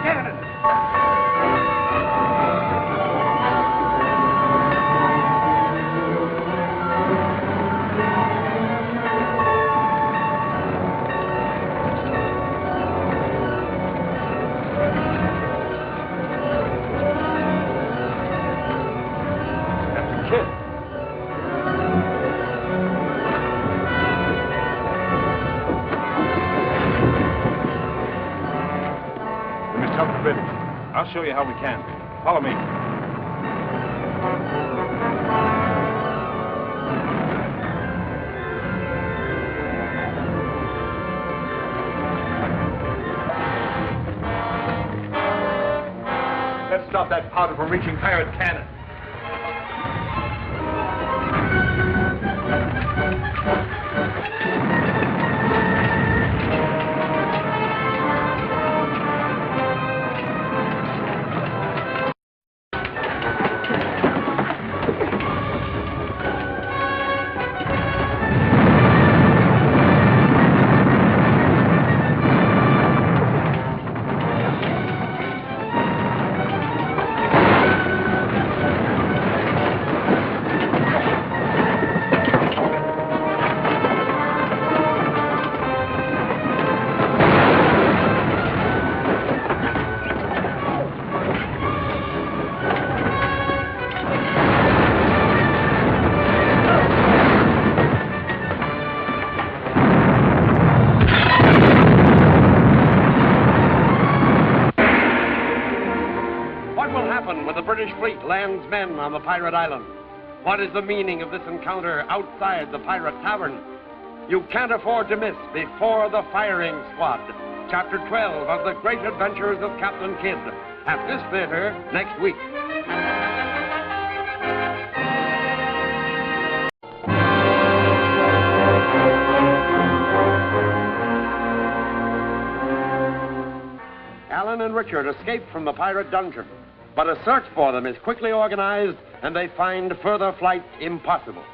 cannon! I'll show you how we can. Follow me. Let's stop that powder from reaching pirate cannon. British fleet lands men on the pirate island. What is the meaning of this encounter outside the pirate tavern? You can't afford to miss Before the Firing Squad, Chapter 12 of The Great Adventures of Captain Kidd, at this theater next week. Alan and Richard escape from the pirate dungeon, but a search for them is quickly organized, and they find further flight impossible.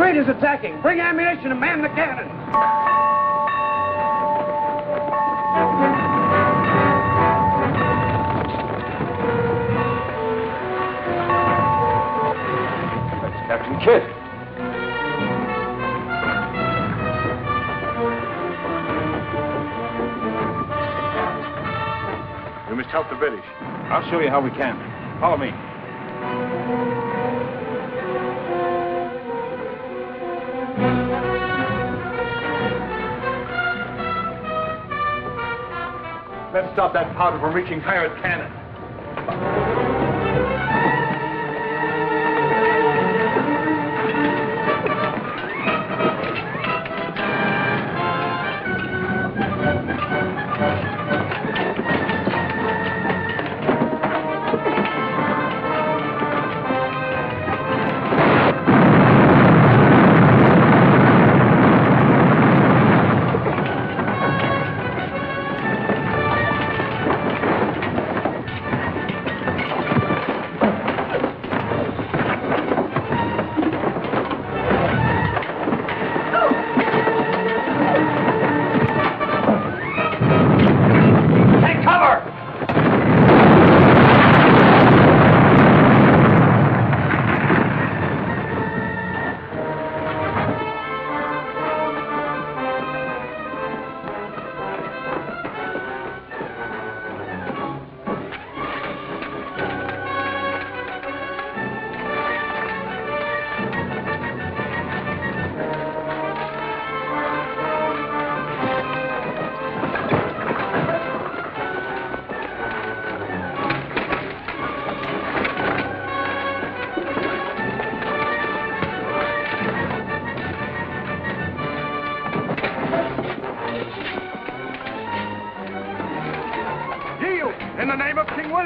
Is attacking. Bring ammunition and man the cannons. That's Captain Kidd. We must help the British. I'll show you how we can. Follow me. Let's stop that powder from reaching pirate cannon.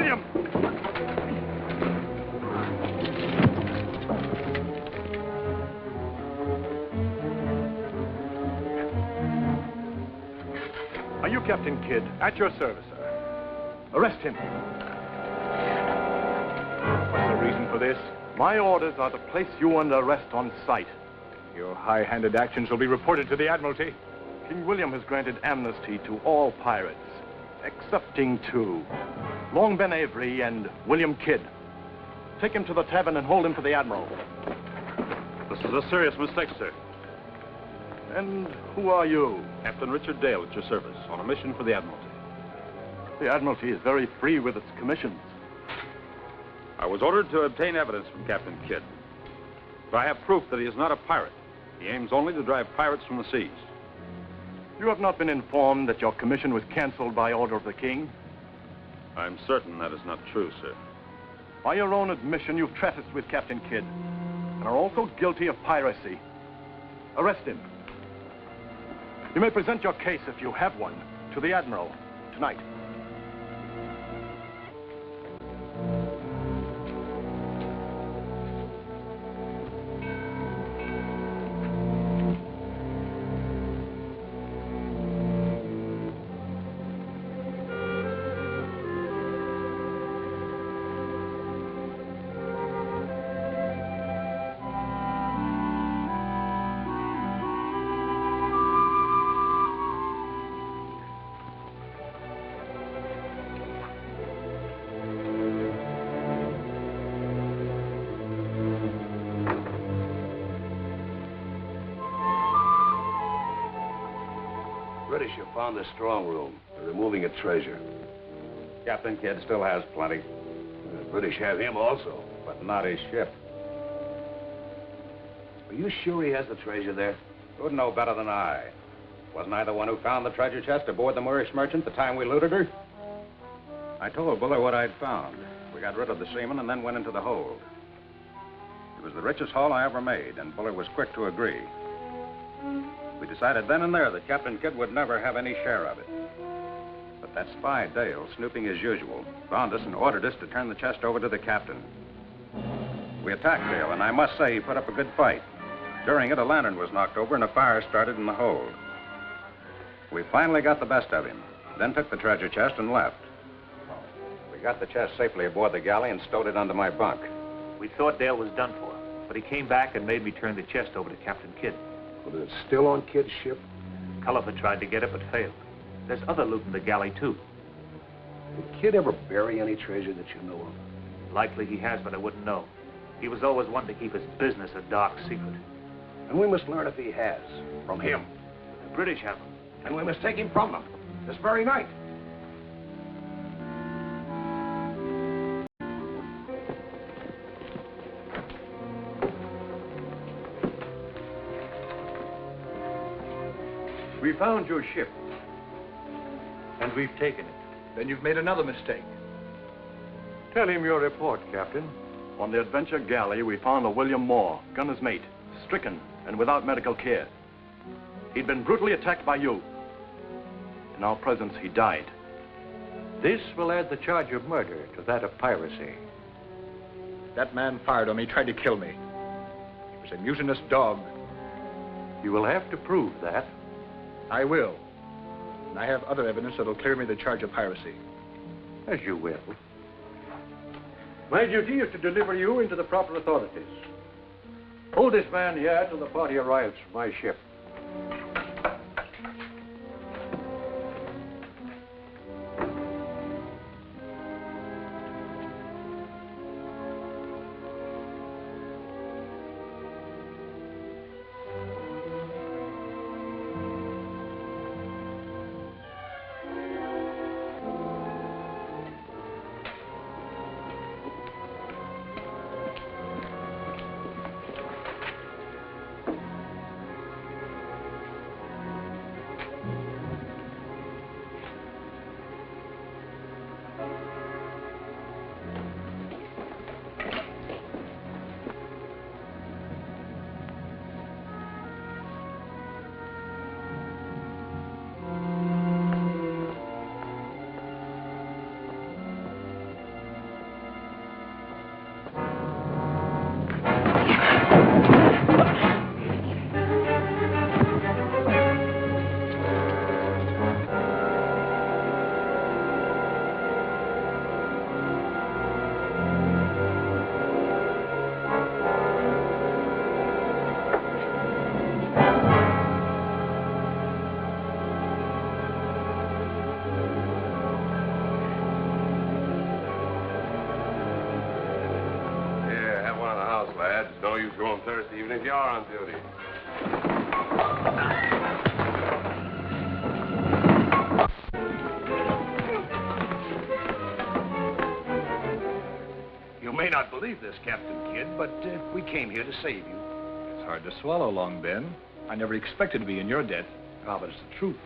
William! Are you Captain Kidd? At your service, sir. Arrest him. What's the reason for this? My orders are to place you under arrest on sight. Your high-handed actions will be reported to the Admiralty. King William has granted amnesty to all pirates, excepting two, Long Ben Avery and William Kidd. Take him to the tavern and hold him for the Admiral. This is a serious mistake, sir. And who are you? Captain Richard Dale at your service, on a mission for the Admiralty. The Admiralty is very free with its commissions. I was ordered to obtain evidence from Captain Kidd. But I have proof that he is not a pirate. He aims only to drive pirates from the seas. You have not been informed that your commission was canceled by order of the king? I'm certain that is not true, sir. By your own admission, you've trafficked with Captain Kidd and are also guilty of piracy. Arrest him. You may present your case, if you have one, to the Admiral tonight. British have found the strong room. They're removing a treasure. Captain Kidd still has plenty. The British have him also. But not his ship. Are you sure he has the treasure there? Who'd know better than I? Wasn't I the one who found the treasure chest aboard the Moorish merchant the time we looted her? I told Buller what I'd found. We got rid of the seaman and then went into the hold. It was the richest haul I ever made, and Buller was quick to agree. We decided then and there that Captain Kidd would never have any share of it. But that spy, Dale, snooping as usual, found us and ordered us to turn the chest over to the captain. We attacked Dale, and I must say he put up a good fight. During it, a lantern was knocked over and a fire started in the hold. We finally got the best of him, then took the treasure chest and left. We got the chest safely aboard the galley and stowed it under my bunk. We thought Dale was done for, but he came back and made me turn the chest over to Captain Kidd. But it's still on Kidd's ship? Culliver tried to get it, but failed. There's other loot in the galley, too. Did Kidd ever bury any treasure that you know of? Likely he has, but I wouldn't know. He was always one to keep his business a dark secret. And we must learn if he has. From him. The British have him. And we must take him from them. This very night. We found your ship. And we've taken it. Then you've made another mistake. Tell him your report, Captain. On the Adventure Galley, we found a William Moore, gunner's mate, stricken and without medical care. He'd been brutally attacked by you. In our presence, he died. This will add the charge of murder to that of piracy. That man fired on me, tried to kill me. He was a mutinous dog. You will have to prove that. I will. And I have other evidence that'll clear me the charge of piracy. As you will. My duty is to deliver you into the proper authorities. Hold this man here till the party arrives from my ship. even if you are on duty. You may not believe this, Captain Kidd, but we came here to save you. It's hard to swallow, Long Ben. I never expected to be in your debt. Ah, but it's the truth.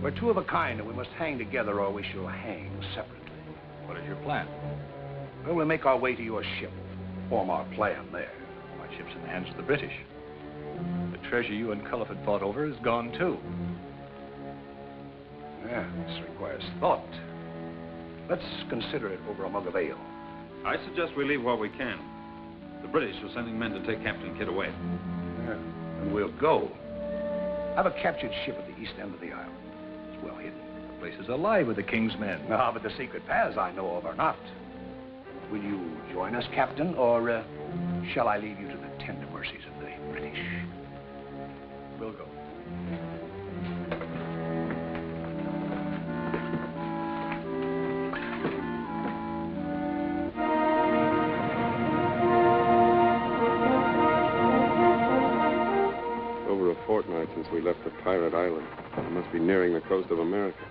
We're two of a kind, and we must hang together or we shall hang separately. What is your plan? Well, we'll make our way to your ship. Form our plan there. My ship's in the hands of the British. The treasure you and Culliford fought over is gone, too. Yeah, this requires thought. Let's consider it over a mug of ale. I suggest we leave while we can. The British are sending men to take Captain Kidd away. Yeah, and we'll go. I've a captured ship at the east end of the island. It's well hidden. The place is alive with the King's men. Ah, but the secret paths I know of are not. Will you join us, Captain, or shall I leave you to the tender mercies of the British? We'll go. Over a fortnight since we left the pirate island. We must be nearing the coast of America.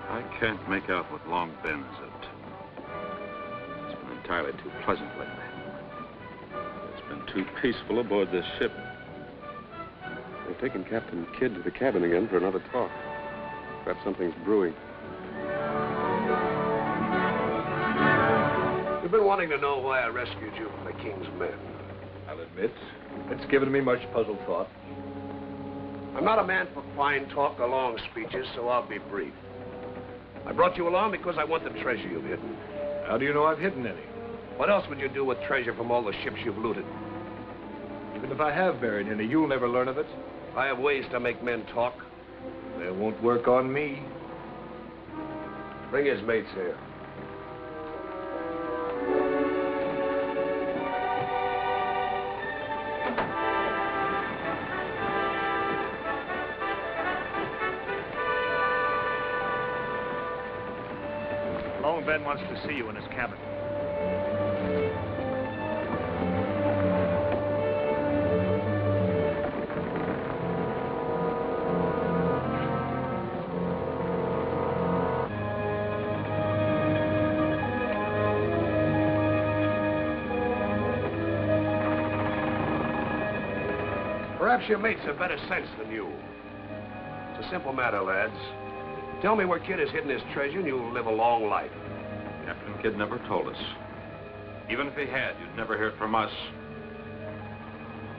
I can't make out what Long Ben is up to. It's been entirely too pleasant lately. It's been too peaceful aboard this ship. They've taken Captain Kidd to the cabin again for another talk. Perhaps something's brewing. You've been wanting to know why I rescued you from the King's men. I'll admit, it's given me much puzzled thought. I'm not a man for fine talk or long speeches, so I'll be brief. I brought you along because I want the treasure you've hidden. How do you know I've hidden any? What else would you do with treasure from all the ships you've looted? Even if I have buried any, you'll never learn of it. I have ways to make men talk. They won't work on me. Bring his mates here. Long Ben wants to see you in his cabin. Perhaps your mates have better sense than you. It's a simple matter, lads. Tell me where Kidd has hidden his treasure and you'll live a long life. Captain Kidd never told us. Even if he had, you'd never hear from us.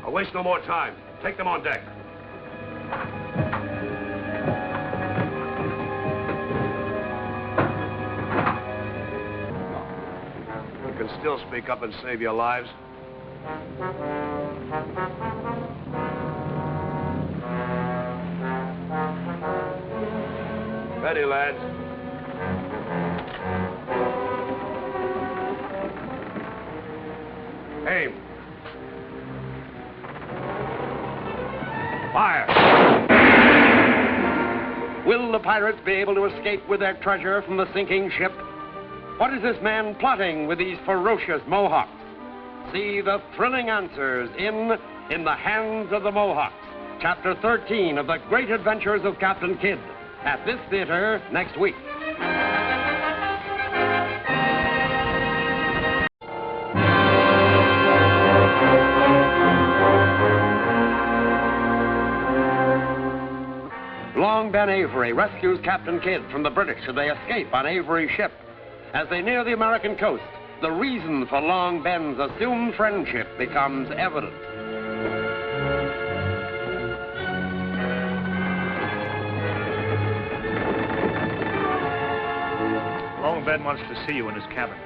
I'll waste no more time. Take them on deck. You can still speak up and save your lives. Ready, lads. Aim. Fire. Will the pirates be able to escape with their treasure from the sinking ship? What is this man plotting with these ferocious Mohawks? See the thrilling answers in the Hands of the Mohawks, Chapter 13 of the Great Adventures of Captain Kidd, at this theater next week. Long Ben Avery rescues Captain Kidd from the British as they escape on Avery's ship. As they near the American coast, the reason for Long Ben's assumed friendship becomes evident. Long Ben wants to see you in his cabin.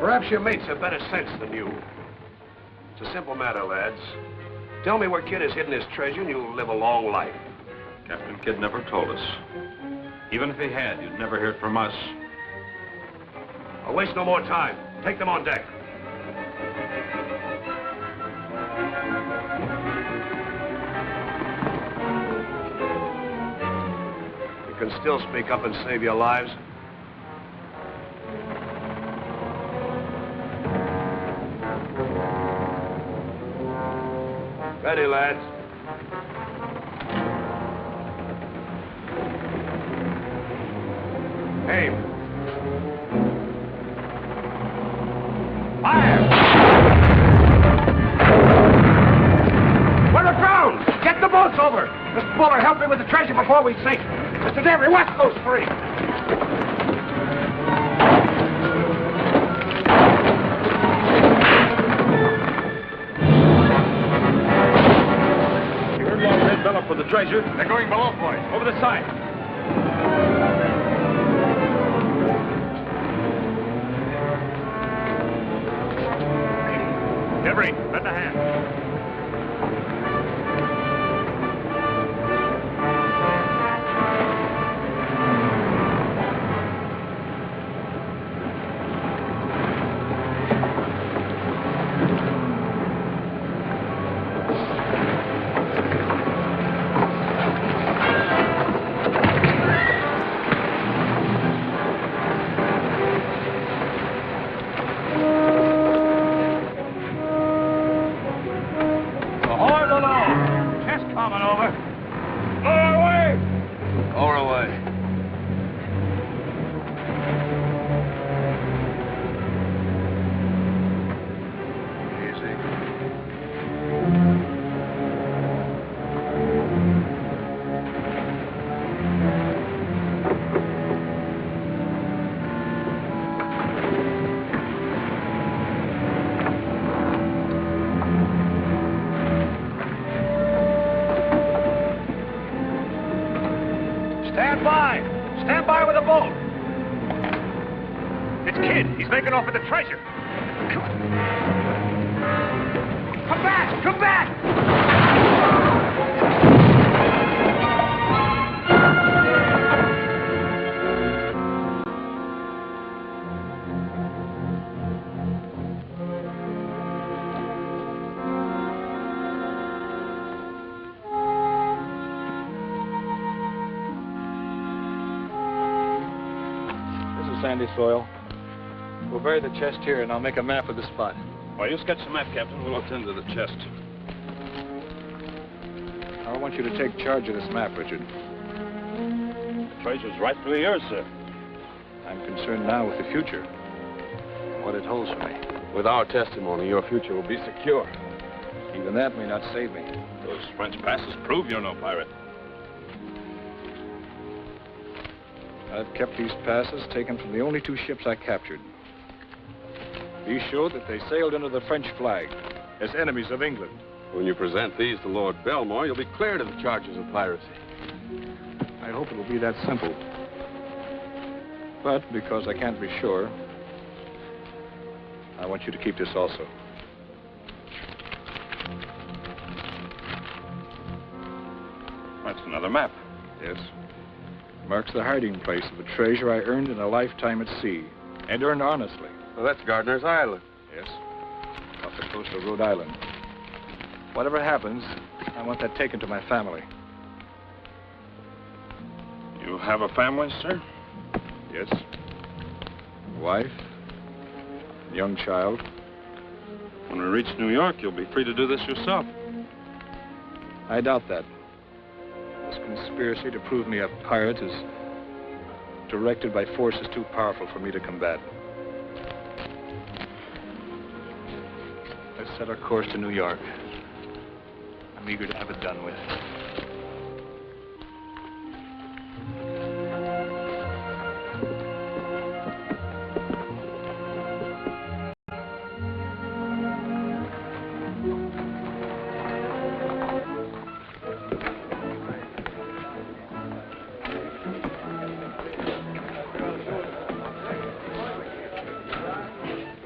Perhaps your mates have better sense than you. It's a simple matter, lads. Tell me where Kidd has hidden his treasure and you'll live a long life. Captain Kidd never told us. Even if he had, you'd never hear from us. I'll waste no more time. Take them on deck. You can still speak up and save your lives. Ready, lads. Aim. Fire! We're aground! Get the boats over! Mr. Buller, help me with the treasure before we sink. Mr. Devery, watch those three. You heard Long Red bell up for the treasure? They're going below, boys. Over the side. Devery, lend a hand. Stand by with the boat. It's Kidd. He's making off with the treasure. Come back! Come back! Sandy soil. We'll bury the chest here, and I'll make a map of the spot. While you sketch the map, Captain, we'll attend to the chest. I want you to take charge of this map, Richard. The treasure's rightfully yours, sir. I'm concerned now with the future. What it holds for me. With our testimony, your future will be secure. Even that may not save me. Those French passes prove you're no pirate. I've kept these passes taken from the only two ships I captured. These show that they sailed under the French flag as enemies of England. When you present these to Lord Belmore, you'll be cleared of the charges of piracy. I hope it'll be that simple. But because I can't be sure, I want you to keep this also. That's another map. Yes. Marks the hiding place of a treasure I earned in a lifetime at sea, and earned honestly. Well, that's Gardiner's Island. Yes, off the coast of Rhode Island. Whatever happens, I want that taken to my family. You have a family, sir? Yes. A wife, a young child. When we reach New York, you'll be free to do this yourself. I doubt that. This conspiracy to prove me a pirate is directed by forces too powerful for me to combat. Let's set our course to New York. I'm eager to have it done with.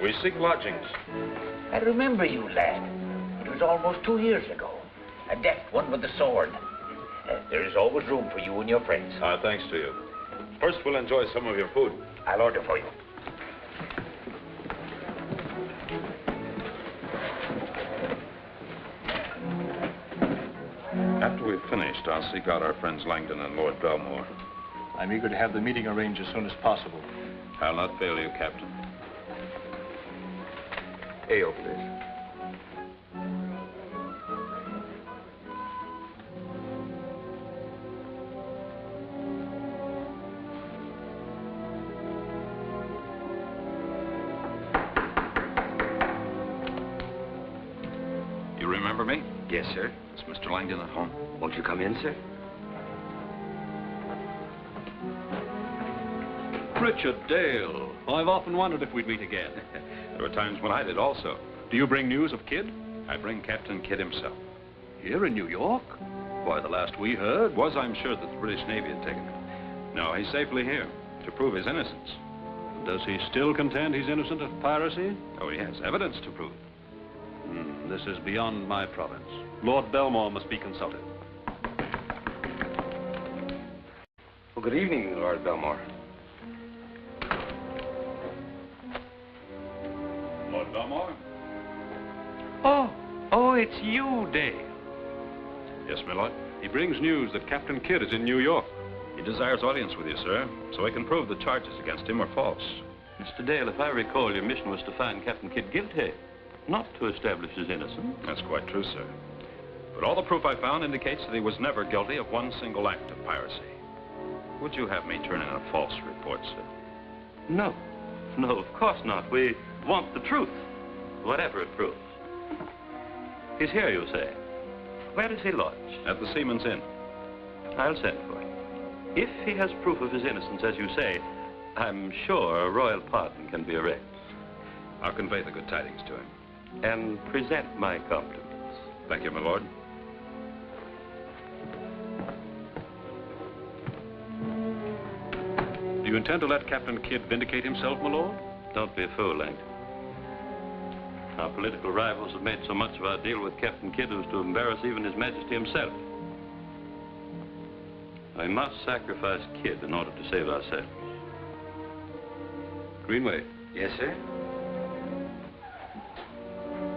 We seek lodgings. I remember you, lad. It was almost 2 years ago. A deft one with the sword. There is always room for you and your friends. Thanks to you. First, we'll enjoy some of your food. I'll order for you. finished, I'll seek out our friends Langdon and Lord Belmore. I'm eager to have the meeting arranged as soon as possible. I'll not fail you, Captain. Ale, please. You remember me? Yes, sir. Is Mr. Langdon at home? Won't you come in, sir? Richard Dale. I've often wondered if we'd meet again. There were times when I did also. Do you bring news of Kidd? I bring Captain Kidd himself. Here in New York? Why, the last we heard was, I'm sure, that the British Navy had taken him. No, he's safely here to prove his innocence. Does he still contend he's innocent of piracy? Oh, he has evidence to prove. This is beyond my province. Lord Belmore must be consulted. Well, good evening, Lord Belmore. Lord Belmore? Oh, it's you, Dale. Yes, my lord. He brings news that Captain Kidd is in New York. He desires audience with you, sir, so he can prove the charges against him are false. Mr. Dale, if I recall, your mission was to find Captain Kidd guilty, not to establish his innocence. That's quite true, sir. But all the proof I found indicates that he was never guilty of one single act of piracy. Would you have me turn in a false report, sir? No, of course not. We want the truth, whatever it proves. He's here, you say. Where is he lodged? At the Seaman's Inn. I'll send for him. If he has proof of his innocence, as you say, I'm sure a royal pardon can be arranged. I'll convey the good tidings to him. And present my compliments. Thank you, my lord. Do you intend to let Captain Kidd vindicate himself, my lord? Don't be a fool, Langdon. Our political rivals have made so much of our deal with Captain Kidd as to embarrass even His Majesty himself. I must sacrifice Kidd in order to save ourselves. Greenway. Yes, sir?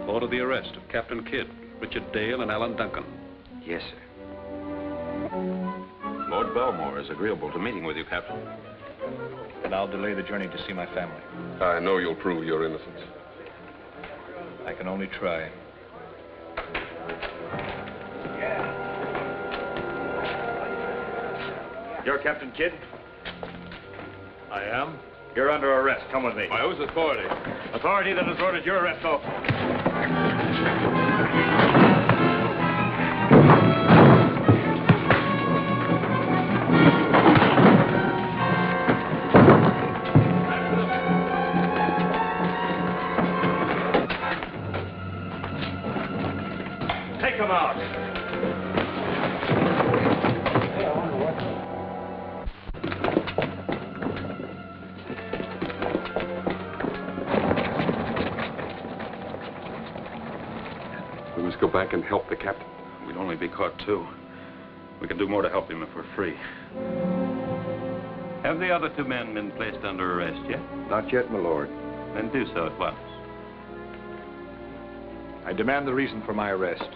Order the arrest of Captain Kidd, Richard Dale, and Alan Duncan. Yes, sir. Lord Belmore is agreeable to meeting with you, Captain. And I'll delay the journey to see my family. I know you'll prove your innocence. I can only try. You're Captain Kidd? I am. You're under arrest. Come with me. By whose authority? Authority that has ordered your arrest also. Take him out. We must go back and help the captain. We'd only be caught two. We can do more to help him if we're free. Have the other two men been placed under arrest yet? Not yet, my lord. Then do so at once. I demand the reason for my arrest.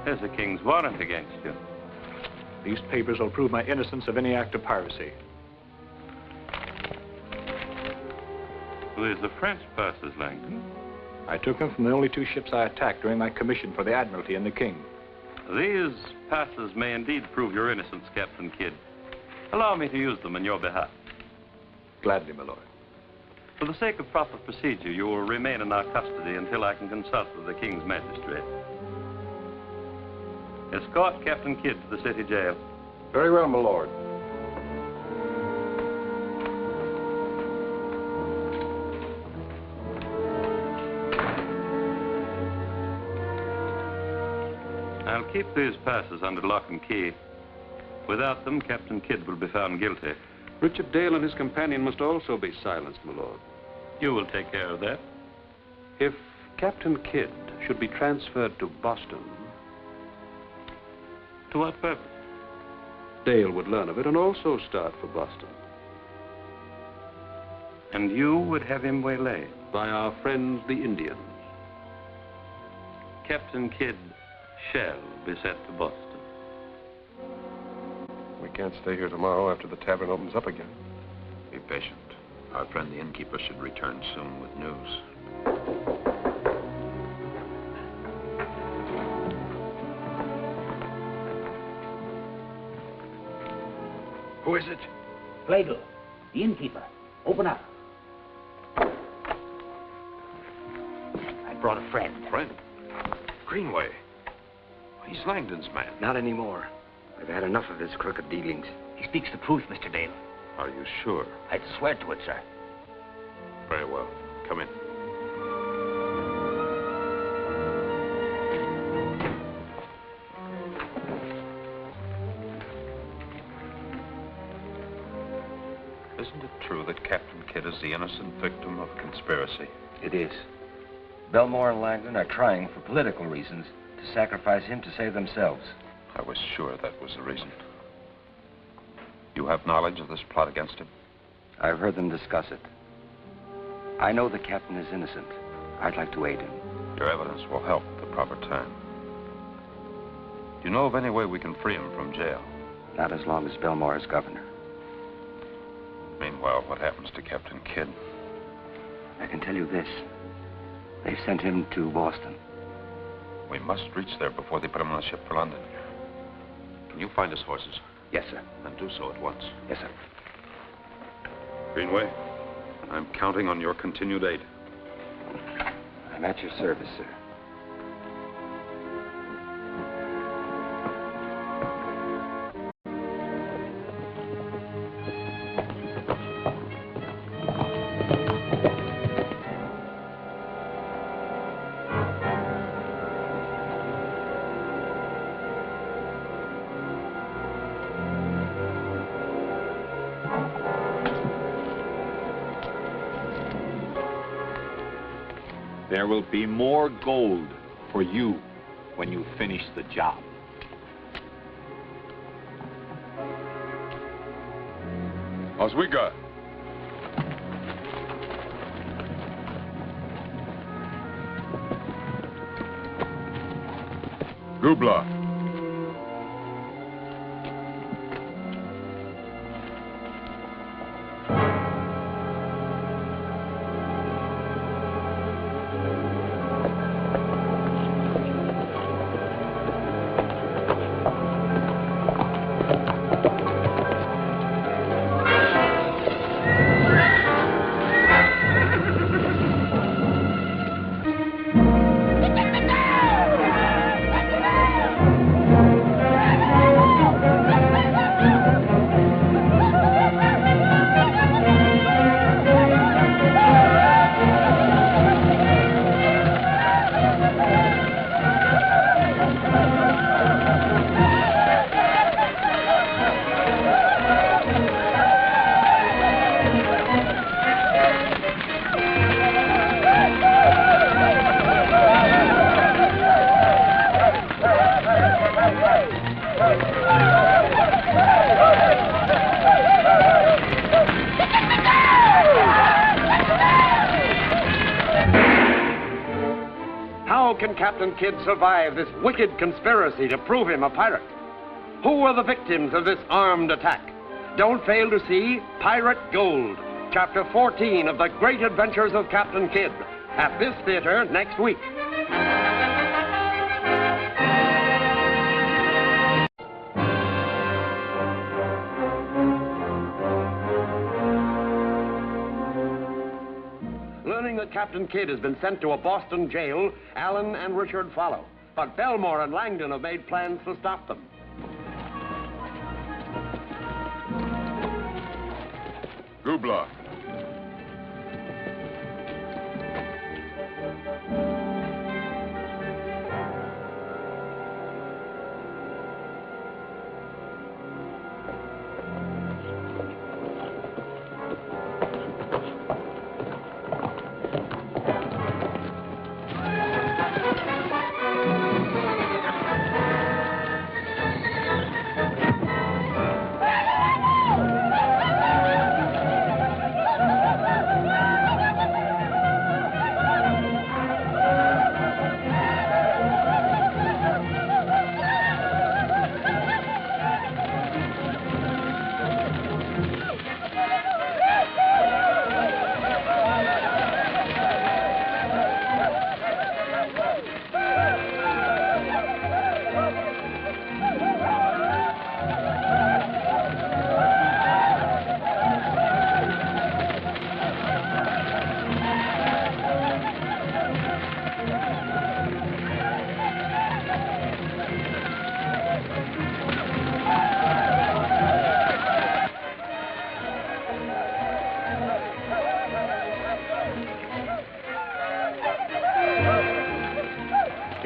There's a king's warrant against you. These papers will prove my innocence of any act of piracy. Where's the French passes, Langdon? I took them from the only two ships I attacked during my commission for the Admiralty and the King. These passes may indeed prove your innocence, Captain Kidd. Allow me to use them in your behalf. Gladly, my lord. For the sake of proper procedure, you will remain in our custody until I can consult with the King's magistrate. Escort Captain Kidd to the city jail. Very well, my lord. I'll keep these passes under lock and key. Without them, Captain Kidd will be found guilty. Richard Dale and his companion must also be silenced, my lord. You will take care of that. If Captain Kidd should be transferred to Boston... To what purpose? Dale would learn of it and also start for Boston. And you would have him waylaid? By our friends, the Indians. Captain Kidd shall be sent to Boston. We can't stay here tomorrow after the tavern opens up again. Be patient. Our friend the innkeeper should return soon with news. Who is it? Flegel, the innkeeper. Open up. I brought a friend. Friend? Greenway. He's Langdon's man. Not anymore. I've had enough of his crooked dealings. He speaks the truth, Mr. Dale. Are you sure? I'd swear to it, sir. Very well. Come in. Isn't it true that Captain Kidd is the innocent victim of conspiracy? It is. Belmore and Langdon are trying, for political reasons, to sacrifice him to save themselves. I was sure that was the reason. You have knowledge of this plot against him? I've heard them discuss it. I know the captain is innocent. I'd like to aid him. Your evidence will help at the proper time. Do you know of any way we can free him from jail? Not as long as Belmore is governor. Meanwhile, what happens to Captain Kidd? I can tell you this. They've sent him to Boston. We must reach there before they put him on a ship for London. Can you find us horses? Yes, sir. And do so at once. Yes, sir. Greenway, I'm counting on your continued aid. I'm at your service, sir. There will be more gold for you when you finish the job. How's we got? Gubla. How can Captain Kidd survive this wicked conspiracy to prove him a pirate? Who are the victims of this armed attack? Don't fail to see Pirate Gold, Chapter 14 of The Great Adventures of Captain Kidd, at this theater next week. Learning that Captain Kidd has been sent to a Boston jail, Alan and Richard follow. But Belmore and Langdon have made plans to stop them. Gubla.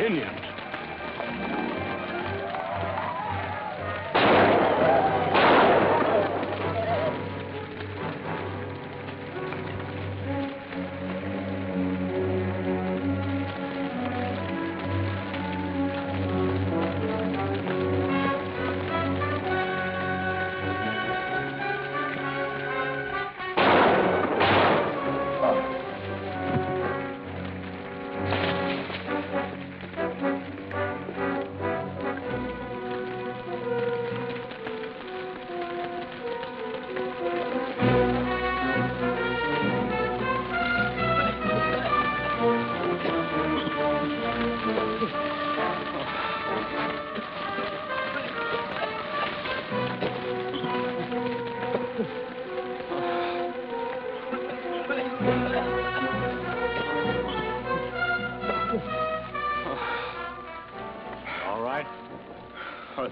Indians.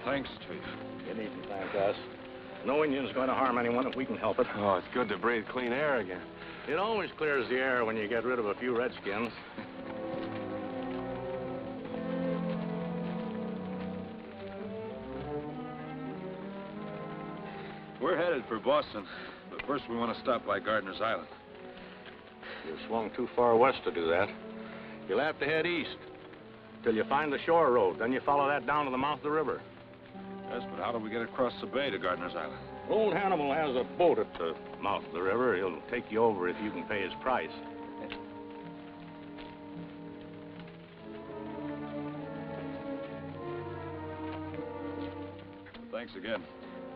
Thanks, Chief. You needn't thank us. No Indian's going to harm anyone if we can help it. Oh, it's good to breathe clean air again. It always clears the air when you get rid of a few redskins. We're headed for Boston, but first we want to stop by Gardiner's Island. You swung too far west to do that. You'll have to head east till you find the shore road. Then you follow that down to the mouth of the river. Yes, but how do we get across the bay to Gardiner's Island? Old Hannibal has a boat at the mouth of the river. He'll take you over if you can pay his price. Thanks again.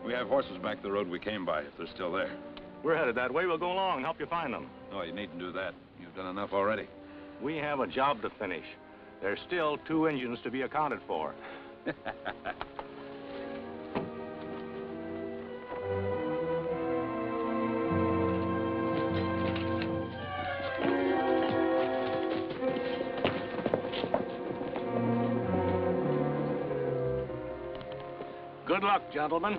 We have horses back the road we came by, if they're still there. We're headed that way. We'll go along and help you find them. No, you needn't do that. You've done enough already. We have a job to finish. There's still 2 engines to be accounted for. Good luck, gentlemen.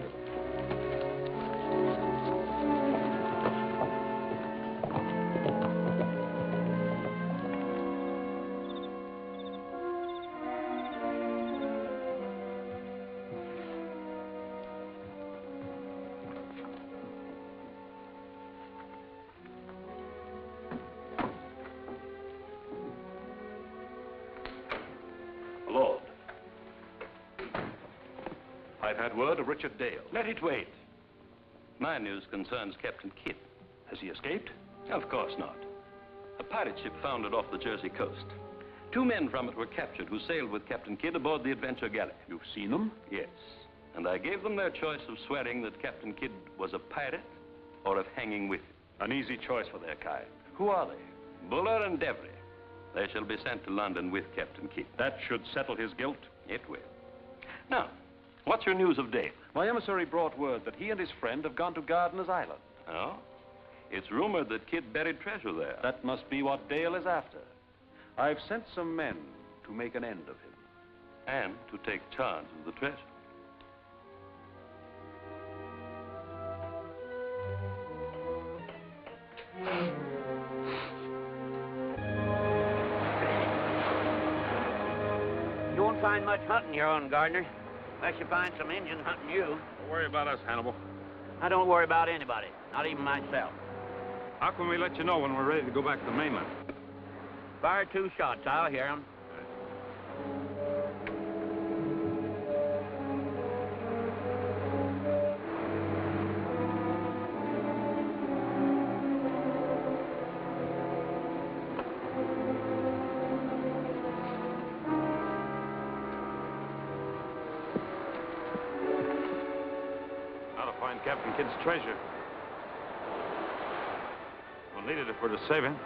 Lord. I've had word of Richard Dale. Let it wait. My news concerns Captain Kidd. Has he escaped? Of course not. A pirate ship foundered off the Jersey coast. 2 men from it were captured who sailed with Captain Kidd aboard the Adventure Galley. You've seen them? Yes. And I gave them their choice of swearing that Captain Kidd was a pirate or of hanging with him. An easy choice for their kind. Who are they? Buller and Devery. They shall be sent to London with Captain Kidd. That should settle his guilt? It will. Now, what's your news of Dale? My emissary brought word that he and his friend have gone to Gardiner's Island. Oh? It's rumored that Kidd buried treasure there. That must be what Dale is after. I've sent some men to make an end of him. And to take charge of the treasure. You won't find much hunting here on Gardner, unless you find some Indians hunting you. Don't worry about us, Hannibal. I don't worry about anybody, not even myself. How can we let you know when we're ready to go back to the mainland? Fire 2 shots, I'll hear them. Captain Kidd's treasure. We'll need it if we're to save him.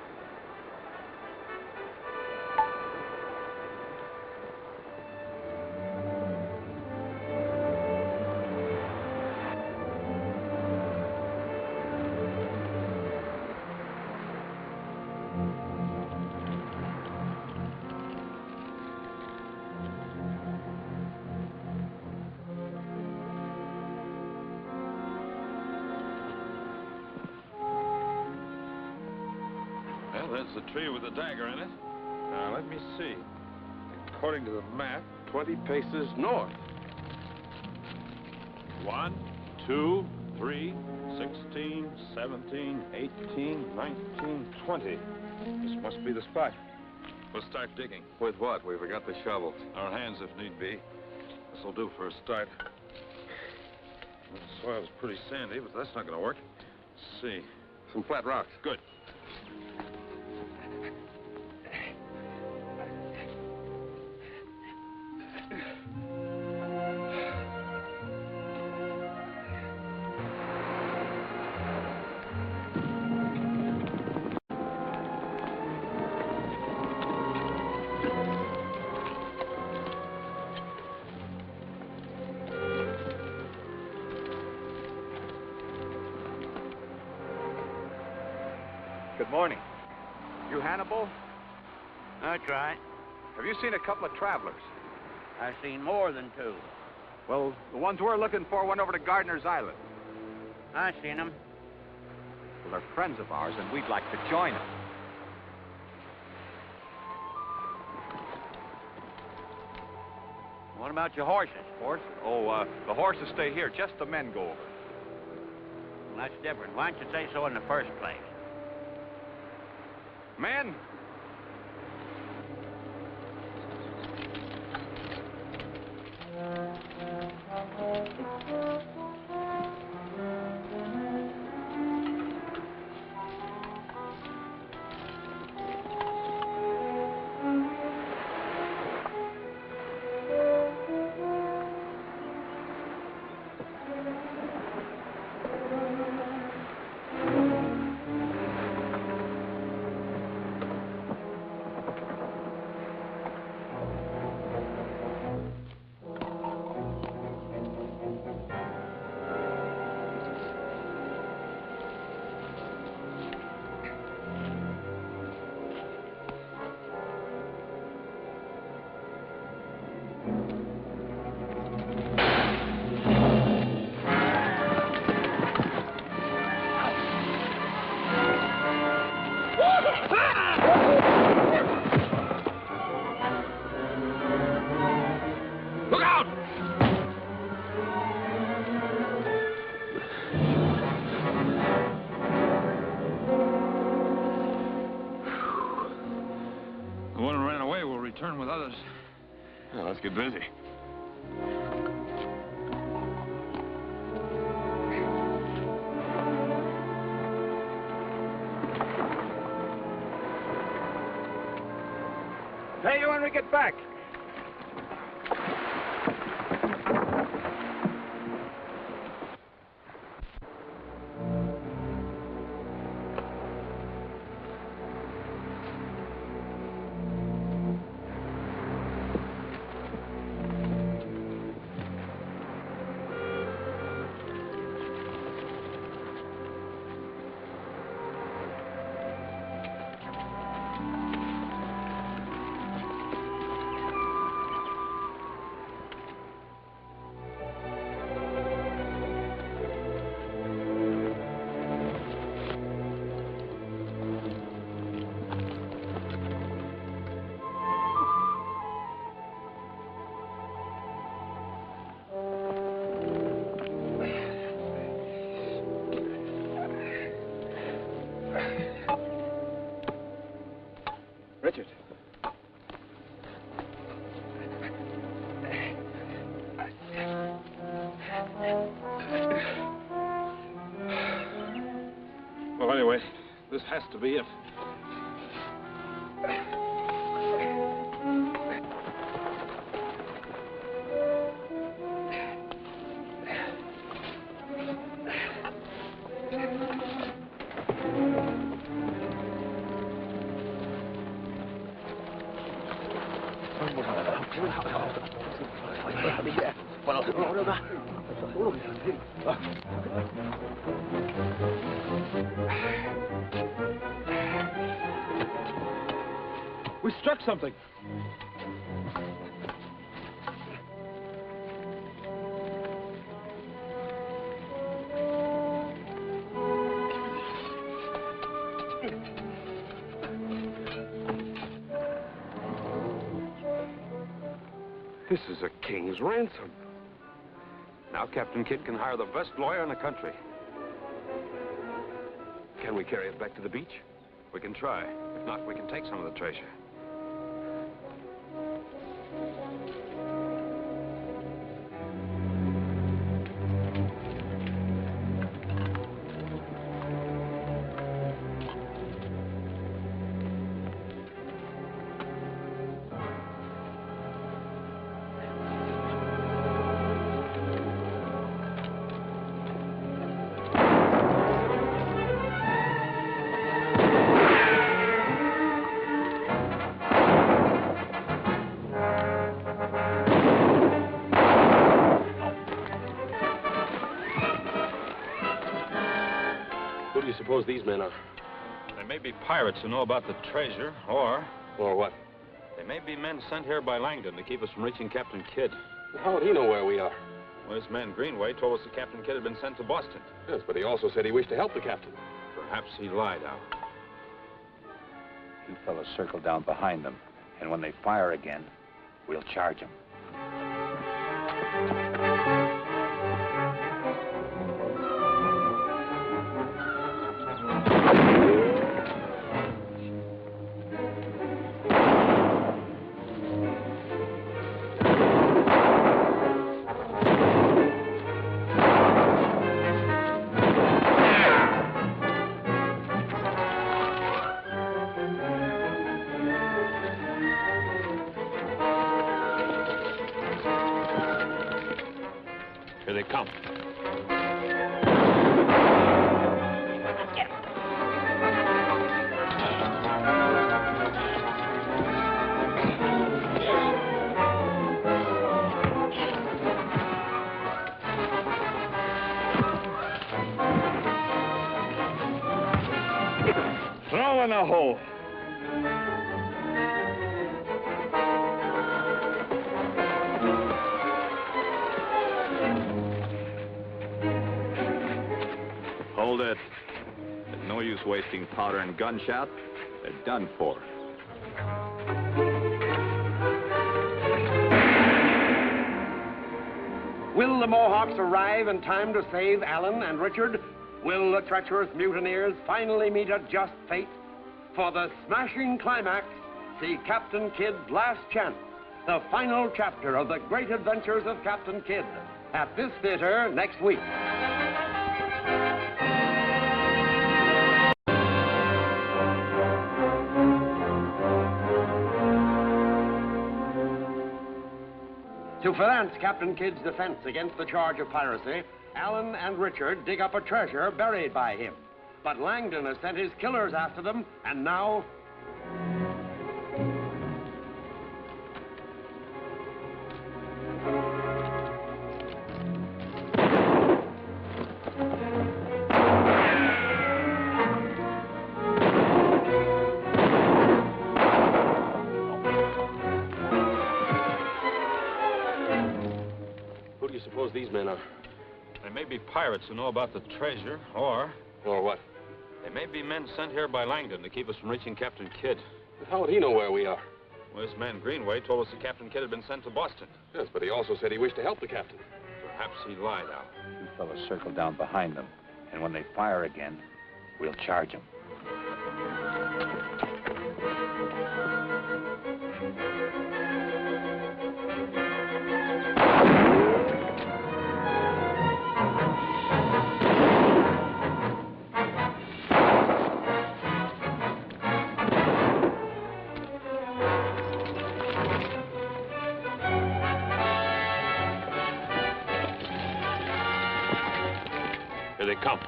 Well, there's the tree with the dagger in it. Now, let me see. according to the map, 20 paces north. 1, 2, 3, 16, 17, 18, 19, 20. This must be the spot. We'll start digging. With what? We forgot the shovels. Our hands, if need be. This'll do for a start. The soil's pretty sandy, but that's not going to work. Let's see. Some flat rocks. Good. Good morning. You Hannibal? That's right. Have you seen a couple of travelers? I've seen more than two. Well, the ones we're looking for went over to Gardiner's Island. I seen them. Well, they're friends of ours, and we'd like to join them. What about your horses, Sport? Oh, the horses stay here. Just the men go over. Well, that's different. Why didn't you say so in the first place? Men! Look out! The one who ran away will return with others. Well, let's get busy. Pay you when we get back. Richard. Well, anyway, this has to be it. We struck something. This is a king's ransom. Now Captain Kidd can hire the best lawyer in the country. Can we carry it back to the beach? We can try. If not, we can take some of the treasure. Who do you suppose these men are? They may be pirates who know about the treasure, or... Or what? They may be men sent here by Langdon to keep us from reaching Captain Kidd. How would he know where we are? Well, this man Greenway told us that Captain Kidd had been sent to Boston. Yes, but he also said he wished to help the captain. Perhaps he lied, Al. You fellas circle down behind them, and when they fire again, we'll charge them. Here they come. Throw in the hole. Hold it. There's no use wasting powder and gunshot. They're done for. Will the Mohawks arrive in time to save Alan and Richard? Will the treacherous mutineers finally meet a just fate? For the smashing climax, see Captain Kidd's Last Chance, the final chapter of the great adventures of Captain Kidd, at this theater next week. To finance Captain Kidd's defense against the charge of piracy, Alan and Richard dig up a treasure buried by him. But Langdon has sent his killers after them, and now... Who do you suppose these men are? They may be pirates who know about the treasure, or... Or what? They may be men sent here by Langdon to keep us from reaching Captain Kidd. How would he know where we are? Well, this man Greenway told us that Captain Kidd had been sent to Boston. Yes, but he also said he wished to help the captain. Perhaps he lied, Al. You fellas circle down behind them, and when they fire again, we'll charge them. Here they come.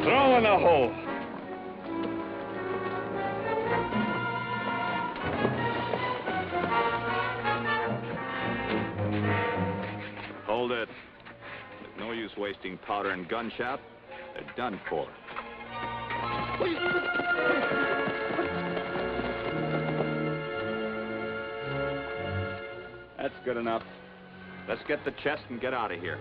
Throw in the hole. Hold it. There's no use wasting powder and gunshot. They're done for. That's good enough. Let's get the chest and get out of here.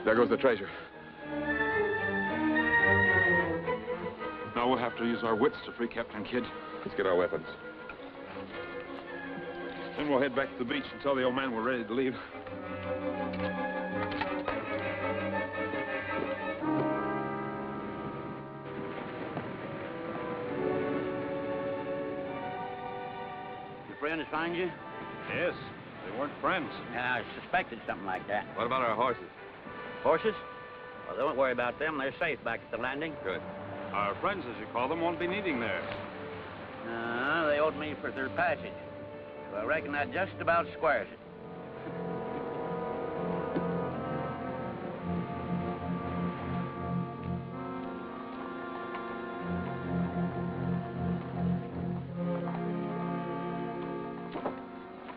There goes the treasure. Now we'll have to use our wits to free Captain Kidd. Let's get our weapons. Then we'll head back to the beach and tell the old man we're ready to leave. Your friends find you? Yes. They weren't friends. I suspected something like that. What about our horses? Horses? Well, don't worry about them. They're safe back at the landing. Good. Our friends, as you call them, won't be needing theirs. They owed me for their passage. So I reckon that just about squares it.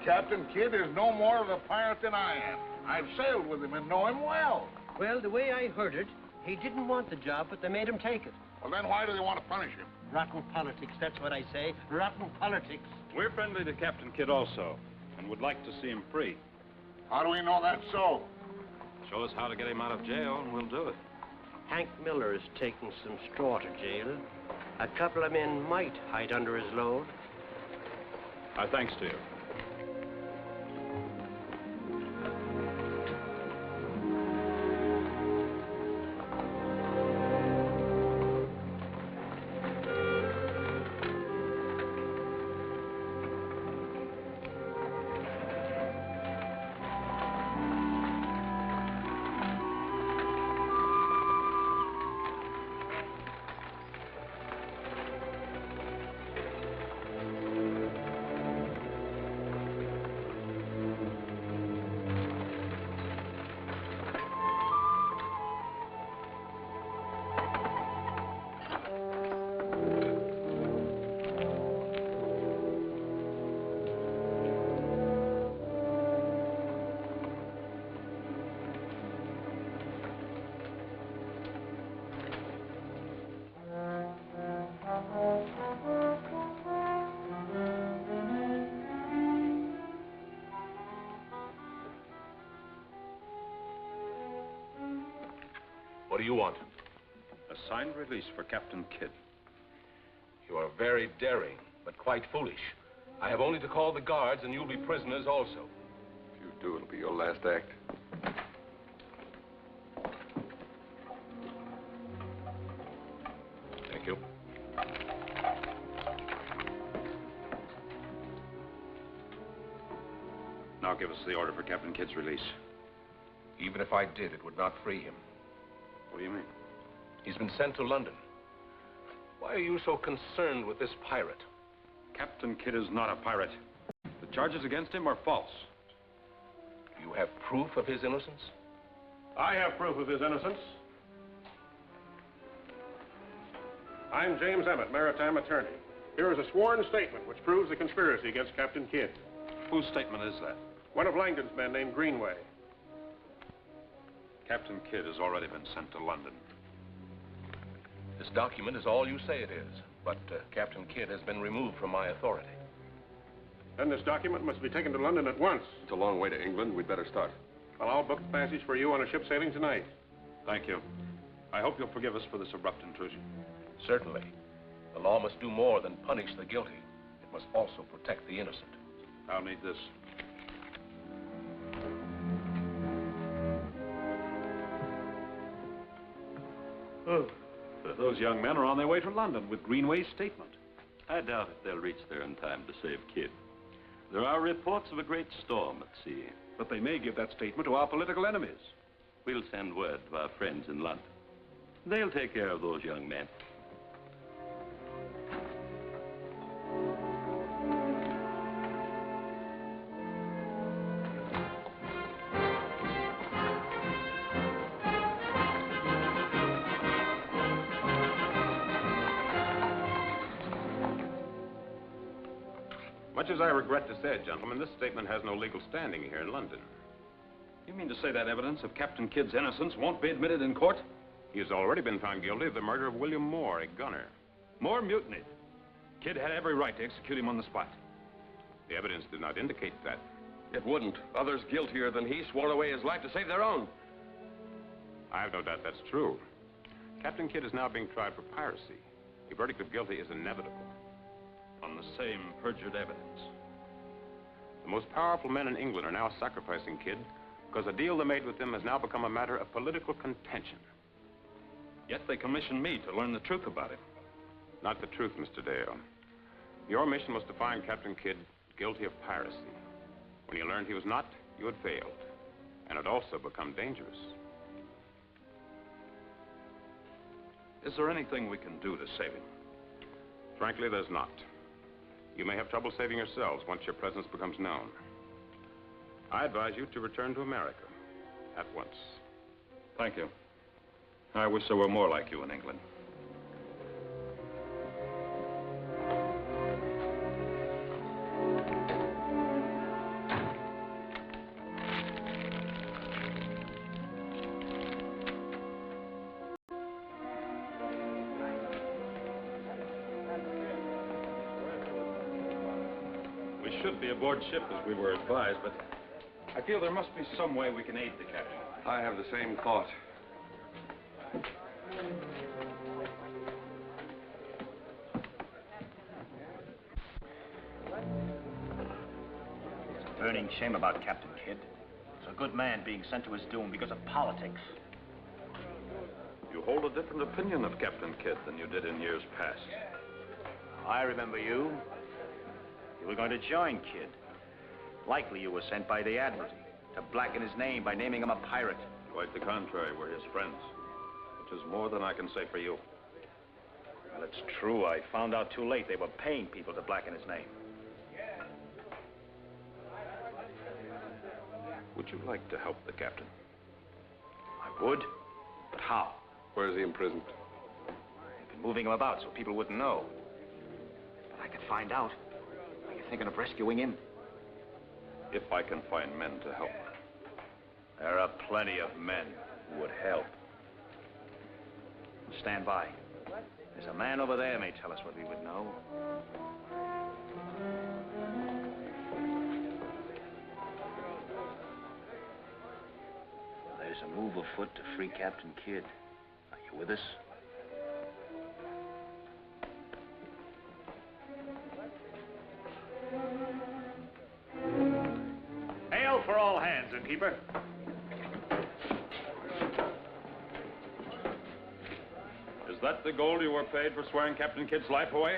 Captain Kidd is no more of a pirate than I am. I've sailed with him and know him well. Well, the way I heard it, he didn't want the job, but they made him take it. Well, then why do they want to punish him? Rotten politics, that's what I say. Rotten politics. We're friendly to Captain Kidd also, and would like to see him free. How do we know that's so? Show us how to get him out of jail, and we'll do it. Hank Miller is taking some straw to jail. A couple of men might hide under his load. Our thanks to you. What do you want? A signed release for Captain Kidd. You are very daring, but quite foolish. I have only to call the guards, and you'll be prisoners also. If you do, it'll be your last act. Thank you. Now give us the order for Captain Kidd's release. Even if I did, it would not free him. What do you mean? He's been sent to London. Why are you so concerned with this pirate? Captain Kidd is not a pirate. The charges against him are false. You have proof of his innocence? I have proof of his innocence. I'm James Emmett, maritime attorney. Here is a sworn statement which proves the conspiracy against Captain Kidd. Whose statement is that? One of Langdon's men named Greenway. Captain Kidd has already been sent to London. This document is all you say it is, but Captain Kidd has been removed from my authority. Then this document must be taken to London at once. It's a long way to England. We'd better start. Well, I'll book the passage for you on a ship sailing tonight. Thank you. I hope you'll forgive us for this abrupt intrusion. Certainly. The law must do more than punish the guilty. It must also protect the innocent. I'll need this. Oh, Those young men are on their way to London with Greenway's statement. I doubt if they'll reach there in time to save Kidd. There are reports of a great storm at sea. But they may give that statement to our political enemies. We'll send word to our friends in London. They'll take care of those young men. Much as I regret to say it, gentlemen, this statement has no legal standing here in London. You mean to say that evidence of Captain Kidd's innocence won't be admitted in court? He has already been found guilty of the murder of William Moore, a gunner. Moore mutinied. Kidd had every right to execute him on the spot. The evidence did not indicate that. It wouldn't. Others guiltier than he swore away his life to save their own. I have no doubt that's true. Captain Kidd is now being tried for piracy. A verdict of guilty is inevitable. On the same perjured evidence. The most powerful men in England are now sacrificing Kidd because a deal they made with him has now become a matter of political contention. Yet they commissioned me to learn the truth about him. Not the truth, Mr. Dale. Your mission was to find Captain Kidd guilty of piracy. When you learned he was not, you had failed. And had also become dangerous. Is there anything we can do to save him? Frankly, there's not. You may have trouble saving yourselves once your presence becomes known. I advise you to return to America at once. Thank you. I wish there were more like you in England. We should be aboard ship as we were advised, but I feel there must be some way we can aid the captain. I have the same thought. It's a burning shame about Captain Kidd. He's a good man being sent to his doom because of politics. You hold a different opinion of Captain Kidd than you did in years past. I remember you. You were going to join Kidd. Likely you were sent by the Admiralty to blacken his name by naming him a pirate. Quite the contrary, we're his friends. Which is more than I can say for you. Well, it's true. I found out too late they were paying people to blacken his name. Would you like to help the captain? I would, but how? Where is he imprisoned? I've been moving him about so people wouldn't know. But I could find out. Are you thinking of rescuing him? If I can find men to help. There are plenty of men who would help. Stand by. There's a man over there may tell us what we would know. There's a move afoot to free Captain Kidd. Are you with us? Hail for all hands, innkeeper. Is that the gold you were paid for swearing Captain Kidd's life away?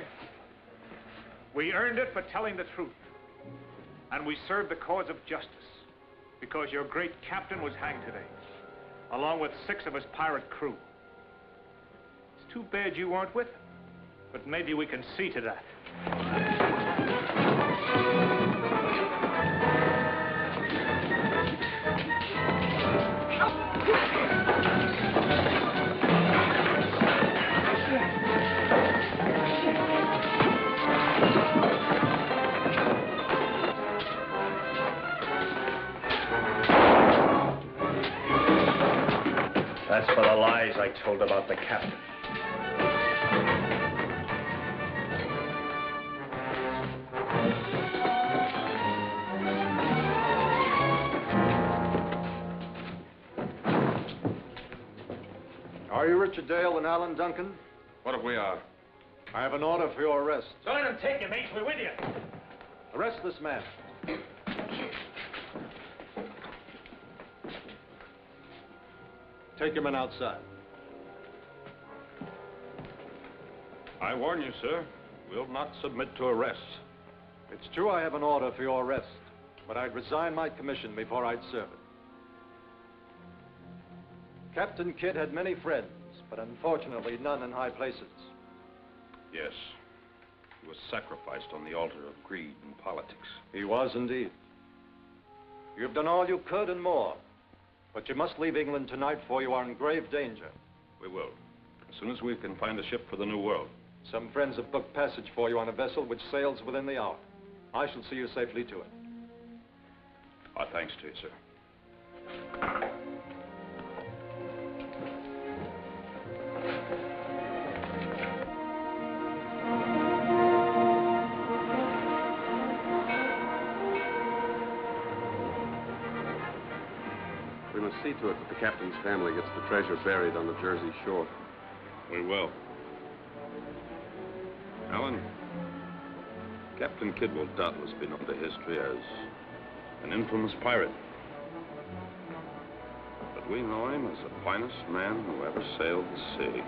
We earned it for telling the truth. And we served the cause of justice. Because your great captain was hanged today. Along with 6 of his pirate crew. It's too bad you weren't with him. But maybe we can see to that. That's for the lies I told about the captain. Are you Richard Dale and Alan Duncan? What if we are? I have an order for your arrest. Don't let him take you, mates. We're with you. Arrest this man. Take him in outside. I warn you, sir, we'll not submit to arrest. It's true I have an order for your arrest, but I'd resign my commission before I'd serve it. Captain Kidd had many friends, but unfortunately none in high places. Yes. He was sacrificed on the altar of greed and politics. He was indeed. You've done all you could and more, but you must leave England tonight, for you are in grave danger. We will, as soon as we can find a ship for the New World. Some friends have booked passage for you on a vessel which sails within the hour. I shall see you safely to it. Our thanks to you, sir. We must see to it that the captain's family gets the treasure buried on the Jersey shore. We will. Alan, Captain Kidd will doubtless be known to history as an infamous pirate. But we know him as the finest man who ever sailed the sea.